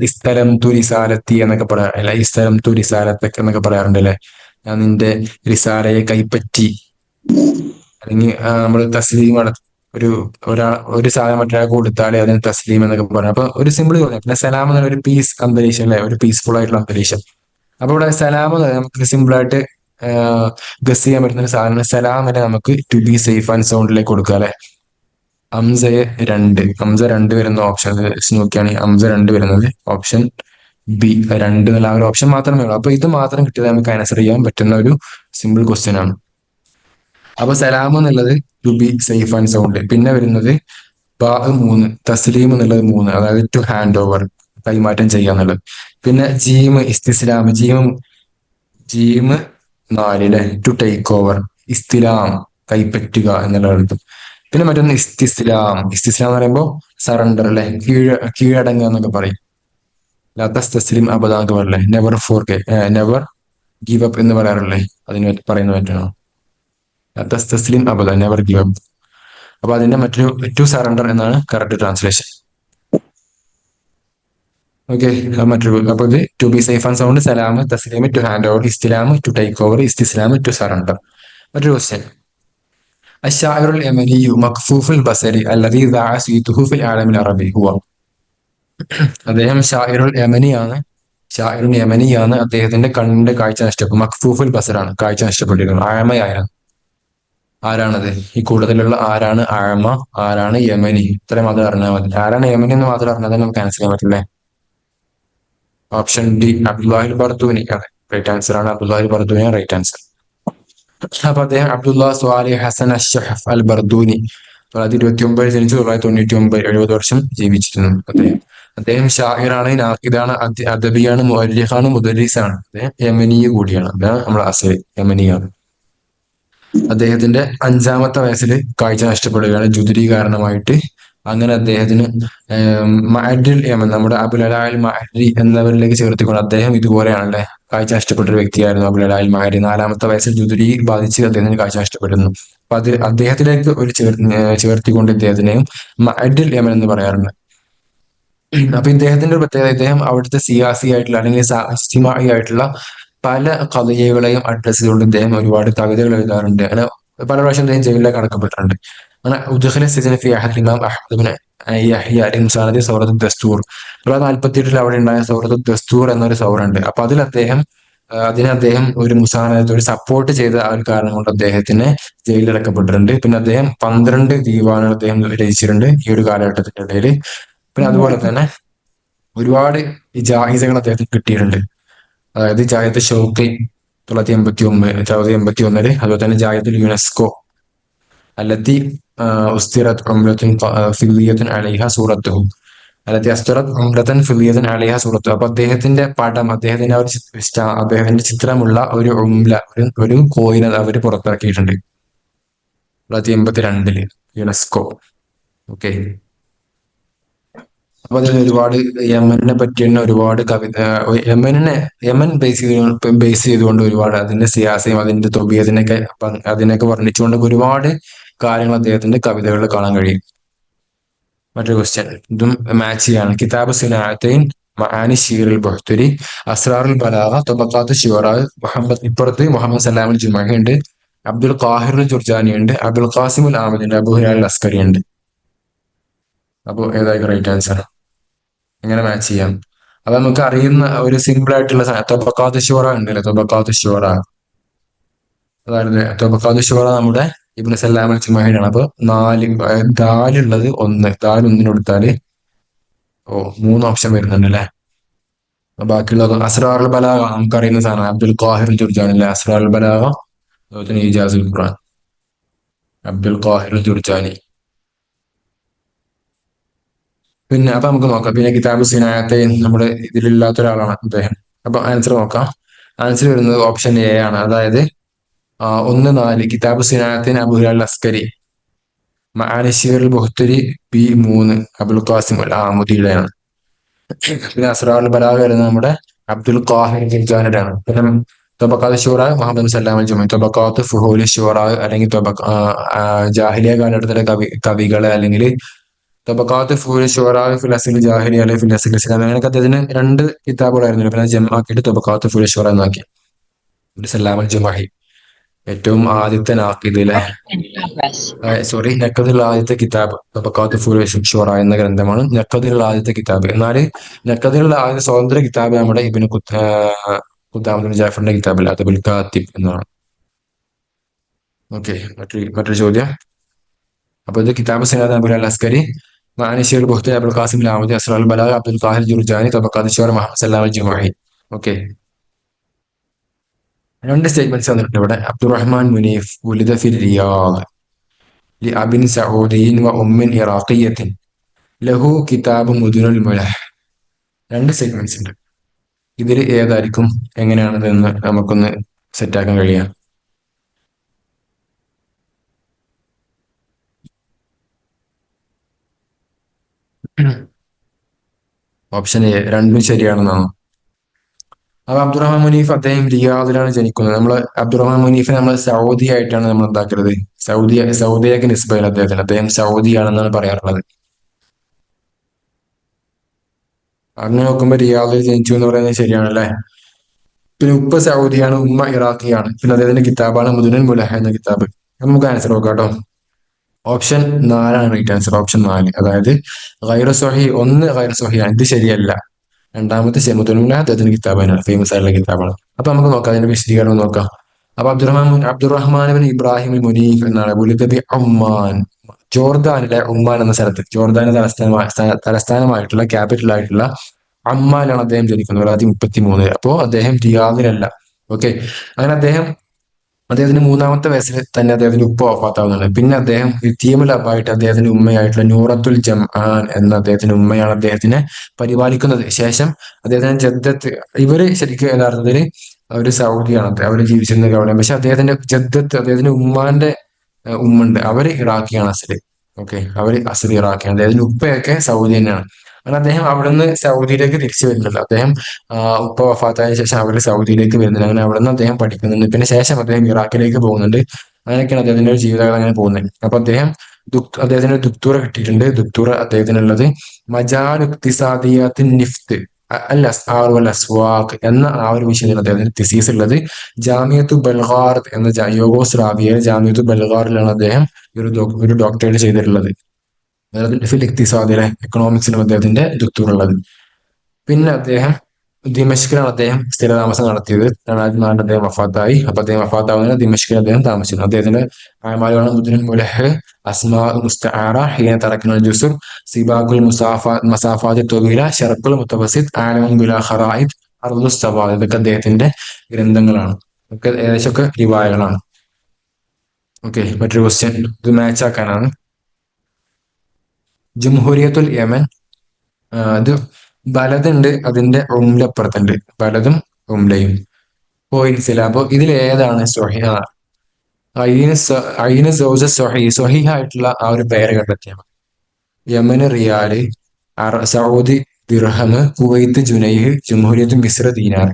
ഇസ്തലം തു റിസാലത്തി എന്നൊക്കെ പറയാറില്ല, ഇസ്തലം തു റിസാലത്തൊക്കെ എന്നൊക്കെ പറയാറുണ്ടല്ലേ. ഞാൻ നിന്റെ റിസാലയെ കൈപ്പറ്റി, അല്ലെങ്കിൽ നമ്മൾ തസ്ലീം ഒരു സാധനം മറ്റൊരാൾക്ക് കൊടുത്താലേ അതിന് തസ്ലീം എന്നൊക്കെ പറയാം. അപ്പൊ ഒരു സിമ്പിൾ ചോദ്യം. പിന്നെ സലാം എന്ന ഒരു പീസ് അന്തരീക്ഷം അല്ലെ, ഒരു പീസ്ഫുൾ ആയിട്ടുള്ള അന്തരീക്ഷം. അപ്പൊ ഇവിടെ സലാം നമുക്ക് സിമ്പിൾ ആയിട്ട് ഗസ് ചെയ്യാൻ പറ്റുന്ന ഒരു സാധനം. സലാമിനെ നമുക്ക് ടു ബി സേഫ് ആൻഡ് സൗണ്ടിലേക്ക് കൊടുക്കുക അല്ലെ. ഹംസ 2 വരുന്ന ഓപ്ഷൻ നോക്കിയാണെങ്കിൽ ഹംസ 2 വരുന്നത് ഓപ്ഷൻ ബി. 2 എന്നുള്ള ആ ഒരു ഓപ്ഷൻ മാത്രമേ ഉള്ളൂ. അപ്പൊ ഇത് മാത്രം കിട്ടിയാൽ നമുക്ക് ആൻസർ ചെയ്യാൻ പറ്റുന്ന ഒരു സിമ്പിൾ ക്വസ്റ്റ്യൻ ആണ്. അപ്പൊ സലാം എന്നുള്ളത് to be safe and sound. പിന്നെ വരുന്നത് 3, തസ്ലീം എന്നുള്ളത് 3, അതായത് ടു ഹാൻഡ് ഓവർ, കൈമാറ്റം ചെയ്യാന്നുള്ളത്. പിന്നെ ജീം ഇസ്തിസ്ലാം, ജീം 4 അല്ലെ, ടു ടേക്ക് ഓവർ, ഇസ്തിലാം കൈപ്പറ്റുക എന്നുള്ള അർത്ഥം. പിന്നെ മറ്റൊന്ന് ഇസ്തിസ്ലാം എന്ന് പറയുമ്പോൾ സറണ്ടർ അല്ലെ, കീഴടങ്ങുക എന്നൊക്കെ പറയും. തസ്ലിം അബദ എന്നൊക്കെ പറയല്ലേ, നെവർ ഗീവ് അപ്പ് എന്ന് പറയാറില്ലേ, അതിന് പറയുന്ന പറ്റണോ? തസ്തസ്ലിം അബദ, നെവർ ഗിവ് അപ്പ്. അപ്പൊ അതിന്റെ മറ്റൊരു ടു സറണ്ടർ എന്നാണ് കറക്റ്റ് ട്രാൻസ്ലേഷൻ. ഓക്കെ, മറ്റൊരു അപ്പൊ ഇത് to be safe and sound, സലാം, തസ്ലീം ടു ഹാൻഡ് ഓവർ, ഇസ്തിലാം ടു ടേക്ക് ഓവർ, ഇസ്തിസ്ലാം ടു സറണ്ടർ. മറ്റൊരു ക്വസ്റ്റ്യൻ. الشاعر اليمني مكفوف البصر الذي ذاع صيته في العالم العربي هو. അദ്ദേഹം ഷാഇറുൽ യമനിയാണ്. ഷാഇറുൽ യമനിയാണ്. അദ്ദേഹത്തിന്റെ കണ്ണിന്റെ കാഴ്ച നഷ്ടപ്പെട്ടു. മക്ഫൂഫുൽ ബസറാണ്, കാഴ്ച നഷ്ടപ്പെട്ടിരുന്നു. ആഴമയായിരുന്നു. ആരാണത്? ഈ കൂട്ടത്തിലുള്ള ആരാണ് ആഴമ, ആരാണ് യമനി? ഇത്രയും മാത്രം അറിഞ്ഞാൽ മതി. ആരാണ് യമനി എന്ന് മാത്രം അറിഞ്ഞാൽ തന്നെ നമുക്ക് ആൻസർ ചെയ്യാൻ പറ്റില്ലേ? ഓപ്ഷൻ ഡി അബ്ദുല്ലാഹിൽ ബർദൂനി. അതെ, റൈറ്റ് ആൻസർ ആണ്. അബ്ദുല്ലാഹിൽ ബർദൂനി റൈറ്റ് ആൻസർ. അപ്പൊ അദ്ദേഹം അബ്ദുല്ലാ സ്വാലി ഹസൻ അഷ്ഷഹഫ് അൽ ബർദൂനി 1929 ജനിച്ചു. 1999, 70 വർഷം ജീവിച്ചിരുന്നു അദ്ദേഹം. അദ്ദേഹം ഷാഹിറാണ്, നാഖിദാണ്, അദബിയാണ്, മുഅല്ലിഖാണ്, മുദരിസാണ്. അദ്ദേഹം യമനി കൂടിയാണ്. അദ്ദേഹം നമ്മുടെ അസൽ യമനിയാണ്. അദ്ദേഹത്തിന്റെ 5-മത്തെ വയസ്സിൽ കാഴ്ച നഷ്ടപ്പെടുകയാണ് ജുദരി കാരണമായിട്ട്. അങ്ങനെ അദ്ദേഹത്തിന് മഅരിൽ യമൻ, നമ്മുടെ അബുൽ അലാൽ മഅരി എന്നവരിലേക്ക് ചേർത്തിക്കൊണ്ട് അദ്ദേഹം ഇതുപോലെയാണല്ലേ കാഴ്ച നഷ്ടപ്പെട്ട ഒരു വ്യക്തിയായിരുന്നു അബുൽ അലാൽ മഅരി. 4-മത്തെ വയസ്സിൽ ജുദരി ബാധിച്ച് അദ്ദേഹത്തിന് കാഴ്ച നഷ്ടപ്പെടുന്നു. അപ്പൊ അത് അദ്ദേഹത്തിലേക്ക് ഒരു ചേർത്തിക്കൊണ്ട് ഇദ്ദേഹത്തിനെയും മഅരിൽ യമൻ എന്ന് പറയാറുണ്ട്. അപ്പൊ ഇദ്ദേഹത്തിന്റെ ഒരു പ്രത്യേകത, ഇദ്ദേഹം അവിടുത്തെ സിയാസി ആയിട്ടുള്ള അല്ലെങ്കിൽ ഇജ്തിമാഇ ആയിട്ടുള്ള പല കവിതകളെയും അഡ്രസ് ചെയ്തുകൊണ്ട് ഇദ്ദേഹം ഒരുപാട് കവിതകൾ എഴുതാറുണ്ട്. അങ്ങനെ പല പ്രാവശ്യം ഇദ്ദേഹം ജയിലിലേക്ക് അടക്കപ്പെട്ടിട്ടുണ്ട്. അങ്ങനെ ഉദ്ഖില സിജന ഫി അഹദ് ഇമാം അഹ്മദ് ബിൻ യഹ്യ അലി മുസാനദി സൗറത്ത് ദസ്തൂർ. 1948 അവിടെ ഉണ്ടായ സൗറത്ത് ദസ്തൂർ എന്നൊരു സൗറുണ്ട്. അപ്പൊ അതിൽ അദ്ദേഹം അതിനെ അദ്ദേഹം ഒരു മുസാനദത്ത്, ഒരു സപ്പോർട്ട് ചെയ്ത ആ ഒരു കാരണം കൊണ്ട് അദ്ദേഹത്തിന് ജയിലിലടക്കപ്പെട്ടിട്ടുണ്ട്. പിന്നെ അദ്ദേഹം 12 ദീവാനുകൾ അദ്ദേഹം രചിച്ചിട്ടുണ്ട് ഈ ഒരു കാലഘട്ടത്തിന്റെ ഇടയിൽ. പിന്നെ അതുപോലെ തന്നെ ഒരുപാട് ജാഹിസകൾ അദ്ദേഹത്തിന് കിട്ടിയിട്ടുണ്ട്. അതായത് ജായത്ത് ഷൗക്കി 1981, അതുപോലെ തന്നെ ജായത്തുൽ യുനെസ്കോ അല്ലത്തി ഉസ്തിറത് ഉംറത്തുൻ ഫില്ലിയത്തുൻ അലൈഹ സൂറത്തുഹു, അല്ലത്തി അസ്തിറത് ഉംറത്തൻ ഫില്ലിയത്തുൻ അലൈഹ സൂറത്തുഹു. അപ്പൊ അദ്ദേഹത്തിന്റെ പടം, അദ്ദേഹത്തിന്റെ ആ ഒരു അദ്ദേഹത്തിന്റെ ചിത്രമുള്ള ഒരു ഉംല, ഒരു കോയിൻ അവർ പുറത്തിറക്കിയിട്ടുണ്ട് 1982 യുനെസ്കോ. ഓക്കെ, അപ്പൊ അതിൽ ഒരുപാട് യമനെ പറ്റി തന്നെ ഒരുപാട് കവിത, യമൻ ബേസ് ചെയ്തുകൊണ്ട് ഒരുപാട് അതിന്റെ സിയാസയും അതിന്റെ തൊബിയത്തിനൊക്കെ അതിനൊക്കെ വർണ്ണിച്ചുകൊണ്ട് ഒരുപാട് കാര്യങ്ങൾ അദ്ദേഹത്തിന്റെ കവിതകളിൽ കാണാൻ കഴിയും. മറ്റൊരു ക്വസ്റ്റ്യൻ, ഇതും മാച്ച് ചെയ്യാണ്. കിതാബ് സിനാഅത്തൈൻ, മആനി ഷീറുൽ ബുഹ്തുരി, അസ്റാറുൽ ബലാഗ, തബഖാത്ത് ശുഅറാ. ഇപ്പുറത്ത് മുഹമ്മദ് സലാമുൽ ജുമഹി ഉണ്ട്, അബ്ദുൽ ഖാഹിറുൽ ജുർജാനി ഉണ്ട്, അബുൽ ഖാസിമുൽ ആമദ് ഉണ്ട്, അബു ഹിലാൽ അസ്കരി ഉണ്ട്. അപ്പോൾ ഏതായിരിക്കും റൈറ്റ് ആൻസർ? എങ്ങനെ മാച്ച് ചെയ്യാം? അപ്പൊ നമുക്ക് അറിയുന്ന ഒരു സിമ്പിൾ ആയിട്ടുള്ള തൊബക്കാത്ത് ഷുറ ഉണ്ടല്ലോ, തൊബക്കാത്ത് ഷുറ. അതായത് തൊബക്കാത്ത് ഷുറ നമ്മുടെ ഇബ്നു സല്ലാം അൽ ജുമഹിയാണ്. അപ്പൊ ദാലുള്ളത് 1, ദാൽ 1 കൊടുത്താല് 3 ഓപ്ഷൻ വരുന്നുണ്ട് അല്ലെ. ബാക്കിയുള്ളത് അസ്റാറുൽ ബലാഗ നമുക്ക് അറിയുന്ന സാധനം, അബ്ദുൽ ഖാഹിർ ജുർജാനി അല്ലെ, അസ്റാറുൽ ബലാഗ. അതുപോലെ തന്നെ ഇജാസുൽ ഖുർആൻ, അബ്ദുൽ ഖാഹിർ ജുർജാനി. പിന്നെ അപ്പൊ നമുക്ക് നോക്കാം. പിന്നെ കിതാബ് സിനായത്തെ നമ്മുടെ ഇതിലില്ലാത്ത ഒരാളാണ് അദ്ദേഹം. അപ്പൊ ആൻസർ നോക്കാം. ആൻസർ വരുന്നത് ഓപ്ഷൻ എ ആണ്. അതായത് 1, 4 കിതാബ് സിനായത്തിന് അബു ഹിലാൽ അസ്കരി, മആനിഷീറുൽ ബുഹ്തുരി B3 അബുൽ ഖാസിം അൽ ആമുദിയുടെയാണ്. പിന്നെ അസ്റാറുൽ ബലാഗ വരുന്നത് നമ്മുടെ അബ്ദുൽ ഖാഹിർ ജിർജാനിയുടെയാണ്. പിന്നെ തൊബക്കാത്ത് ഷുറ മുഹമ്മദ് സല്ലാം അൽ ജുമൈ, തൊബക്കാത്ത് ഫുഹൂലി ഷുറ അല്ലെങ്കിൽ ജാഹിലിയ കാലഘട്ടത്തിലെ കവികളെ അല്ലെങ്കിൽ തൊബക്കാത്ത് ഫുഹൂലി ഷുറ ഫിൽ അസ്ൽ ജാഹിലിയ അല്ലെങ്കിൽ ഫിൽ അസ്ൽ ഇസ്ലാം, അങ്ങനെയൊക്കെ അദ്ദേഹത്തിന് 2 കിതാബുകളായിരുന്നു. പിന്നെ ജമാക്കിയിട്ട് തൊബക്കാത്ത് ഫുഹൂലി ഷുറ എന്നാക്കി. സല്ലാം അൽ ജുമഹി ഏറ്റവും ആദ്യത്തെ നാക്കിദിലെ സോറി നക്കദിലുള്ള ആദ്യത്തെ കിതാബ് തബക്കാത്ത് ഫുഹൂലി ഷുറ എന്ന ഗ്രന്ഥമാണ് നക്കദിലുള്ള ആദ്യത്തെ കിതാബ്. എന്നാൽ നക്കദിലുള്ള ആദ്യത്തെ സ്വതന്ത്ര കിതാബ് നമ്മുടെ ഇബ്നു ഖുദ്ദാമത്തുൽ ജാഫറിന്റെ കിതാബിൽ അദബുൽ കാത്തിബ് എന്നാണ്. ഓക്കെ, മറ്റൊരു ചോദ്യം. അപ്പൊ ഇത് കിതാബ് സിനാദ് അബുൽ അൽ അസ്കരി, മാനിഷീർ ബുഖ്തി അബുൽ ഖാസിം ലാമുദി, അസ്റാൽ ബലാഗ് അബ്ദുൽ ഖാഹിർ ജുർജാനി, തബക്കാത്ത് ഷുറ മുഹമ്മദ് സല്ലാം അൽ ജുമഹി. ഓക്കെ, 2 സ്റ്റേറ്റ്മെന്റ്സ് വന്നിട്ടുണ്ട് ഇവിടെ. അബ്ദുറഹ്മാൻ മുനീഫ് ഉലിദ ഫിൽ റിയാദ് ലഅബിൻ സഊദിയിൻ വ ഉമ്മിൻ ഇറാഖിയത്തിൻ ലഹു കിതാബ് മുദ്നുൽ മുലഹ്. 2 സ്റ്റേറ്റ്മെന്റ്സ് ഉണ്ട്. ഇതിൽ ഏതായിരിക്കും, എങ്ങനെയാണിതെന്ന് നമുക്കൊന്ന് സെറ്റാക്കാൻ കഴിയാം? ഓപ്ഷൻ എ 2 ശരിയാണെന്നാണ്. അപ്പൊ അബ്ദുറഹ്മാൻ മുനീഫ് അദ്ദേഹം റിയാദിലാണ് ജനിക്കുന്നത്. നമ്മൾ അബ്ദുറഹ്മാൻ മുനീഫിനെ നമ്മൾ സൗദി ആയിട്ടാണ് നമ്മൾ എന്താക്കരുത്, സൗദിയിലേക്ക് നിസ്ബയിൽ അദ്ദേഹം സൗദിയാണെന്നാണ് പറയാറുള്ളത്. അങ്ങനെ നോക്കുമ്പോൾ റിയാദിൽ ജനിച്ചു എന്ന് പറയുന്നത് ശരിയാണല്ലേ. പിന്നെ ഉപ്പ സൗദിയാണ്, ഉമ്മ ഇറാഖിയാണ്. പിന്നെ അദ്ദേഹത്തിന്റെ കിതാബാണ് മുദ്നുൽ മുലഹ എന്ന കിതാബ്. അപ്പൊ നമുക്ക് ആൻസർ നോക്കാം കേട്ടോ. ഓപ്ഷൻ 4 ആണ് റൈറ്റ് ആൻസർ. ഓപ്ഷൻ 4, അതായത് ഗൈറു സ്വഹി, ഒന്ന് ഗൈറു സ്വഹിയാണ്, ഇത് ശരിയല്ല. രണ്ടാമത്തെ മുദ്നുൽ മുലഹ അദ്ദേഹത്തിന്റെ കിതാബാണ്, ഫേമസ് ആയിട്ടുള്ള കിതാബാണ്. അപ്പൊ നമുക്ക് നോക്കാം അതിന്റെ വിശദീകരണം നോക്കാം. അപ്പൊ അബ്ദുറഹ്മാൻ ബിൻ ഇബ്രാഹിം മുനീഫ് എന്നാണ്. ബുലിദബി ഉമ്മാൻ, ജോർദാനിലെ ഉമ്മാൻ എന്ന സ്ഥലത്ത്, ജോർദാന്റെ തലസ്ഥാനമായിട്ടുള്ള ക്യാപിറ്റൽ ആയിട്ടുള്ള അമ്മാനിലാണ് അദ്ദേഹം ജനിക്കുന്നത് 1933. അപ്പോ അദ്ദേഹം റിയാദിലല്ല. ഓക്കെ. അങ്ങനെ അദ്ദേഹത്തിന്റെ 3-ാമത്തെ വയസ്സിൽ തന്നെ അദ്ദേഹത്തിന്റെ ഉപ്പ വഫാത്താവുന്നുണ്ട്. പിന്നെ അദ്ദേഹം യതീമുൽ അബായിട്ട് അദ്ദേഹത്തിന്റെ ഉമ്മയായിട്ടുള്ള നൂറത്തുൽ ജംആൻ എന്ന അദ്ദേഹത്തിന്റെ ഉമ്മയാണ് അദ്ദേഹത്തിനെ പരിപാലിക്കുന്നത്. ശേഷം അദ്ദേഹത്തിന്റെ ജദ്ദത്ത്, ഇവര് ശരിക്കും യഥാർത്ഥത്തിൽ ഒരു സൗദിയാണ് അവര് ജീവിച്ചിരുന്നത് അവിടെ. പക്ഷെ അദ്ദേഹത്തിന്റെ ജദ്ദത്ത്, അദ്ദേഹത്തിന്റെ ഉമ്മാന്റെ ഉമ്മുണ്ട്, അവര് ഇറാഖിയാണ് അസല്. ഓക്കെ, അവര് അസല് ഇറാഖിയാണ്. അദ്ദേഹത്തിന്റെ ഉപ്പയൊക്കെ സൗദി തന്നെയാണ്. അങ്ങനെ അദ്ദേഹം അവിടുന്ന് സൗദിയിലേക്ക് തിരിച്ചു വരുന്നുണ്ട്. അദ്ദേഹം ഉപ്പ വഫാത്തായ ശേഷം അവർ സൗദിയിലേക്ക് വരുന്നുണ്ട്. അങ്ങനെ അവിടുന്ന് അദ്ദേഹം പഠിക്കുന്നുണ്ട്. പിന്നെ ശേഷം അദ്ദേഹം ഇറാഖിലേക്ക് പോകുന്നുണ്ട്. അങ്ങനെയൊക്കെയാണ് അദ്ദേഹത്തിന്റെ ഒരു ജീവിതകാലം അങ്ങനെ പോകുന്നത്. അപ്പൊ അദ്ദേഹത്തിന് ഒരു ദുക്തൂറ കിട്ടിയിട്ടുണ്ട്. ദുക്തൂറ അദ്ദേഹത്തിനുള്ളത് മജാൽ ഇഖ്തിസാദിയാത്തിൻ നിഫ്ത് അൽ അസ്ആർ വൽ അസ്വാഖ് എന്ന ആ ഒരു വിഷയത്തിൽ അദ്ദേഹത്തിന് തിസീസ് ഉള്ളത്. ജാമിയത്തു ബൽഗാർ എന്ന യൂഗോസ്ലാവിയയിലെ ജാമിയത്തു ബൽഗാറിലാണ് അദ്ദേഹം ഒരു ഡോക്ടറേറ്റ് ചെയ്തിട്ടുള്ളത്. അതായത് ഫിൽ ഇഖ്തിസാദിലെ എക്കണോമിക്സിലും അദ്ദേഹത്തിന്റെ ദുക്തൂറുള്ളത്. പിന്നെ അദ്ദേഹം ദിമഷ്കിലാണ് അദ്ദേഹം സ്ഥിരതാമസം നടത്തിയത്. 2004 അദ്ദേഹം വഫാത്തായി. അപ്പൊ അദ്ദേഹം വഫാത്താവുന്നതിന് ദിമഷ്കിൽ അദ്ദേഹം താമസിക്കുന്നു. അദ്ദേഹത്തിന്റെ ആമാലുകളാണ് മുദ്നുൽ മുലഹ്, അസ്മാ മുസ്തആറ, ഹീന തറക്കിനുൽ ജുസുർ, സിബാഖുൽ മസാഫാത്ത് ത്വവീല, ഷർഖുൽ മുത്തവസിത്ത്, ആലമുൻ ബിലാ ഖറായിദ്, അർദുസ് സവാദ്. ഇതൊക്കെ അദ്ദേഹത്തിന്റെ ഗ്രന്ഥങ്ങളാണ്. ഒക്കെ ഏകദേശമൊക്കെ റിവായകളാണ്. ഓക്കെ, മറ്റൊരു ക്വസ്റ്റ്യൻ ഇത് മാച്ച് ആക്കാനാണ്. ജംഹൂരിയത്തുൽ യമൻ, അത് ബലതുണ്ട്, അതിന്റെ ഉംലപ്പുറത്തുണ്ട്. ബലതും ഉംലയും പോയിന്റ്സ് ഇല്ല. അപ്പൊ ഇതിൽ ഏതാണ് സ്വഹീഹ? അയിന് സൗജ സ്വഹീഹായിട്ടുള്ള ആ ഒരു പേര് കണ്ടെത്തിയാണ്. യമന് റിയാല്, സൗദി ദിർഹം, കുവൈത്ത് ജുനൈഹ്, ജംഹൂരിയത്ത് മിസ്ര ദീനാർ.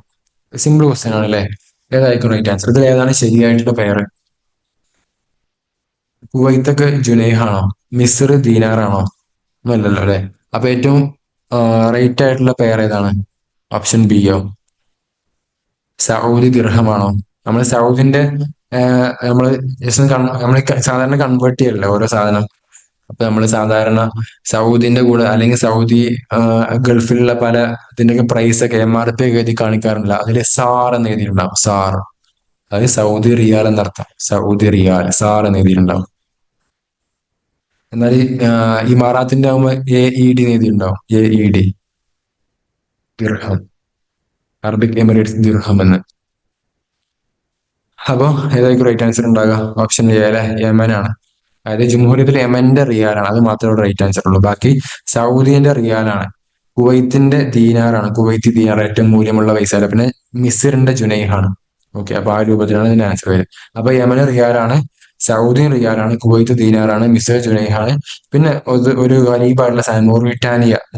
സിമ്പിൾ ക്വസ്റ്റ്യൻ ആണ് അല്ലേ. ഏതായിരിക്കും റൈറ്റ് ആൻസർ? ഇതിൽ ഏതാണ് ശരിയായിട്ടുള്ള പേര്? കുവൈത്തൊക്കെ ജുനൈഹ് ആണോ? മിസ്ർ ദീനാറാണോ? ഒന്നല്ലല്ലോ അല്ലെ. അപ്പൊ ഏറ്റവും റൈറ്റ് ആയിട്ടുള്ള പേർ ഏതാണ്? ഓപ്ഷൻ ബിയോ, സൗദി ദിർഹമാണോ? നമ്മൾ സൗദിന്റെ നമ്മൾ ജസ്റ്റ് നമ്മൾ സാധാരണ കൺവേർട്ട് ചെയ്യല്ലേ ഓരോ സാധനം. അപ്പൊ നമ്മൾ സാധാരണ സൗദിന്റെ കൂടെ അല്ലെങ്കിൽ സൗദി ഗൾഫിലുള്ള പല ഇതിന്റെയൊക്കെ പ്രൈസ് ഒക്കെ MRP ഒക്കെ എഴുതി കാണിക്കാറില്ല. അതിൽ സാർ എന്ന് എഴുതിയിട്ടുണ്ടാവും. സാർ, അതായത് സൗദി റിയാൽ എന്നർത്ഥം. സൗദി റിയാൽ സാർ എന്ന് എഴുതിയിട്ടുണ്ടാവും. എന്നാൽ ഇമാറാത്തിന്റെ ആകുമ്പോൾ AED എന്ന് എഴുതിയിട്ടുണ്ടാവും. AED, ദിർഹം, അറബിക് എമിറേറ്റ്സ് ദിർഹം എന്ന്. അപ്പൊ ഏതായിരിക്കും റൈറ്റ് ആൻസർ ഉണ്ടാകുക? ഓപ്ഷൻ എ അല്ലെ, യമൻ ആണ്. അതായത് ജംഹൂരിയത്തിൽ യമന്റെ റിയാലാണ്, അത് മാത്രമേ റൈറ്റ് ആൻസർ ഉള്ളൂ. ബാക്കി സൗദിന്റെ റിയാലാണ്, കുവൈത്തിന്റെ ദീനാറാണ്. കുവൈത്തി ദീനാർ ഏറ്റവും മൂല്യമുള്ള പൈസ അല്ല. പിന്നെ മിസ്റിന്റെ ജുനൈഹാണ്. ഓക്കെ, അപ്പൊ ആ രൂപത്തിലാണ് ഇതിന്റെ ആൻസർ വരിക. അപ്പൊ യമന് റിയാലാണ്, സൗദി റിയാലാണ്, കുവൈത്ത് ദീനാറാണ്, മിസ്ർ ജുനൈഹാണ്. പിന്നെ ഒരു ഗരീബായിട്ടുള്ള സാധനം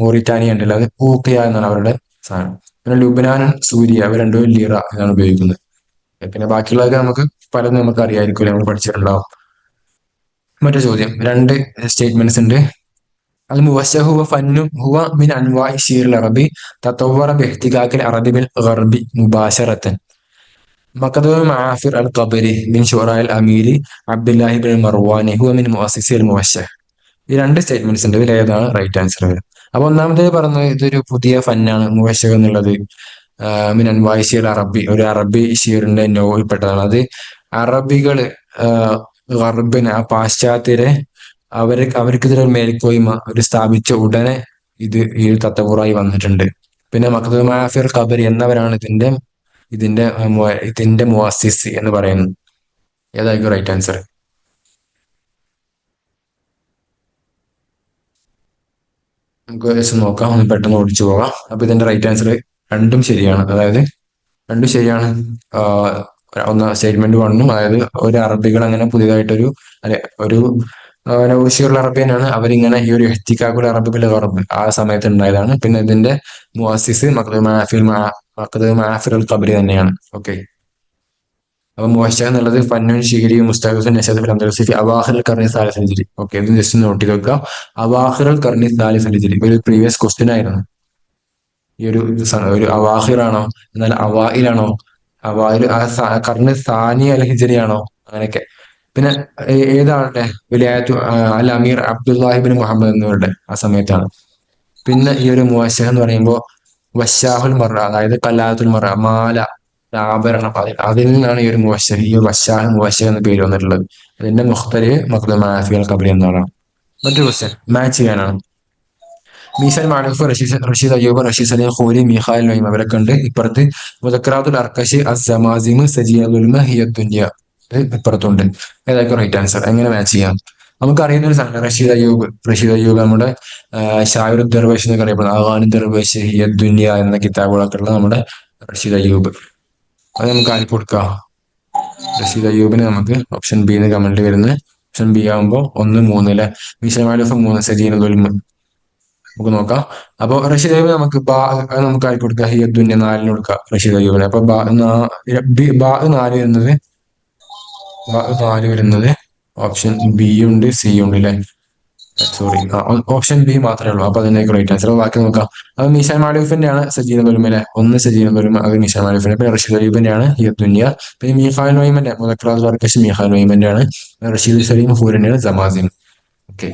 മോറിറ്റാനിയ ഉണ്ടല്ലോ, അത് ഊക്കിയ എന്നാണ് അവരുടെ സാധനം. പിന്നെ ലുബനാൻ, സൂര്യ, അവർ രണ്ടും ലിറ ഇതാണ് ഉപയോഗിക്കുന്നത്. പിന്നെ ബാക്കിയുള്ളതൊക്കെ പലതും നമുക്ക് അറിയാമായിരിക്കും, നമ്മൾ പഠിച്ചിട്ടുണ്ടാവും. മറ്റൊരു ചോദ്യം, രണ്ട് സ്റ്റേറ്റ്മെന്റ്സ് ഉണ്ട്. അൽ മുവശഹു ഹുവ ഫന്നും ഹുവ മിൻ അൻവാഇ ശിഅറിൽ അറബി തതവ്വറ ബിഇഹ്തികാക്കിൽ അറബി ബിൽ ഗർബി മുബാശറതൻ. മഖദൂം ആഫിർ അൽ ഖബരി മിൻ ശുറാഇൽ അമീരി അബ്ദുല്ലാഹി ബിൻ മർവാനി ഹുവ മിൻ മുഅസ്സിസി അൽ മുവശഹ്. ഈ രണ്ട് സ്റ്റേറ്റ്മെന്റ്സ് ഉണ്ട്. ഇതിൽ ഏതാണ് റൈറ്റ് ആൻസർ വരും? അപ്പൊ ഒന്നാമത് പറഞ്ഞത് ഇതൊരു പുതിയ ഫന്നാണ് മുവശഹ് എന്നുള്ളത്. മിൻ അൻവാഇ ശിഅറിൽ അറബി, ഒരു അറബി ഷിയറിന്റെ നോയിൽപ്പെട്ടതാണ്. അത് അറബികള് ഗർബിന്, ആ പാശ്ചാത്യരെ അവർക്കെതിരെ മേൽക്കോയ്മ ഒരു സ്ഥാപിച്ച ഉടനെ ഈ തത്തവുറായി വന്നിട്ടുണ്ട്. പിന്നെ മഖ്ദൂം ആഫിർ ഖബരി എന്നവരാണ് ഇതിന്റെ മുഅസ്സിസ് എന്ന് പറയുന്നത്. ഏതായിരിക്കും റൈറ്റ് ആൻസർ? നമുക്ക് ഏകദേശം നോക്കാം, ഒന്ന് പെട്ടെന്ന് ഓടിച്ചു പോകാം. അപ്പൊ ഇതിന്റെ റൈറ്റ് ആൻസർ രണ്ടും ശരിയാണ്. അതായത് രണ്ടും ശരിയാണ്. ഒന്ന് സ്റ്റേറ്റ്മെന്റ് വണ്ണും, അതായത് ഒരു അറബികൾ അങ്ങനെ പുതിയതായിട്ടൊരു അല്ലെ ഒരു നൗഷിയുള്ള അറബിയനാണ്. അവരിങ്ങനെ ഈ ഒരു ഇഹ്തികാഖുൽ അറബി ബിൽ ഗർബ് ആ സമയത്ത് ഉണ്ടായതാണ്. പിന്നെ ഇതിന്റെ മുഅസ്സിസ് മഖ്ദൂം ആഫിർ അത് മാഫിർ അൽ ഖബരി തന്നെയാണ്. ഓക്കെ. അപ്പൊ മുവശഹ എന്നുള്ളത് ഫന്നുൻ ഷിഹരി മുസ്തഖഫിൻ നശദ് ഫിൽ അന്തലൂസി ഫി അവാഖിർ അൽ ഖർനി സാലിസ് അൽ ഹിജ്രി. ഓക്കെ, ഇത് ജസ്റ്റ് നോട്ട് ചെയ്ത് വെക്കുക. അവാഖിർ അൽ ഖർനി സാലിസ് അൽ ഹിജ്രി ഒരു പ്രീവിയസ് ക്വസ്റ്റ്യൻ ആയിരുന്നു. ഈ ഒരു അവാഹിറാണോ, എന്നാൽ അവായിലാണോ, അവായിൽ കർണ് സാനി അൽ ഹിജറിയാണോ, അങ്ങനെയൊക്കെ. പിന്നെ ഏതാളുടെ വിലായത്തു അൽ അമീർ അബ്ദുല്ലാഹിബിൻ മുഹമ്മദ് എന്നിവരുടെ ആ സമയത്താണ്. പിന്നെ ഈ ഒരു മുവശഹ എന്ന് പറയുമ്പോൾ വശാഹുൽ മറ, അതായത് കലാത്തുൽ മറ, മാല, ആഭരണം, അതിൽ നിന്നാണ് ഈ ഒരു മുവശഹ, ഈ വശാഹ് മുവശഹ എന്ന പേര് വന്നിട്ടുള്ളത്. അതിന്റെ മുഖ്തരി മഖ്ദൂം മാഫി അൽ ഖബരി എന്നാണ്. മറ്റൊരു ക്വസ്റ്റ്യൻ മാച്ച് ചെയ്യാനാണ്. മീശാൻ മാനൂഫ്, റഷീദ് അയ്യൂബ്, റഷീദ് സലീം ഖൂരി, മീഖായിൽ നൊയ്മ അവരൊക്കെ ഉണ്ട്. ഇപ്പുറത്ത് മുദക്കറാത്തുൽ അർക്കഷി, അസ്സമാസിമ്, സജിയലുൽമ, ഹിയ ദുനിയ ഇപ്പുറത്തുണ്ട്. ഏതായിരിക്കും റൈറ്റ് ആൻസർ? എങ്ങനെ മാച്ച് ചെയ്യാം? നമുക്കറിയുന്ന ഒരു സാധനം റഷീദ് അയ്യൂബ് നമ്മുടെ ഷായറു ദർവേഷ് എന്നൊക്കെ അറിയപ്പെടുന്നത് അഗാനി ദർവേഷ്, ഹിയ ദുനിയ എന്ന കിതാബുകളൊക്കെ ഉള്ള നമ്മുടെ റഷീദ് അയ്യൂബ്. അത് നമുക്ക് ആർക്ക് കൊടുക്കാം? റഷീദ് അയ്യൂബിന് നമുക്ക് ഓപ്ഷൻ ബി എന്ന് കമന്റ് വരുന്നത്. ഓപ്ഷൻ ബി ആകുമ്പോൾ 1, 3 അല്ലെ. മീശാൻ മാനൂഫ് 3, സജീനുൽ നമുക്ക് നോക്കാം. അപ്പൊ റഷീദ് അയ്യൂബ് നമുക്ക് ആർക്ക് കൊടുക്കുക? ഹിയദ്ദുന്യ 4 കൊടുക്കുക റഷീദ് അയ്യൂബിന്. അപ്പൊ ബാ 4 വരുന്നത് ഓപ്ഷൻ ബി ഉണ്ട്, സി ഉണ്ട് അല്ലെ. സോറി, ഓപ്ഷൻ ബി മാത്രമേ ഉള്ളൂ. അപ്പൊ അതിനേക്ക് റൈറ്റ് ആൻസർ. ബാക്കി നോക്കാം. അത് മീശാൻ മാലൂഫിന്റെ ആണ് സജീന ദുൽമ അല്ലെ. 1 സജീന ദുൽമ, അത് മീശാൻ മാലൂഫിന്റെ. പിന്നെ റഷീദ് അയ്യൂബിന്റെ ആണ് ഹിയദ്ദുന്യ. പിന്നെ മീഖാൽ നൊയ്മന്റെ മുദക്കറാത്ത് വർക്കശ്, മീഖാൽ നൊയ്മന്റെ ആണ്. റഷീദ് സലീം ഹൂരിന്റെ ആണ് സമാസിൻ. ഓക്കെ,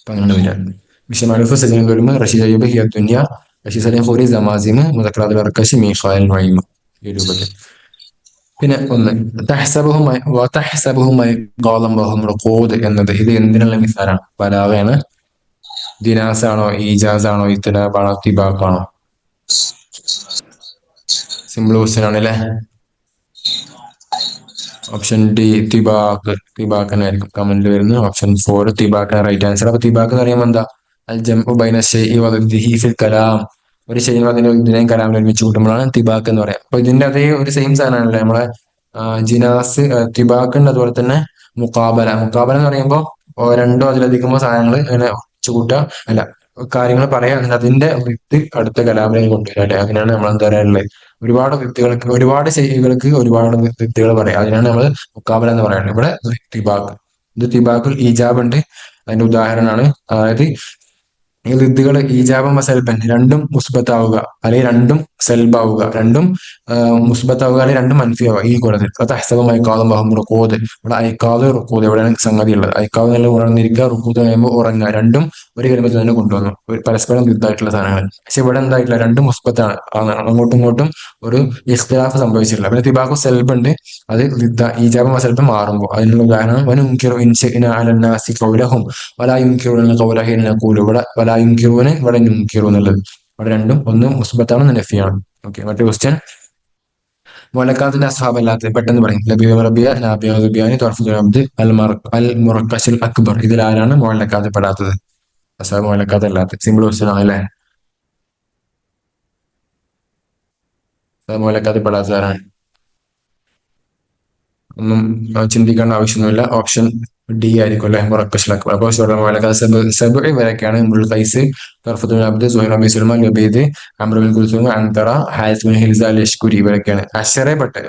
അപ്പൊ അങ്ങനെ വരാം. മീശാൻ മാലൂഫ്, സജീന ദുൽമ, റഷീദ് അയ്യൂബ്, ഹിയദ്ദുന്യ, റഷീദ് സലീം ഹൂരി, സമാസിം, മുദക്കറാത്ത് വർക്കശ്, മീഖാൽ നൊയ്മ, ഈ രൂപത്തിൽ. പിന്നെ ഒന്ന് എന്നത് ഇത് എന്തിനുള്ള മിസാലാണ്? ബലാഗയാണ്, ദിനാസ് ആണോ, ഈജാസ് ആണോ, ഇത്നാബാണോ, തിബാഖാണോ? സിമ്പിൾ ക്വസ്റ്റ്യൻ ആണ് അല്ലെ. ഓപ്ഷൻ ഡി തിബാഖ് ആയിരിക്കും കമന്റിൽ വരുന്നത്. ഓപ്ഷൻ 4 തിബാഖ് റൈറ്റ് ആൻസർ. അപ്പൊ തിബാഖ് എന്ന് പറയുമ്പോൾ എന്താ? അൽ ജംഉ ബൈന ശൈഇ വ ദിദ്ദിഹി ഫിൽ കലാം. ഒരു ശൈഇയും അതിന്റെ ഇതിനെയും കലാമിൽ ഒരുമിച്ച് കൂട്ടുമ്പോഴാണ് തിബാഖ് എന്ന് പറയാം. അപ്പൊ ഇതിന്റെ അതേ ഒരു സെയിം സാധനമാണല്ലേ നമ്മളെ ജിനാസ്, തിബാഖ് ഉണ്ട്. അതുപോലെ തന്നെ മുക്കാബല എന്ന് പറയുമ്പോൾ രണ്ടോ അതിലധികമോ സാധനങ്ങൾ ഇങ്ങനെ ഒഴിച്ചു കൂട്ടുക, അല്ല കാര്യങ്ങൾ പറയാ, അതിന്റെ വിത്ത് അടുത്ത കലാമിലേക്ക് കൊണ്ടുവരിക അല്ലെ. അതിനാണ് നമ്മൾ എന്താ പറയാനുള്ളത്? ഒരുപാട് വിത്തുകൾക്ക്, ഒരുപാട് ശൈലികൾക്ക് ഒരുപാട് വിത്തുകൾ പറയാം. അതിനാണ് നമ്മൾ മുക്കാബല എന്ന് പറയുന്നത്. ഇവിടെ തിബാഖ്, ഇത് തിബാഖുൽ ഈജാബ് ഉണ്ട്. അതിന്റെ ഉദാഹരണമാണ്. അതായത് ഈ ലിദ്ദുകൾ ഈജാബം സൽബൻ രണ്ടും മുസ്ബത്താവുക, അല്ലെങ്കിൽ രണ്ടും സെൽബാവുക, രണ്ടും മുസ്ബത്താവുക, അല്ലെങ്കിൽ രണ്ടും മൻഫിയാവുക. ഈ കൂടത്തിൽ അത് അഹ്സബം അയക്കാതും റുക്കൂദ്. ഇവിടെ അയക്കാതെ റുക്കൂദ് എവിടെയാണ് സംഗതി ഉള്ളത്? അയക്കാവ് നല്ല ഉണർന്നിരിക്കുക, റുക്കൂദ് കഴിയുമ്പോൾ ഉറങ്ങുക. രണ്ടും ഒരു കലിമത്തിൽ തന്നെ കൊണ്ടുവന്നു, പരസ്പരം യുദ്ധമായിട്ടുള്ള സാധനങ്ങൾ. പക്ഷെ ഇവിടെ എന്തായിട്ടില്ല, രണ്ടും മുസ്ബത്താണ്. അങ്ങോട്ടും ഇങ്ങോട്ടും ഒരു ഇഖ്തിലാഫ് സംഭവിച്ചിട്ടില്ല. പിന്നെ തിബാഖു സെൽബ് ഉണ്ട്, അത് ഈജാബം സെൽബ് മാറുമ്പോൾ. അതിനുള്ള ഉദാഹരണം വനുൻകിറു ഇൻശഇന അലന്നാസി ഖൗലഹും വലാ യുൻകിറൂന ഖൗലഹി നഖൂലു. ഇവിടെ വലാ യുൻകിറൂന്, ഇവിടെ യുൻകിറു എന്നുള്ളത്. ഇവിടെ രണ്ടും ഒന്ന് മുസ്ബത്താണ്, ഒന്ന് നഫിയാണ്. ഓക്കെ, മറ്റേ ക്വസ്റ്റ്യൻ മുഅല്ലഖാത്തിന്റെ അസ്ഹാബ് അല്ലാത്ത പെട്ടെന്ന് പറയും. ലബീബ റബിയ, നാബിയ ദുബിയാനി, ത്വർഫുൽ അബ്ദ്, അൽ മുറക്കശിൽ അക്ബർ. ഇതിൽ ആരാണ് മുഅല്ലഖാത്ത് പെടാത്തത്? അസ്ഹാബ് മുഅല്ലഖാത്ത് അല്ലാത്ത. സിമ്പിൾ ക്വസ്റ്റ്യൻ ആണ് അല്ലേ. മുഅല്ലഖാത്ത് പെടാത്തത് ആരാണ്? ഒന്നും ചിന്തിക്കേണ്ട ആവശ്യമൊന്നുമില്ല. ഓപ്ഷൻ ഡി ആയിരിക്കും അല്ലെ, മുറക്കശിൽ അക്ബർ. അപ്പോൾ സബ് വരെയൊക്കെയാണ്. ഇംറുൽ ഖൈസ്, ത്വർഫത്തുൽ അബ്ദ്, സുഹൈൽ ബിൻ സുലൈമാൻ, ലബീദ്, അംറു ബിൻ കുൽസൂം, അൻതറ, ഹാരിസ് ബിൻ ഹിൽസ അൽ യഷ്കുരി. ഇവരൊക്കെയാണ് അഷറെ പെട്ടത്.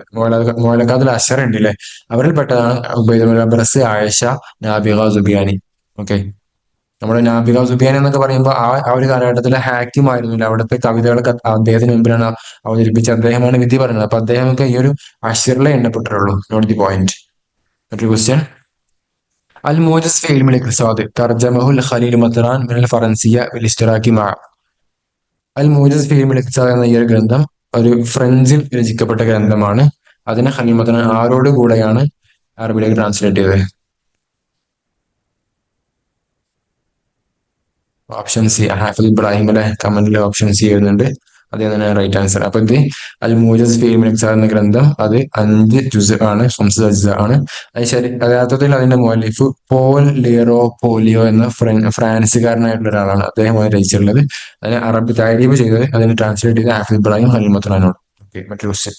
മുഅല്ലഖാത്തിൽ അഷറ ഉണ്ട് അല്ലെ. അവരിൽ പെട്ടതാണ് ഉബൈദ് ബിൻ അബ്രസ്, ആയിഷ, നാബിഗ, സുബിയാനി. ഓക്കെ, നമ്മുടെ നാബിഗ സുബിയാനി എന്നൊക്കെ പറയുമ്പോൾ ആ ഒരു കാലഘട്ടത്തിലെ ഹാക്കിം ആയിരുന്നില്ല. അവിടുത്തെ കവിതകളൊക്കെ അദ്ദേഹത്തിന് മുമ്പിലാണ് അവതരിപ്പിച്ച് അദ്ദേഹമാണ് വിധി പറയുന്നത്. അപ്പൊ അദ്ദേഹമൊക്കെ ഈ ഒരു അഷറിലെ എണ്ണപ്പെട്ടിട്ടുള്ളൂ. Note the point. മറ്റൊരു ക്വസ്റ്റ്യൻ അൽ മൂജസ് ഫി ഇൽമിൽ ഇഖ്തിസാദ് തർജമഹുൽ ഖലീൽ മത്റാൻ മിനൽ ഫറൻസിയ ബിൽ ഇശ്തിറാക്കി മഅ. അൽ മൂജസ് ഫി ഇൽമിൽ ഇഖ്തിസാദ് എന്ന ഈ ഒരു ഗ്രന്ഥം ഒരു ഫ്രഞ്ചിൽ രചിക്കപ്പെട്ട ഗ്രന്ഥമാണ്. അതിനെ ഖലീൽ മത്റാൻ ആരോട് കൂടെയാണ് അറബിയിലേക്ക് ട്രാൻസ്ലേറ്റ് ചെയ്തത്? ഓപ്ഷൻ സി ഹാഫിൽ ഇബ്രാഹിം അല്ലെ. കമന്റിൽ ഓപ്ഷൻ സി എഴുതുന്നുണ്ട്. അതേ തന്നെ റൈറ്റ് ആൻസർ. അപ്പൊ ഇത് അൽ മൂജസ് ഫി ഇൽമിൽ ഇഖ്തിസാദ് എന്ന ഗ്രന്ഥം അത് 5 ജുസ് ആണ്, 5 അജ്സ ആണ്. അത് ശരി, യഥാർത്ഥത്തിൽ അതിന്റെ മുഅല്ലിഫ് പോൾ ലിയറോ പോലിയോ എന്ന ഫ്രാൻസുകാരനായിട്ടുള്ള ഒരാളാണ്. അദ്ദേഹമാണ് രചിച്ചിട്ടുള്ളത്. അതിനെ അറബി താരീഫ് ചെയ്തത്, അതിനെ ട്രാൻസ്ലേറ്റ് ചെയ്ത് ഹാഫിൽ ഇബ്രാഹിം ഖലീൽ മത്റാനോട്. ഓക്കെ, മറ്റൊരു ക്വസ്റ്റ്യൻ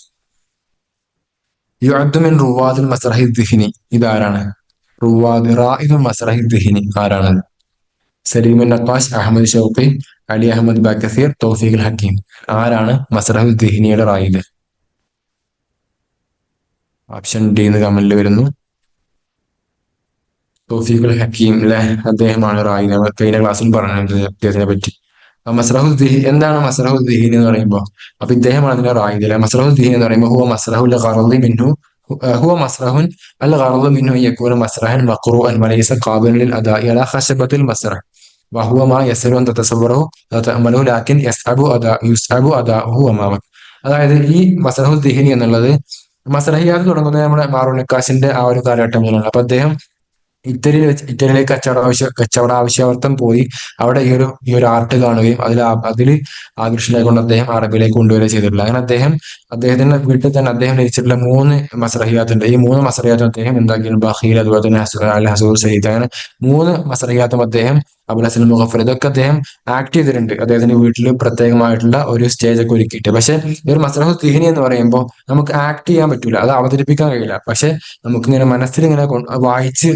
യുഅദ്ദു മിൻ റുവാദിൽ മസ്റഹി ദിഹ്നി. ഇതാരാണ്? റായിദുൽ മസ്റഹി ദിഹ്നി ആരാണ്? സലീമുൻ നഖാഷ്, അഹമ്മദ് ഷൗഖി, അലി അഹമ്മദ് ബാക്കസീർ, തൗഫീഖ് അൽ ഹക്കീം. ആരാണ് മസ്റഹുൽ ദിഹ്നിയുടെ റായിദ്? ഓപ്ഷൻ ഡി എന്ന് കമന്റിൽ വരുന്നു. തൗഫീഖുൽ ഹക്കീം അല്ലെ, അദ്ദേഹമാണ് റായി. നമ്മൾ കഴിഞ്ഞ ക്ലാസ്സിൽ പറഞ്ഞത് അദ്ദേഹത്തിനെ പറ്റി. മസ്റഹുൽ ദിഹി എന്താണ് മസ്റഹുൽ ദിഹിൻ എന്ന് പറയുമ്പോൾ? അപ്പൊ ഇദ്ദേഹമാണ് അതിന്റെ റായി അല്ലെ. മസ്റഹുൽ ദിഹിൻ എന്ന് പറയുമ്പോൾ ഹുവ മസ്റഹുൽ ഖർദി മിൻഹു هو مسرح الغرض منه أن يكون مسرحا مقروءا وليس قابلا للأداء على خشبة المسرح وهو ما يسهل أن تتصوره وتأمله لكن يصعب أداؤه أمامك. അതായത് ഈ മസ്റഹുൽ ദിഹിനി എന്നുള്ളത് മസ്റഹിയാത്ത് തുടങ്ങുന്നത് നമ്മുടെ മാറൂൺ നക്കാശിന്റെ ആ ഒരു കാലഘട്ടം മുതലാണ്. അപ്പൊ അദ്ദേഹം ഇറ്റലിയിലേക്ക് കച്ചവട ആവശ്യാർത്ഥം പോയി അവിടെ ഈ ഒരു ആർട്ട് കാണുകയും അതിൽ ആകർഷണമായി അദ്ദേഹം അറബിയിലേക്ക് കൊണ്ടുവരിക ചെയ്തിട്ടുള്ളത്. അങ്ങനെ അദ്ദേഹത്തിന്റെ വീട്ടിൽ തന്നെ അദ്ദേഹം രചിച്ചിട്ടുള്ള 3 മസ്റഹിയാത്തുണ്ട്. ഈ 3 മസ്റഹിയാത്തും അദ്ദേഹം എന്താക്കിയിരുന്നു? ബഖീൽ, അതുപോലെ തന്നെ അൽ ഹസൂർ സയ്യിദ്, അങ്ങനെ 3 മസ്റഹിയാത്തും അദ്ദേഹം, അബുൽ ഹസൻ മുഗഫർ, ഇതൊക്കെ അദ്ദേഹം ആക്ട് ചെയ്തിട്ടുണ്ട്. അദ്ദേഹത്തിന്റെ വീട്ടിൽ പ്രത്യേകമായിട്ടുള്ള ഒരു സ്റ്റേജ് ഒക്കെ ഒരുക്കിയിട്ട്. പക്ഷെ ഈ ഒരു മസ്റഹുൽ ദിഹ്നി എന്ന് പറയുമ്പോൾ നമുക്ക് ആക്ട് ചെയ്യാൻ പറ്റൂല, അത് അവതരിപ്പിക്കാൻ കഴിയില്ല. പക്ഷെ നമുക്ക് ഇങ്ങനെ മനസ്സിൽ ഇങ്ങനെ വായിച്ച്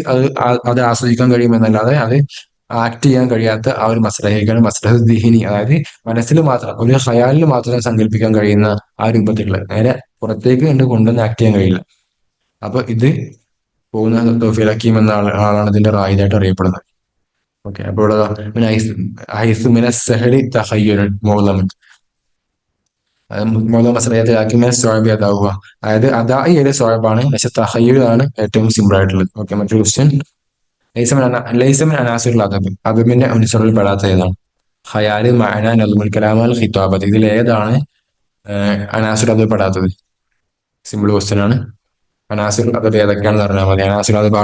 അത് ആസ്വദിക്കാൻ കഴിയുമെന്നല്ലാതെ അത് ആക്ട് ചെയ്യാൻ കഴിയാത്ത ആ ഒരു മസ്റഹയ്ക്കാണ് മസ്റഹുൽ ദിഹിനി. അതായത് മനസ്സിൽ മാത്രം, ഒരു ഖയാലിൽ മാത്രം സങ്കല്പിക്കാൻ കഴിയുന്ന ആ രൂപത്തിലുള്ള, നേരെ പുറത്തേക്ക് കൊണ്ടുവന്ന് ആക്ട് ചെയ്യാൻ കഴിയില്ല. അപ്പൊ ഇത് പോകുന്ന തൗഫീഖുൽ ഹക്കീം എന്ന ആളാണ് ഇതിന്റെ റായിദായിട്ട് അറിയപ്പെടുന്നത്. ഓക്കെ, അപ്പോൾ മസ്റഹിയാത്തിലാക്കുക. അതായത് അദാഇ ഒരു സ്വാബാണ്, പക്ഷെ തഖയ്യുലാണ് ഏറ്റവും സിമ്പിൾ ആയിട്ടുള്ളത്. ഓക്കെ, മറ്റൊരു ക്വസ്റ്റ്യൻ. ലൈസമിൻ അനാസുൽ അദബ്, അദബിന്റെ അനുസരണയിൽ പെടാത്ത ഏതാണ്? ഖയാല്, മഅന, നദ്മുൽ കലാം, അൽ ഖിതാബത്ത്. ഇതിൽ ഏതാണ് അനാസുൽ അദബ് പെടാത്തത്? സിമ്പിൾ ക്വസ്റ്റ്യൻ ആണ്. അനാസുൽ അദബ് ഏതൊക്കെയാണെന്ന് പറഞ്ഞാൽ മതി. അനാസുൽ അദബ്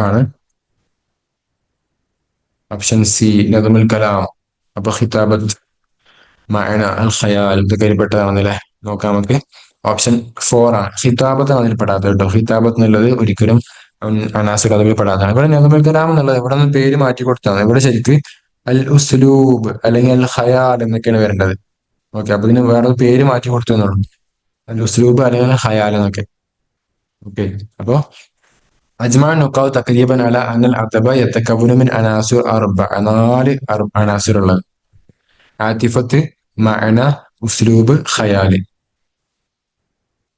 ആണ്. ഓപ്ഷൻ സി നദ്മുൽ കലാം, അപ്പൊ ഖിതാബത്ത്, മഅന, അൽ ഖയാൽ ഇതൊക്കെ പെട്ടതാണെന്നല്ലേ. നോക്കാം നമുക്ക്. ഓപ്ഷൻ 4 ആണ്, ഖിതാബത്താണ് അതിൽ പെടാത്തത് കേട്ടോ. ഖിതാബത്ത് എന്നുള്ളത് ഒരിക്കലും അനാസുൽ അദബിൽ പെടാത്തതാണ്. ഇവിടെ നദ്മുൽ കലാം എന്നുള്ളത് ഇവിടെ നിന്ന് പേര് മാറ്റി കൊടുത്താണ്. ഇവിടെ ശരിക്ക് അൽ ഉസ്ലൂബ് അല്ലെങ്കിൽ അൽ ഖയാൽ എന്നൊക്കെയാണ് വരേണ്ടത്. ഓക്കെ, അപ്പൊ ഇതിന് വേറെ പേര് മാറ്റി കൊടുത്തു എന്നുള്ളൂ. അൽ ഉസ്ലൂബ് അല്ലെങ്കിൽ ഖയാൽ എന്നൊക്കെ. ഓക്കെ, അപ്പോ അജ്മാ നുക്കാവ് തഖരീബൻ അല അനൽ അദബ യതകവ്വനു മിൻ അനാസുർ 4 അനാസുർ ഉള്ളത്. ആതിഫത്ത്, മഅന, ഉസ്ലൂബ്, ഖയാല്.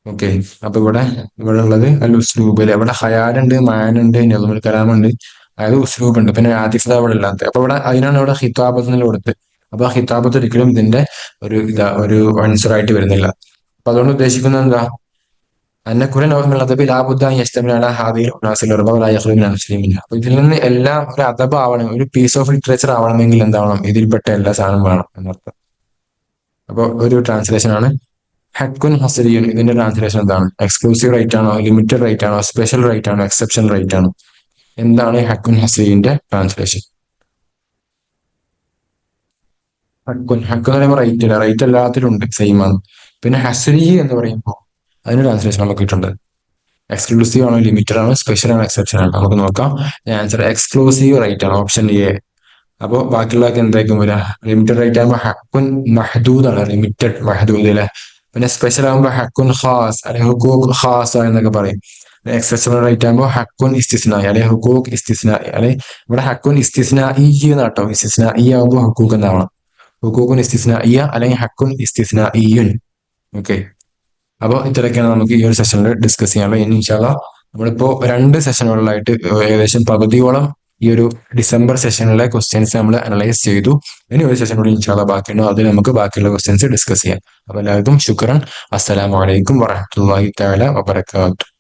ഓക്കെ, അപ്പൊ ഇവിടെ ഉള്ളത് അൽ ഉസ്ലൂബ് അല്ലെ. ഇവിടെ ഖയാലുണ്ട്, മഅനുണ്ട്, നദ്മുൽ കലാമുണ്ട്, അതായത് ഉസ്ലൂബ് ഉണ്ട്, പിന്നെ ആതിഫത്ത് അവിടെ ഇല്ലാത്ത. അപ്പൊ അതിനാണ് ഇവിടെ ഖിതാബത്ത് എന്നുള്ള കൊടുത്ത്. അപ്പൊ ഖിതാബത്ത് ഒരിക്കലും ഇതിന്റെ ഒരു ആൻസറായിട്ട് വരുന്നില്ല. അപ്പൊ അതുകൊണ്ട് ഉദ്ദേശിക്കുന്നത് എന്താ? അന്നക്കുല നൗമിൽ അദബി ലാബുദ്ദ അൻ യസ്തമില അലാ ഹാദിഹിൽ ഉനാസിൽ അർബഅ വലാ യഖ്ലു മിനൽ മുസ്ലിമീൻ. അപ്പൊ ഇതിൽ നിന്ന് എല്ലാം ഒരു അദബ് ആവണം, ഒരു പീസ് ഓഫ് ലിറ്ററേച്ചർ ആവണമെങ്കിൽ എന്താവണം? ഇതിൽപ്പെട്ട എല്ലാ സാധനവും വേണം എന്നർത്ഥം. അപ്പൊ ഒരു ട്രാൻസ്ലേഷൻ ആണ് ഹക്കുൻ ഹസരിയുൻ. ഇതിന്റെ ട്രാൻസ്ലേഷൻ എന്താണ്? എക്സ്ക്ലൂസീവ് റൈറ്റ് ആണോ, ലിമിറ്റഡ് റൈറ്റ് ആണോ, സ്പെഷ്യൽ റൈറ്റ് ആണോ, എക്സെപ്ഷൻ റൈറ്റ് ആണോ? എന്താണ് ഹക്കുൻ ഹസരിയുടെ ട്രാൻസ്ലേഷൻ? ഹക്ക് എന്ന് പറയുമ്പോൾ റൈറ്റ് ഇല്ല, റൈറ്റ് എല്ലാത്തിലും ഉണ്ട്, സെയിം ആണ്. പിന്നെ ഹസരി എന്ന് പറയുമ്പോൾ അതിന് ട്രാൻസ്ലേഷൻ നമുക്ക് കിട്ടുന്നുണ്ട്. എക്സ്ക്ലൂസീവ് ആണോ, ലിമിറ്റഡ് ആണോ, സ്പെഷ്യൽ ആണോ, എക്സെപ്ഷൻ ആണോ? നമുക്ക് നോക്കാം. ആൻസർ എക്സ്ക്ലൂസീവ് റൈറ്റ് ആണ്, ഓപ്ഷൻ എ. അപ്പോൾ ബാക്കിയുള്ളതൊക്കെ എന്തായിരിക്കും വരിക? ലിമിറ്റഡ് റൈറ്റ് ആകുമ്പോൾ ഹക്കുൻ മഹദൂദ് ആണ്, ലിമിറ്റഡ് മഹദൂദ് അല്ലെ. പിന്നെ സ്പെഷ്യൽ ആകുമ്പോൾ ഹക്കുൻ ഖാസ് അല്ലെങ്കിൽ ഹുഖൂഖ് ഖാസ എന്നൊക്കെ പറയും. എക്സെപ്ഷണൽ റൈറ്റ് ആകുമ്പോൾ ഹക്കുൻ ഇസ്തിസ്നായി അല്ലെങ്കിൽ ഹുഖൂഖ് ഇസ്തിസ്നായി അല്ലെ. ഇവിടെ ഹക്കുൻ ഇസ്തിസ്നാഇ എന്നാട്ടോ. ഇസ്തിസ്നാഇ ആകുമ്പോൾ ഹുഖൂഖ് എന്നാവണം. ഹുഖൂഖുൻ ഇസ്തിസ്നാഇയ അല്ലെങ്കിൽ ഹക്കുൻ ഇസ്തിസ്നാഇയുൻ. ഓക്കെ, അപ്പോൾ ഇത്രയൊക്കെയാണ് നമുക്ക് ഈ ഒരു സെഷനിൽ ഡിസ്കസ് ചെയ്യാനുള്ളത്. ഇനി ഇൻഷാ അല്ലാഹ് നമ്മളിപ്പോ 2 സെഷനുകളിലായിട്ട് ഏകദേശം പകുതിയോളം ഈ ഒരു ഡിസംബർ സെഷനിലെ ക്വസ്റ്റ്യൻസ് നമ്മൾ അനലൈസ് ചെയ്തു. ഇനി ഒരു സെഷൻ കൂടി ഇൻഷാ അല്ലാഹ് ബാക്കിയുണ്ടോ, അതിൽ നമുക്ക് ബാക്കിയുള്ള ക്വസ്റ്റ്യൻസ് ഡിസ്കസ് ചെയ്യാം. അപ്പോൾ എല്ലാവർക്കും ശുക്രൻ. അസ്സലാമു അലൈക്കും വറഹ്മത്തുള്ളാഹി തആല വബറകാതുഹു.